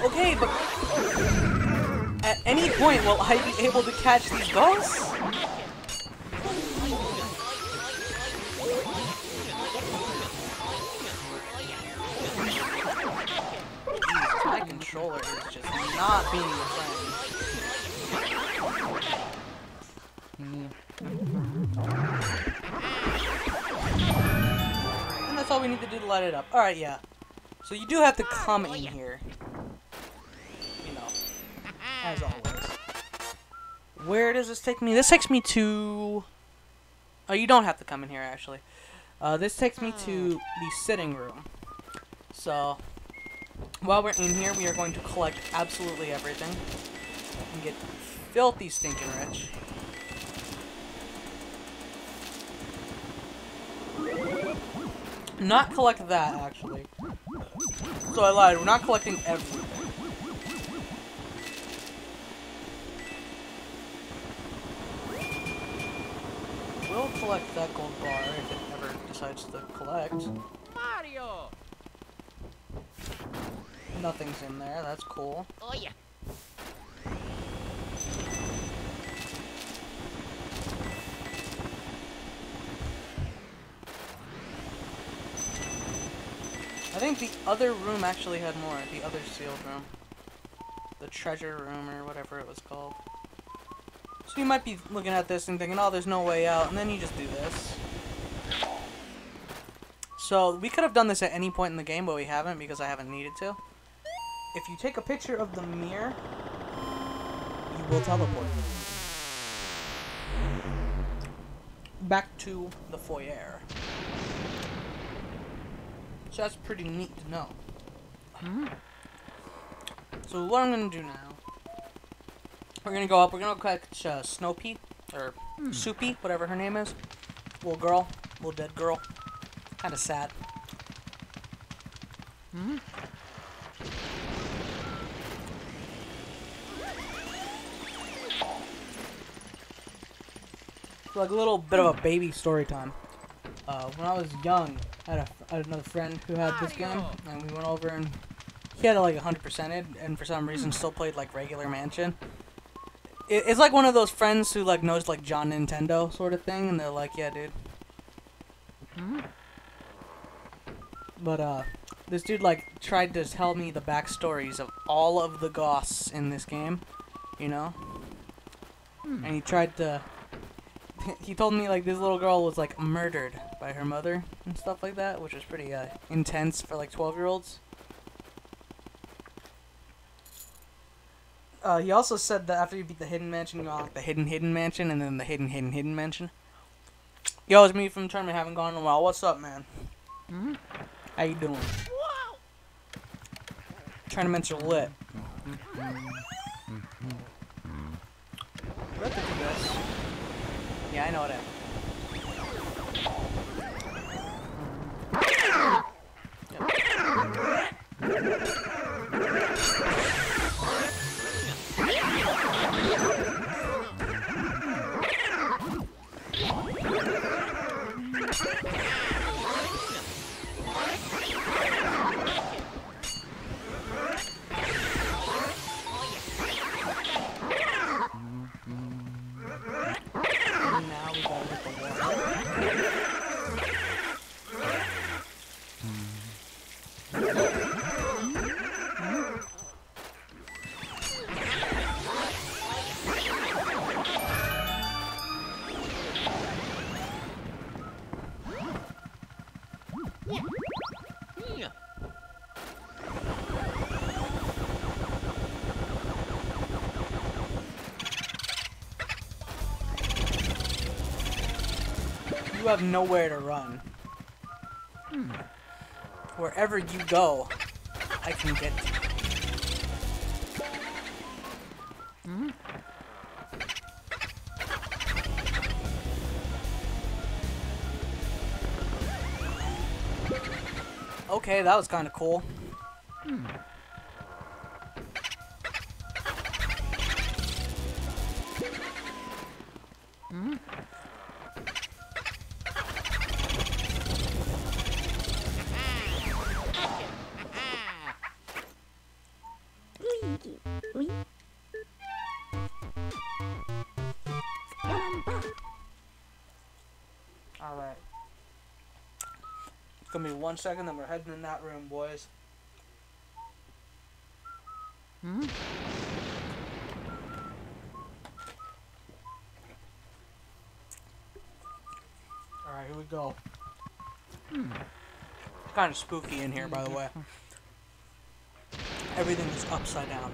Okay, but at any point will I be able to catch these ghosts? Jesus, my controller is just not being a friend. And that's all we need to do to light it up. Alright, yeah. So you do have to come in here. You know, as always. Where does this take me? This takes me to... Oh, you don't have to come in here, actually. This takes me to the sitting room. So, while we're in here, we are going to collect absolutely everything. And get filthy stinking rich. Not collect that, actually. So I lied, we're not collecting everything. We'll collect that gold bar if it ever decides to collect. Mario. Nothing's in there, that's cool. Oh yeah. I think the other room actually had more, the other sealed room. The treasure room or whatever it was called. So you might be looking at this and thinking, oh, there's no way out, and then you just do this. So we could have done this at any point in the game, but we haven't because I haven't needed to. If you take a picture of the mirror, you will teleport. Back to the foyer. So that's pretty neat to know. So what I'm gonna do now, we're gonna go up, we're gonna catch Snowpea, or Soupy, whatever her name is. Little girl, little dead girl. Kinda sad. So like a little bit of a baby story time. When I was young, I had another friend who had this game, and we went over and he had it like 100%ed, and for some reason still played like regular Mansion. It's like one of those friends who like knows like John Nintendo sort of thing, and they're like, yeah, dude. But this dude like tried to tell me the backstories of all of the Goths in this game, you know? And he tried to. He told me like this little girl was like murdered by her mother and stuff like that, which was pretty intense for like 12-year-olds. He also said that after you beat the hidden mansion, you go on the hidden mansion, and then the hidden mansion. Yo, it's me from the tournament. Haven't gone in a while. What's up, man? How you doing? Tournaments are lit. Let's do this. Yeah, I know what I am. You have nowhere to run. Wherever you go, I can get to you. Okay, that was kind of cool. Luigi, oui. Remember. Alright. It's gonna be 1 second, then we're heading in that room, boys. Alright, here we go. Kind of spooky in here, by the way. Everything is upside down.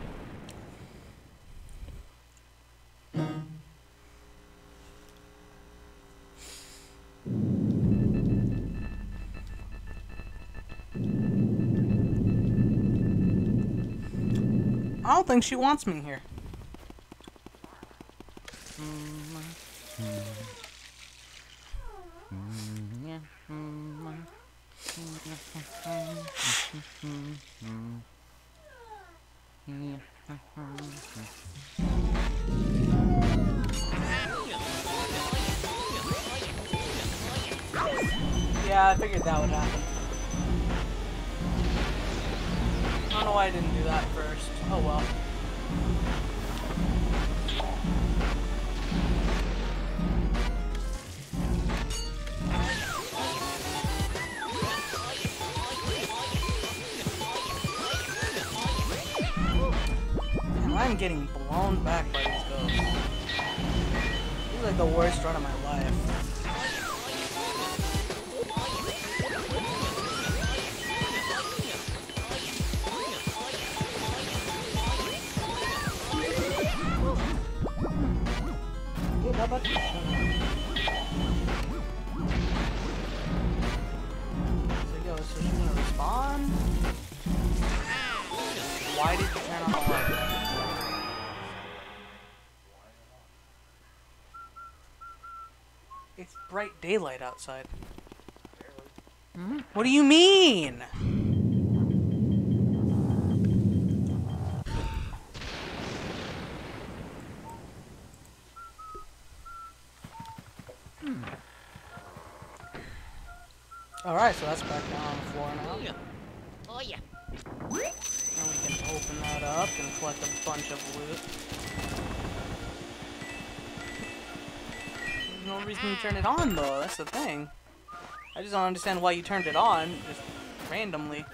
I don't think she wants me here. Yeah, I figured that would happen. I don't know why I didn't do that first. Oh well. Man, I'm getting blown back by these ghosts. This is like the worst run of my life. How about you? So yo, so she's gonna respond? Why did you turn on the light? It's bright daylight outside. What do you mean? Alright, so that's back down on the floor now. Oh yeah. And we can open that up and collect a bunch of loot. There's no reason to turn it on, though. That's the thing. I just don't understand why you turned it on, just randomly.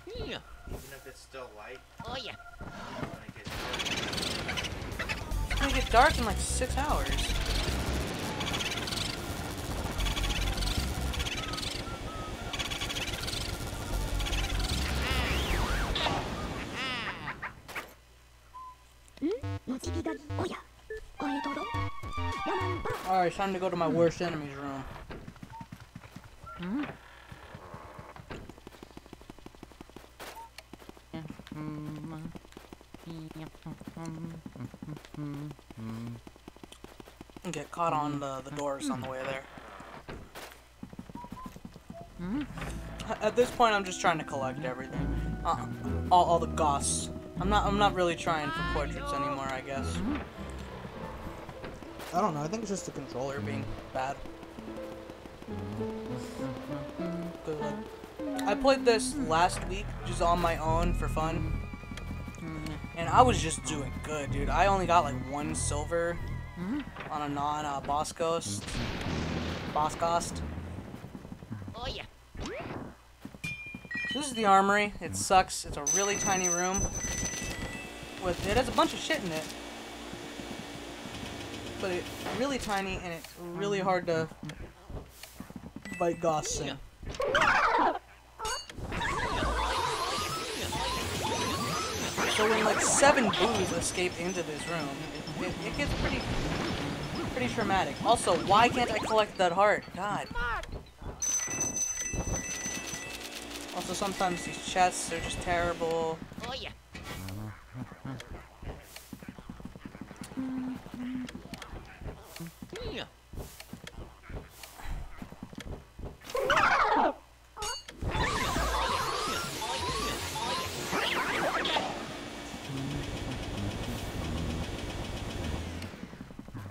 This way. Even if it's still light, Oh yeah. when it gets dark. It's gonna get dark in like 6 hours. Alright, it's time to go to my worst enemy's room. And get caught on the doors on the way there. At this point, I'm just trying to collect everything, all the goss. I'm not really trying for portraits anymore, I guess. I don't know. I think it's just the controller being bad. I played this last week, just on my own for fun, and I was just doing good, dude. I only got like 1 silver on a non-boss cost. Oh yeah. This is the armory. It sucks. It's a really tiny room. It has a bunch of shit in it, but it's really tiny and it's really hard to fight Goss in. So when like 7 boos escape into this room, it gets pretty traumatic. Also, why can't I collect that heart? God. Also, sometimes these chests are just terrible. Oh yeah.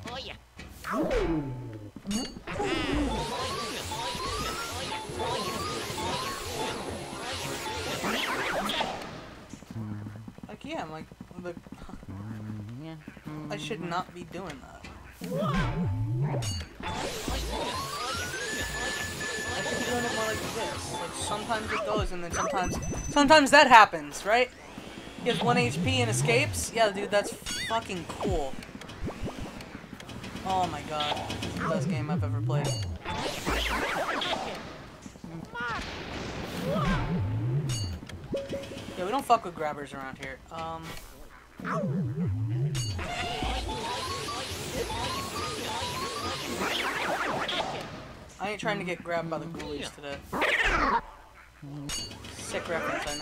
Oh yeah. Like, yeah, I'm like, I should not be doing that. I should be doing it more like this. Like, sometimes it goes, and then sometimes that happens, right? He has 1 HP and escapes? Yeah, dude, that's fucking cool. Oh my god. This is the best game I've ever played. Yeah, we don't fuck with grabbers around here. I ain't trying to get grabbed by the ghoulies today. Sick reference, I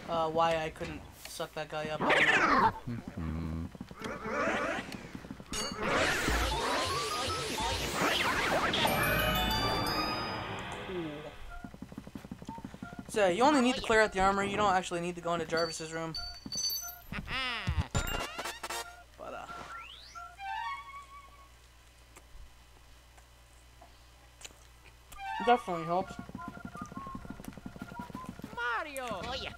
know. Why I couldn't suck that guy up, I don't know. So, you only need to clear out the armory, you don't actually need to go into Jarvis's room. But, it definitely helps. Mario. Oh yeah.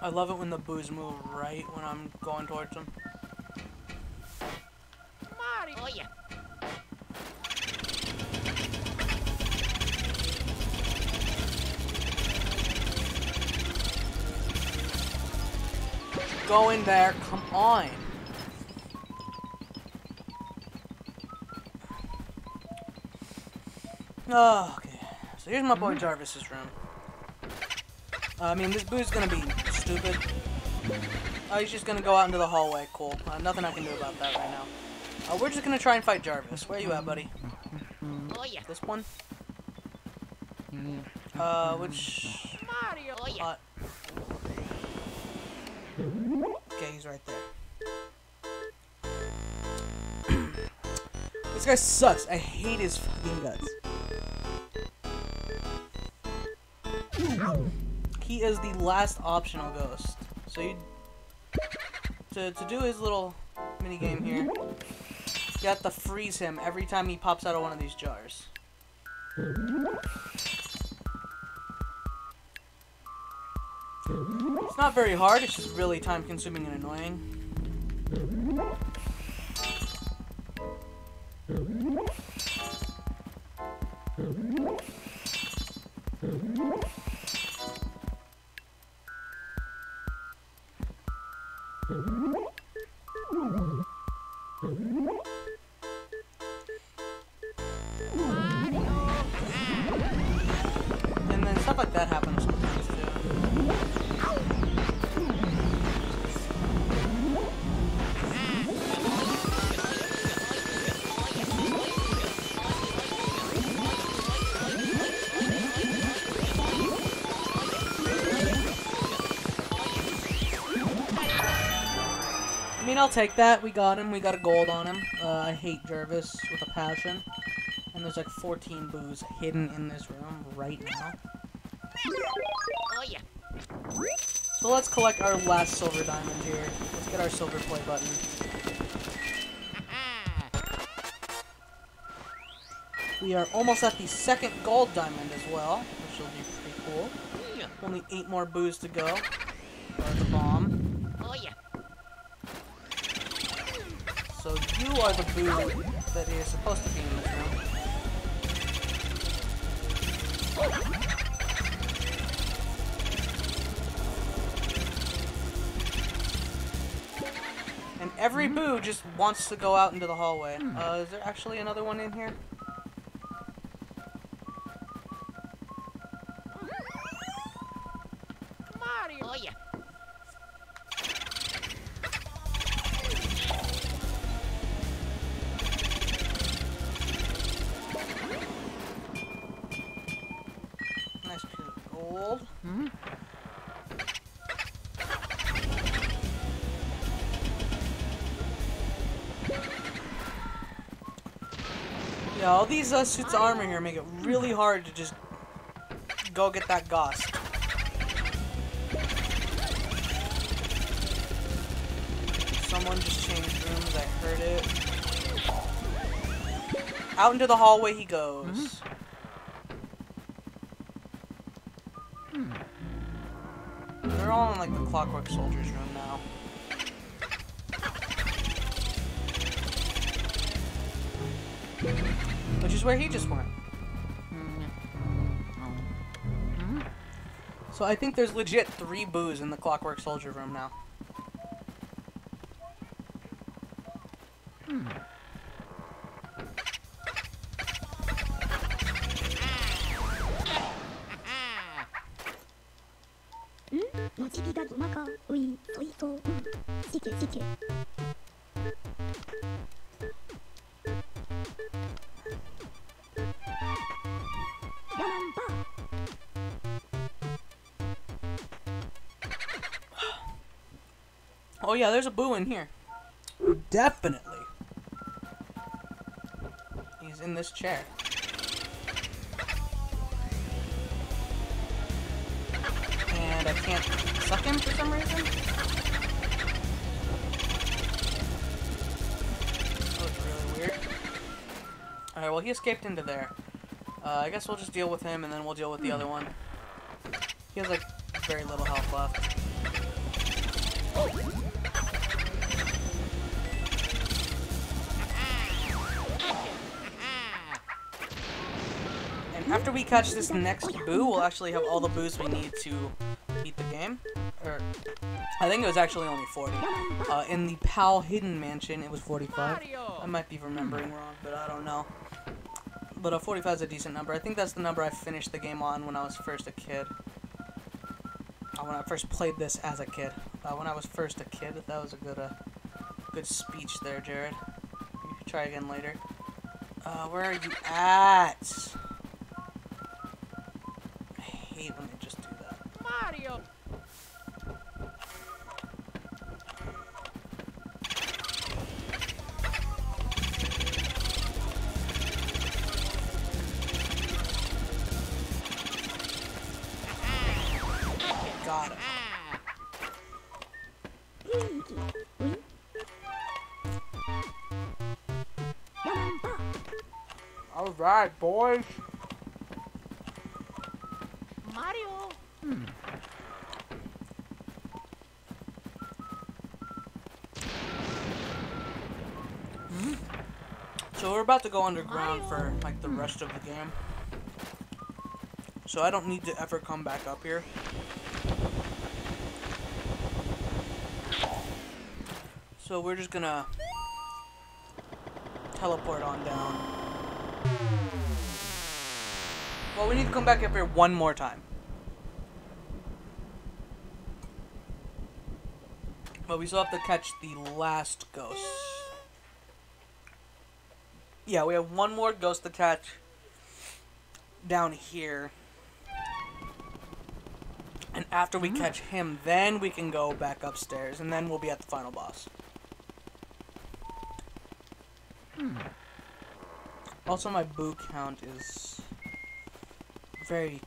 I love it when the boos move right when I'm going towards them. Mario. Oh yeah. Go in there, come on. Oh, okay. So here's my boy Jarvis's room. I mean, this boo's gonna be stupid. Oh, he's just gonna go out into the hallway. Cool. Nothing I can do about that right now. We're just gonna try and fight Jarvis. Where you at, buddy? Oh yeah. This one? Which... Mario. Oh yeah. Okay, he's right there. This guy sucks. I hate his fucking guts. He is the last optional ghost. So you to do his little mini game here, you have to freeze him every time he pops out of one of these jars. It's not very hard, it's just really time-consuming and annoying. And then stuff like that happens sometimes too. I mean, I'll take that. We got him. We got a gold on him. I hate Jarvis with a passion. And there's like 14 boos hidden in this room right now. Oh yeah. So let's collect our last silver diamond here. Let's get our silver play button. We are almost at the second gold diamond as well, which will be pretty cool. Only 8 more boos to go. The bomb. Oh yeah. So you are the boo that is supposed to be in this room. And every boo just wants to go out into the hallway. Is there actually another one in here? Mario. Oh yeah. Nice piece of gold. Yeah, all these suits of armor here make it really hard to just go get that Ghost. Someone just changed rooms, I heard it. Out into the hallway he goes. They're all in like the Clockwork Soldier's room now. Which is where he just went. So I think there's legit 3 boos in the Clockwork Soldier room now. Oh yeah, there's a boo in here. Definitely. He's in this chair. And I can't suck him for some reason. That was really weird. Alright, well he escaped into there. I guess we'll just deal with him and then we'll deal with the other one. He has like very little health left. After we catch this next boo, we'll actually have all the boos we need to beat the game. Or, I think it was actually only 40. In the PAL Hidden Mansion, it was 45. I might be remembering wrong, but I don't know. But 45 is a decent number. I think that's the number I finished the game on when I was first a kid. When I first played this as a kid. When I was first a kid, that was a good speech there, Jarrod. You can try again later. Where are you at? I hate when they just do that. Mario. Got it. Alright, boys. Mario. we're about to go underground for like the rest of the game. So I don't need to ever come back up here. So we're just gonna teleport on down. Well, we need to come back up here one more time. But we still have to catch the last ghost. Yeah, we have one more ghost to catch down here. And after we catch him, then we can go back upstairs, and then we'll be at the final boss. Also, my boo count is very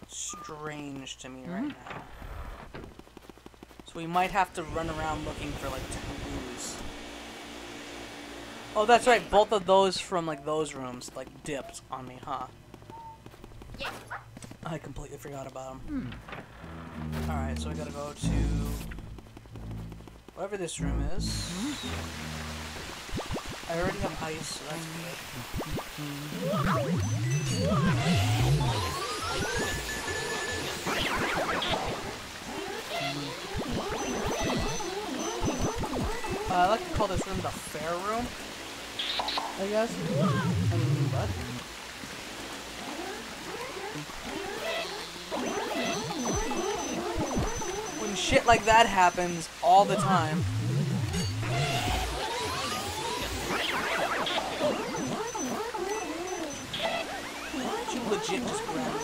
strange to me right now. So we might have to run around looking for like 2 boos. Oh, that's right. Both of those from like those rooms like dipped on me, huh? I completely forgot about them. Alright, so we gotta go to whatever this room is. I already have ice, so that's good. I like to call this room the fair room, I guess. I mean, what? When shit like that happens all the time. You legit just grabbed it.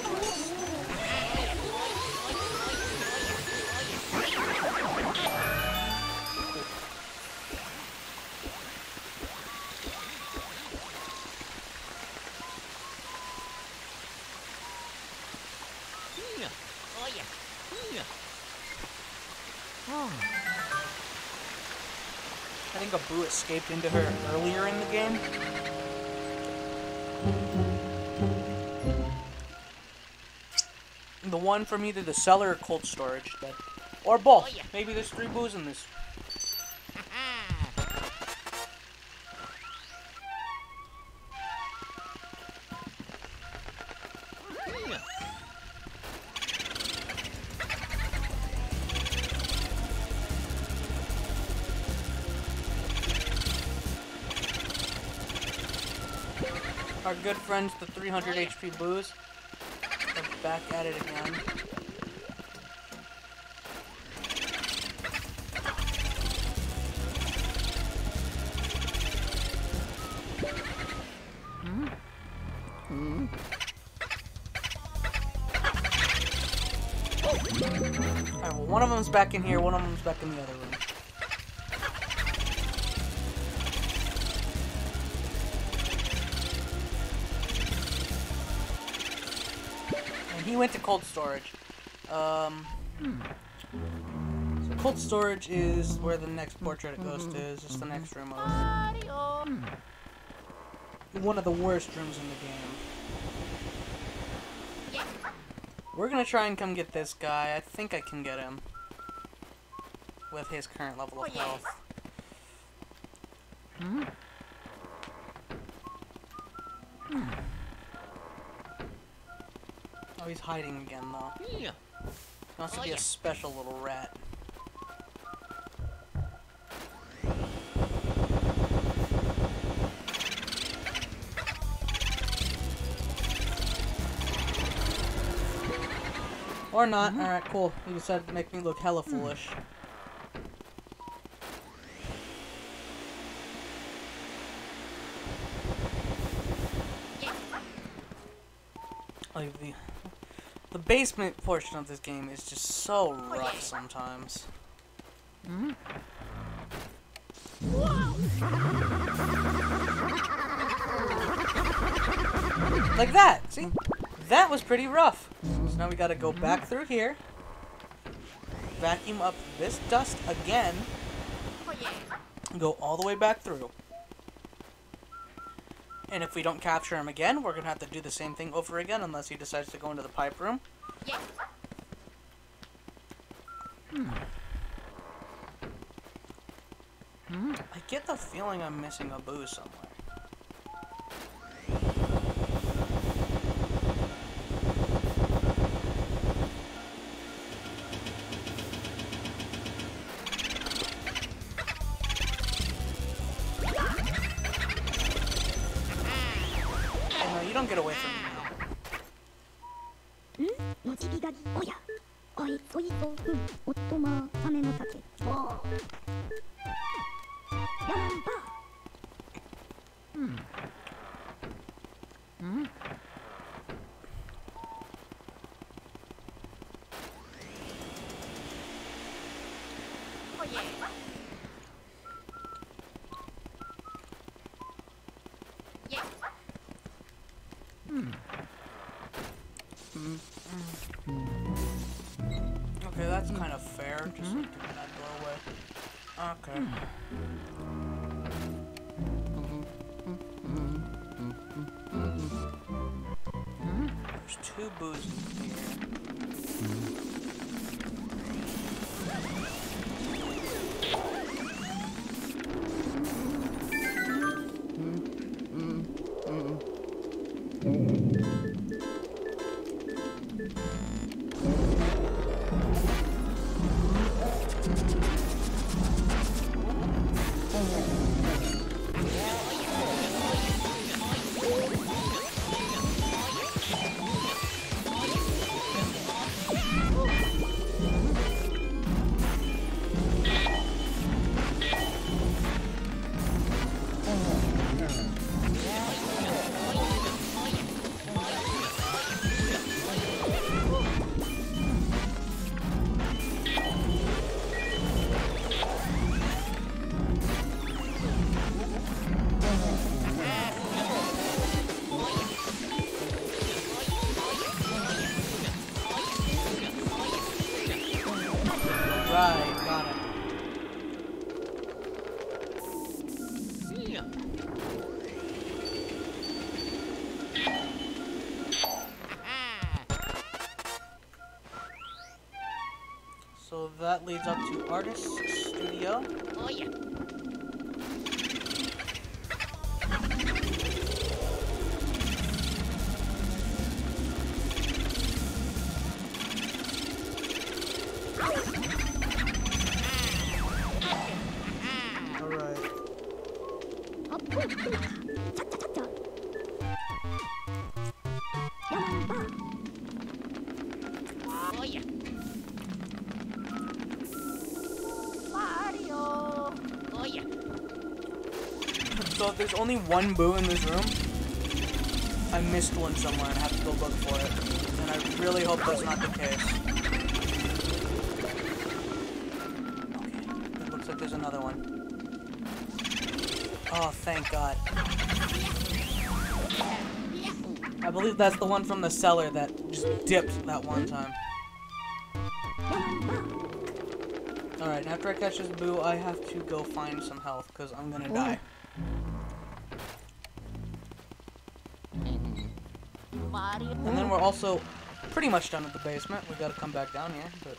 I think a boo escaped into her earlier in the game. The one from either the cellar or cold storage. Or both. Maybe there's 3 boos in this. Our good friends, the 300 HP boos, are back at it again. Alright, well, one of them's back in here, one of them's back in the other room. He went to cold storage. So cold storage is where the next portrait ghost is. It's the next room over. One of the worst rooms in the game. We're gonna try and come get this guy. I think I can get him with his current level of health. Oh, he's hiding again, though. He wants to be a special little rat. Or not. Alright, cool. He decided to make me look hella foolish. Like the basement portion of this game is just so rough sometimes. Like that! See? That was pretty rough. So now we gotta go back through here. Vacuum up this dust again. And go all the way back through. And if we don't capture him again, we're gonna have to do the same thing over again unless he decides to go into the pipe room. I get the feeling I'm missing a boo somewhere. get away from me now. のちびがりおやおいそいとおっとまサメの酒おやなんば Oh yeah. Yeah. Okay, that's kind of fair. Just like taking that doorway. Okay. There's two boos in here. Right, got it. Yeah. So that leads up to Artist's Studio. Oh yeah. Alright. あっぽいちゃっちゃちゃっちゃやなんば Oh yeah. Mario. Oh yeah. So if there's only one boo in this room, I missed one somewhere and I have to go look for it. And I really hope that's not the case. Okay, it looks like there's another one. Oh, thank God. I believe that's the one from the cellar that just dipped that one time. Alright, after I catch this boo, I have to go find some health, because I'm gonna die. Mario. And then we're also pretty much done with the basement. We gotta come back down here, but...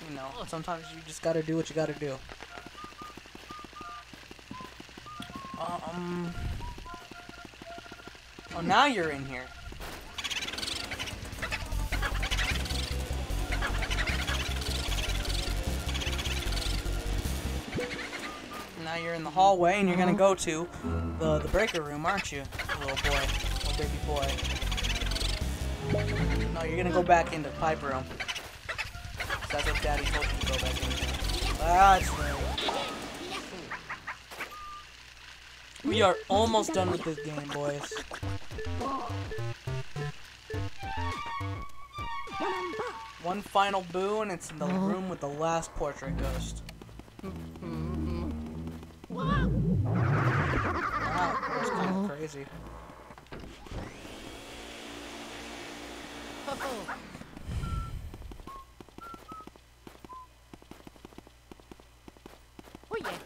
You know, sometimes you just gotta do what you gotta do. Oh, now you're in here. Now you're in the hallway, and you're gonna go to the breaker room, aren't you, little boy, little baby boy? No, you're gonna go back into the pipe room. That's what Daddy told you to go back into. That's right. We are almost done with this game, boys. One final boo, and it's in the room with the last portrait ghost. Wow, that's kind of crazy. Oh yeah.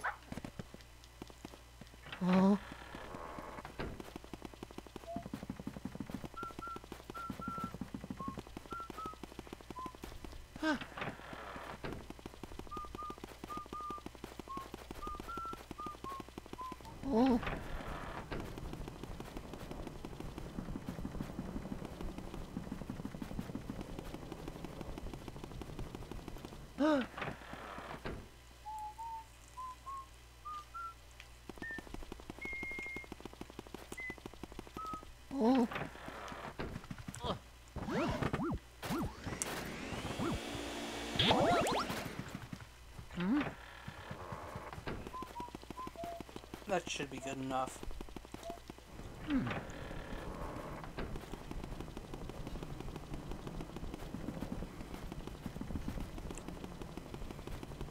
That should be good enough.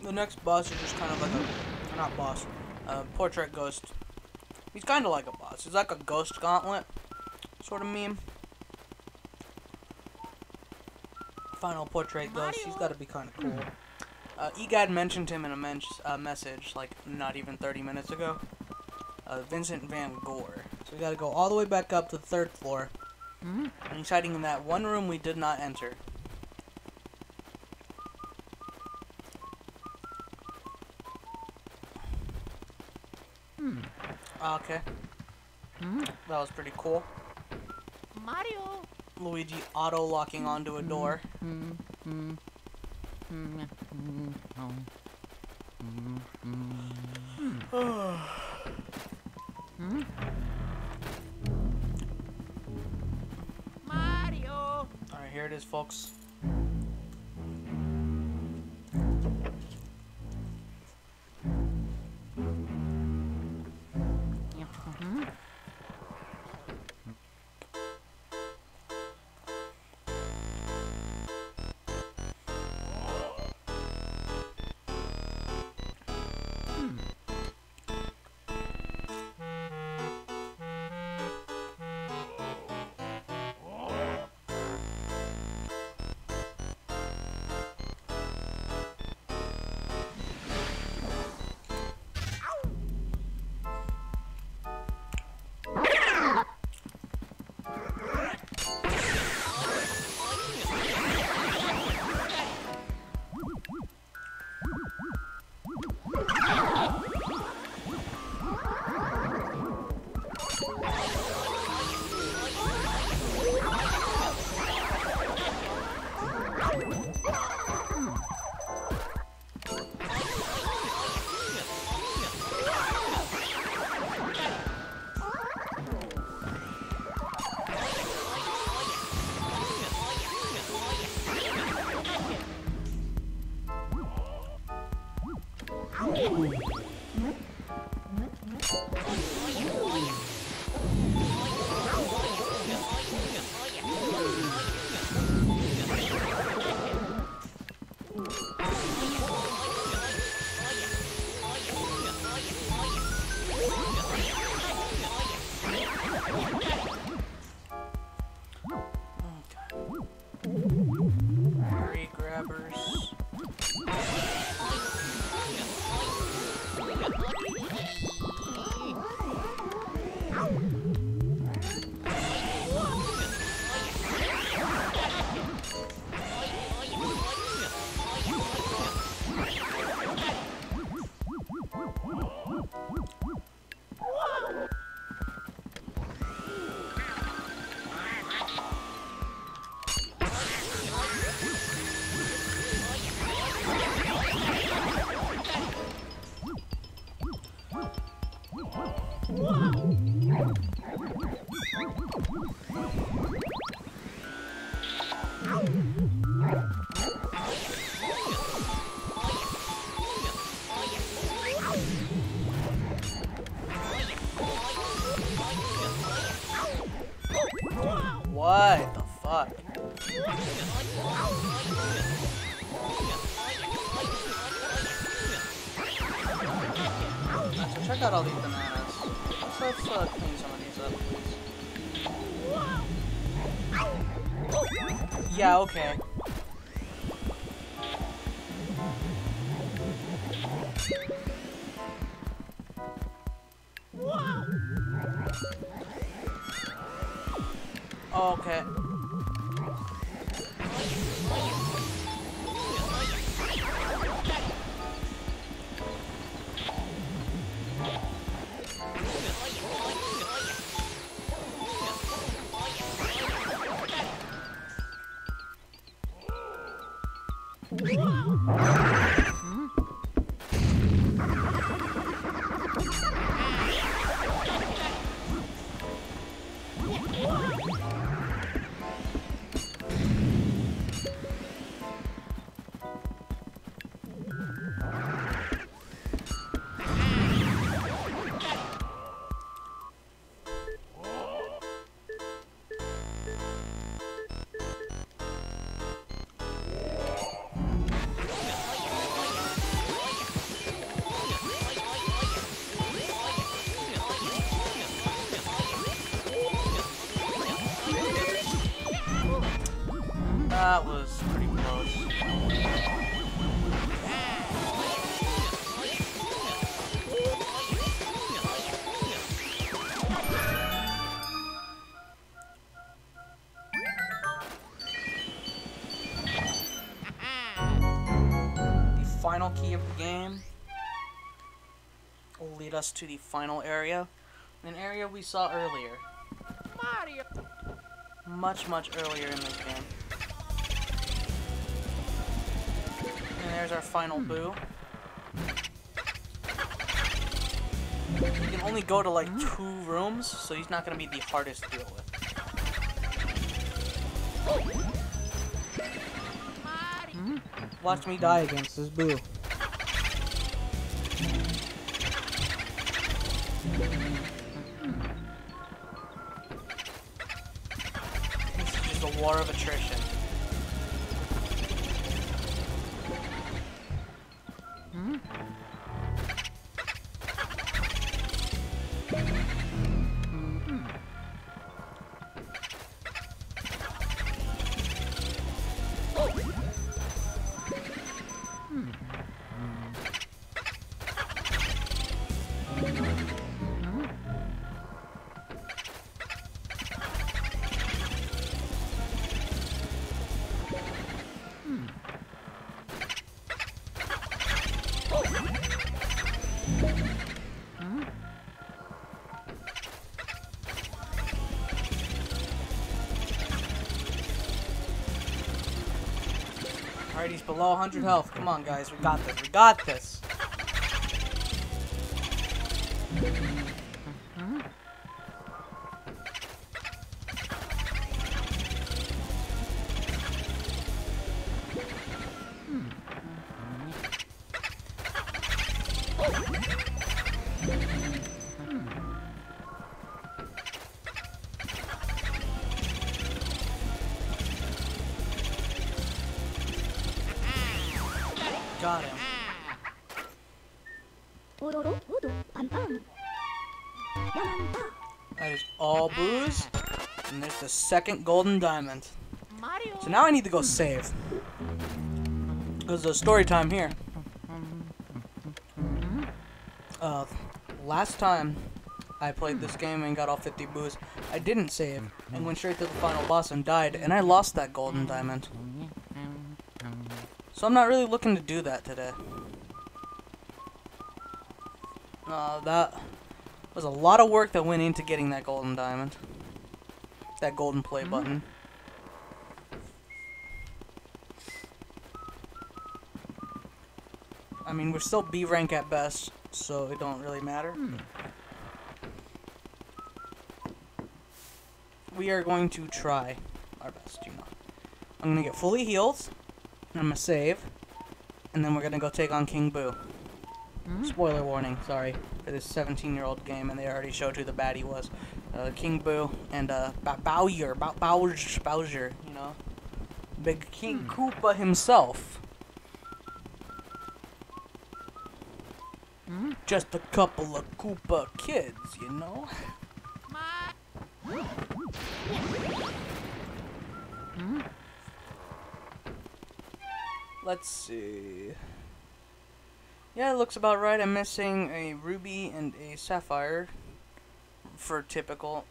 The next boss is just kind of like a, not boss, portrait ghost. He's kind of like a boss. He's like a ghost gauntlet sort of meme. Final portrait ghost. He's got to be kind of cool. Egad mentioned him in a message like not even 30 minutes ago. Vincent Van Gore. So we got to go all the way back up to the 3rd floor. And he's hiding in that one room we did not enter. Okay. That was pretty cool. Mario. Luigi auto-locking onto a door. Mario. Alright, here it is, folks. Three grabbers. What the fuck? So check out all these bananas. Let's clean some of these up, please. Yeah, okay. Okay. final key of the game will lead us to the final area. An area we saw earlier. Mario. Much earlier in this game. And there's our final boo. You can only go to like 2 rooms, so he's not going to be the hardest to deal with. Watch me die against this boo. This is just a war of attrition. Alright, he's below 100 health. Come on, guys. We got this. We got this. Got him. おどろおどパンパンヤマンパ That is all booze. And there's the second golden diamond. Mario. So now I need to go save. Because there's story time here. Last time I played this game and got all 50 boos, I didn't save and went straight to the final boss and died, and I lost that golden diamond. So I'm not really looking to do that today. That was a lot of work that went into getting that golden diamond. That golden play button. I mean, we're still B rank at best, so it don't really matter. We are going to try our best, you know. I'm gonna get fully healed. I'm gonna save, and then we're gonna go take on King Boo. Spoiler warning, sorry, for this 17-year-old game, and they already showed who the baddie was. King Boo and Bowser, you know, Big King Koopa himself. Just a couple of Koopa kids, you know. Let's see. Yeah, it looks about right. I'm missing a ruby and a sapphire for typical.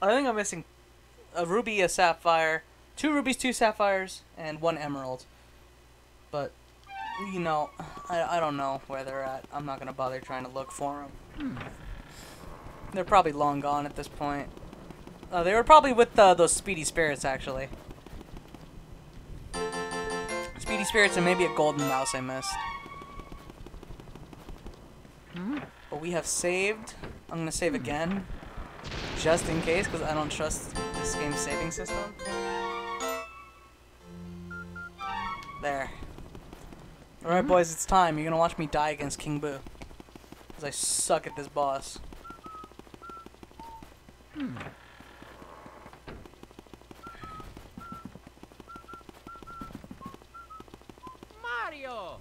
I think I'm missing a ruby, a sapphire, 2 rubies, 2 sapphires, and 1 emerald. But, you know, I don't know where they're at. I'm not going to bother trying to look for them. They're probably long gone at this point. They were probably with those speedy spirits, actually. Speedy spirits and maybe a golden mouse I missed. But we have saved. I'm gonna save again, just in case, because I don't trust this game's saving system. There. Alright, boys, it's time. You're gonna watch me die against King Boo, because I suck at this boss. Mario.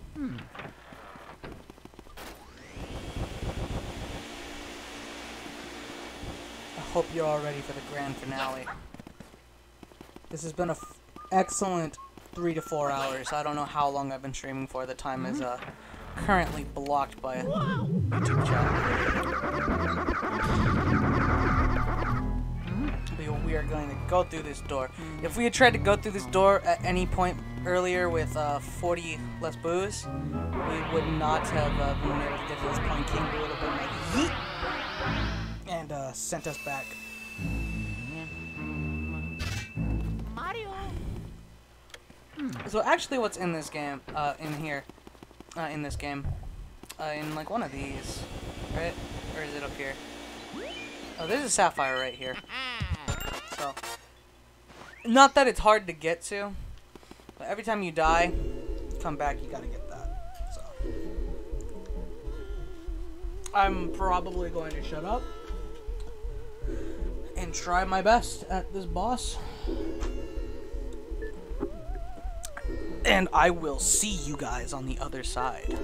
I hope you're all ready for the grand finale. This has been a excellent 3 to 4 hours. I don't know how long I've been streaming for. The time is currently blocked by a YouTube channel. We are going to go through this door. If we had tried to go through this door at any point earlier with 40 less booze, we would not have been able to get to this point. King blew it a bit like yeet, and sent us back. Mario. So actually, what's in this game, in like one of these, right? Or is it up here? Oh, there's a sapphire right here. So, not that it's hard to get to, but every time you die, come back, you gotta get that. So, I'm probably going to shut up and try my best at this boss. And I will see you guys on the other side.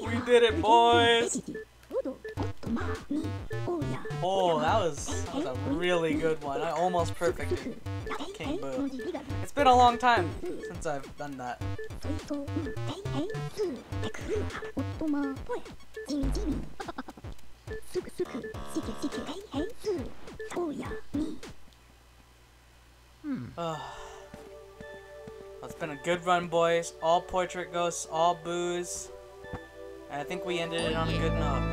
We did it, boys! おどおっとまあみおや Oh, that was a really good one. I almost perfected King Boo. It's been a long time since I've done that. そいとうんていへいつてくるおっとまおやじみじみすくすくしけしけへいへいつおやみ It's been a good run, boys. All portrait ghosts, all boos. And I think we ended it on a good note.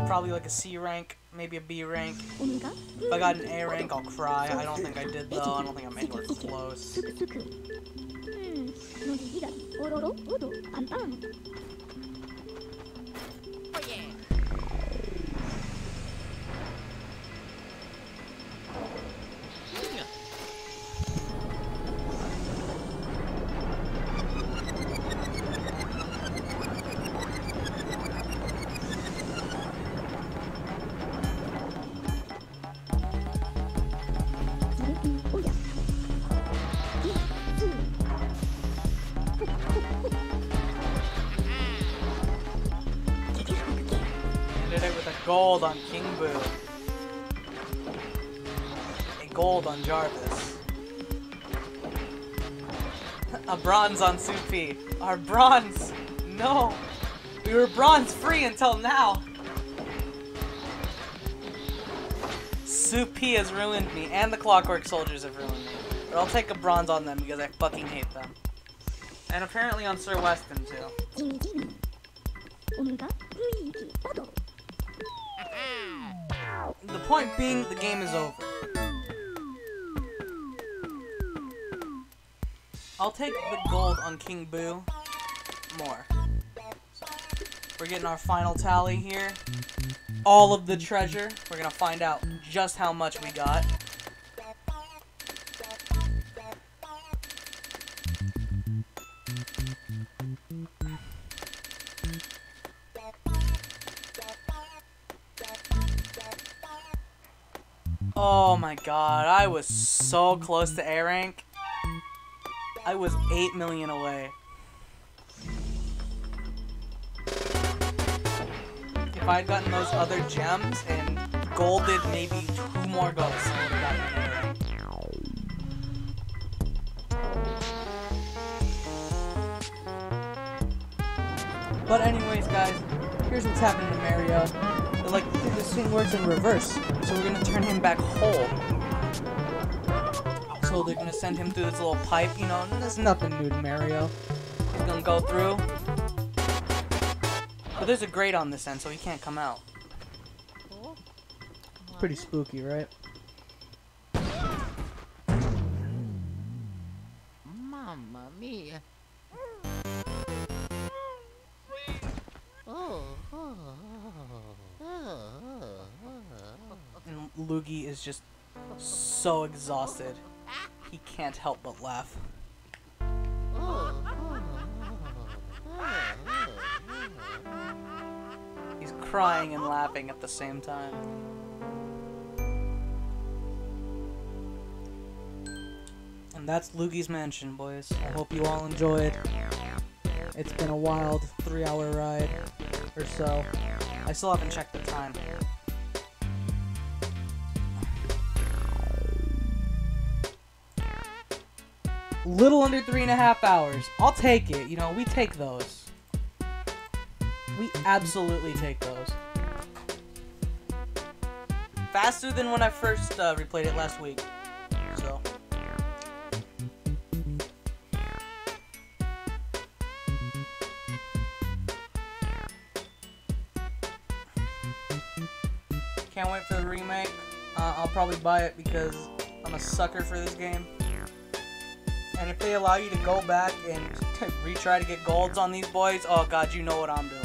Probably like a C rank, maybe a B rank. おみが If I got an A rank, I'll cry. I don't think I did though. I don't think I'm anywhere close. すくすくうんのじぎがおろろおどパンパン おやEnded it with a gold on King Boo. A gold on Jarvis. A bronze on Supi. Our bronze! No! We were bronze free until now! Supi has ruined me, and the Clockwork Soldiers have ruined me. But I'll take a bronze on them because I fucking hate them. And apparently on Sir Weston too. じみじみおみがルイージおど The point being, the game is over. I'll take the gold on King Boo more. So, we're getting our final tally here. All of the treasure. We're gonna find out just how much we got. Oh my god, I was so close to A rank. I was 8 million away. If I'd gotten those other gems and golded maybe 2 more ghosts, I would have gotten an A rank. But anyways, guys, here's what's happening to Mario. Like, this thing works in reverse, so we're gonna turn him back whole. So they're gonna send him through this little pipe, you know, and there's nothing new to Mario. He's gonna go through. But there's a grate on this end, so he can't come out. Pretty spooky, right? Mamma mia. And Luigi is just so exhausted. He can't help but laugh. He's crying and laughing at the same time. And that's Luigi's Mansion, boys. I hope you all enjoyed. It's been a wild 3-hour ride or so. I still haven't checked the time. Little under 3.5 hours. I'll take it. You know, we take those. We absolutely take those. Faster than when I first replayed it last week. So. Can't wait for the remake. I'll probably buy it because I'm a sucker for this game. And if they allow you to go back and retry to get golds on these boys, oh god, you know what I'm doing.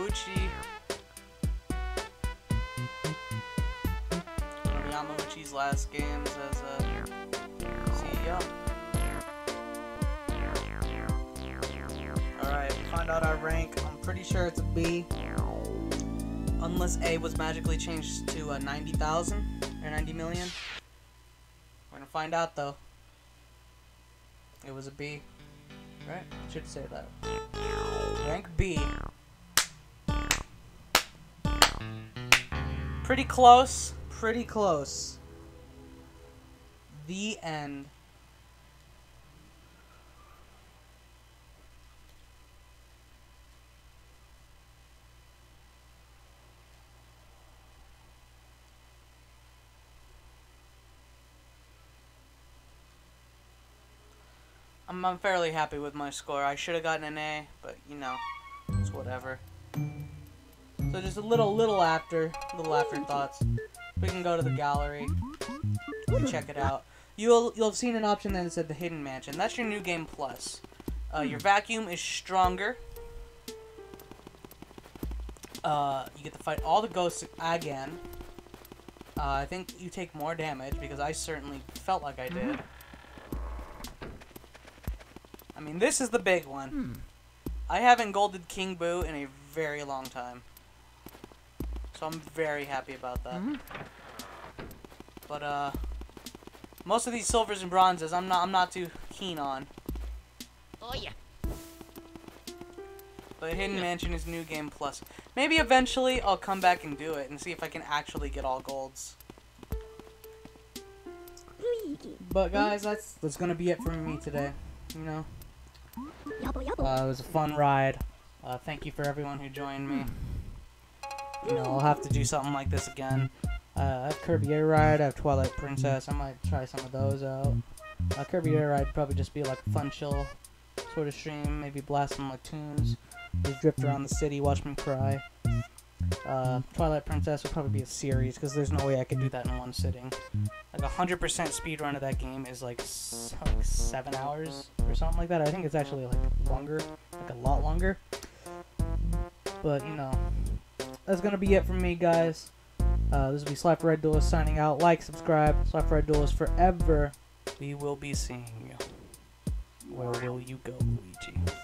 Yamauchi. One of Yamauchi's last games as a CEO. Alright, find out our rank. I'm pretty sure it's a B. Unless A was magically changed to 90,000 or 90 million. We're gonna find out though. It was a B. Right? Should say that. Rank B. Pretty close. Pretty close. The end. I'm fairly happy with my score. I should have gotten an A, but you know, it's whatever. So just a little afterthoughts. We can go to the gallery and check it out. You'll have seen an option that said the Hidden Mansion. That's your new game plus. Your vacuum is stronger. You get to fight all the ghosts again. I think you take more damage because I certainly felt like I did. I mean, this is the big one. I haven't golded King Boo in a very long time. So I'm very happy about that. But, most of these silvers and bronzes, I'm not too keen on. Oh yeah. But Hidden Mansion is New Game Plus. Maybe eventually I'll come back and do it and see if I can actually get all golds. But guys, that's gonna be it for me today. You know, it was a fun ride. Thank you for everyone who joined me. You know, I'll have to do something like this again. I have Kirby Air Ride, I have Twilight Princess. I might try some of those out. Kirby Air Ride probably just be like a fun, chill sort of stream. Maybe blast some like tunes. Just drift around the city, watch me cry. Twilight Princess will probably be a series because there's no way I could do that in one sitting. Like 100% speedrun of that game is like 7 hours or something like that. I think it's actually like longer, like a lot longer. But you know, that's gonna be it from me, guys. This will be Slap Red Duelist signing out. Like, subscribe. Slap Red Duelist forever. We will be seeing you. Where will you go, Luigi?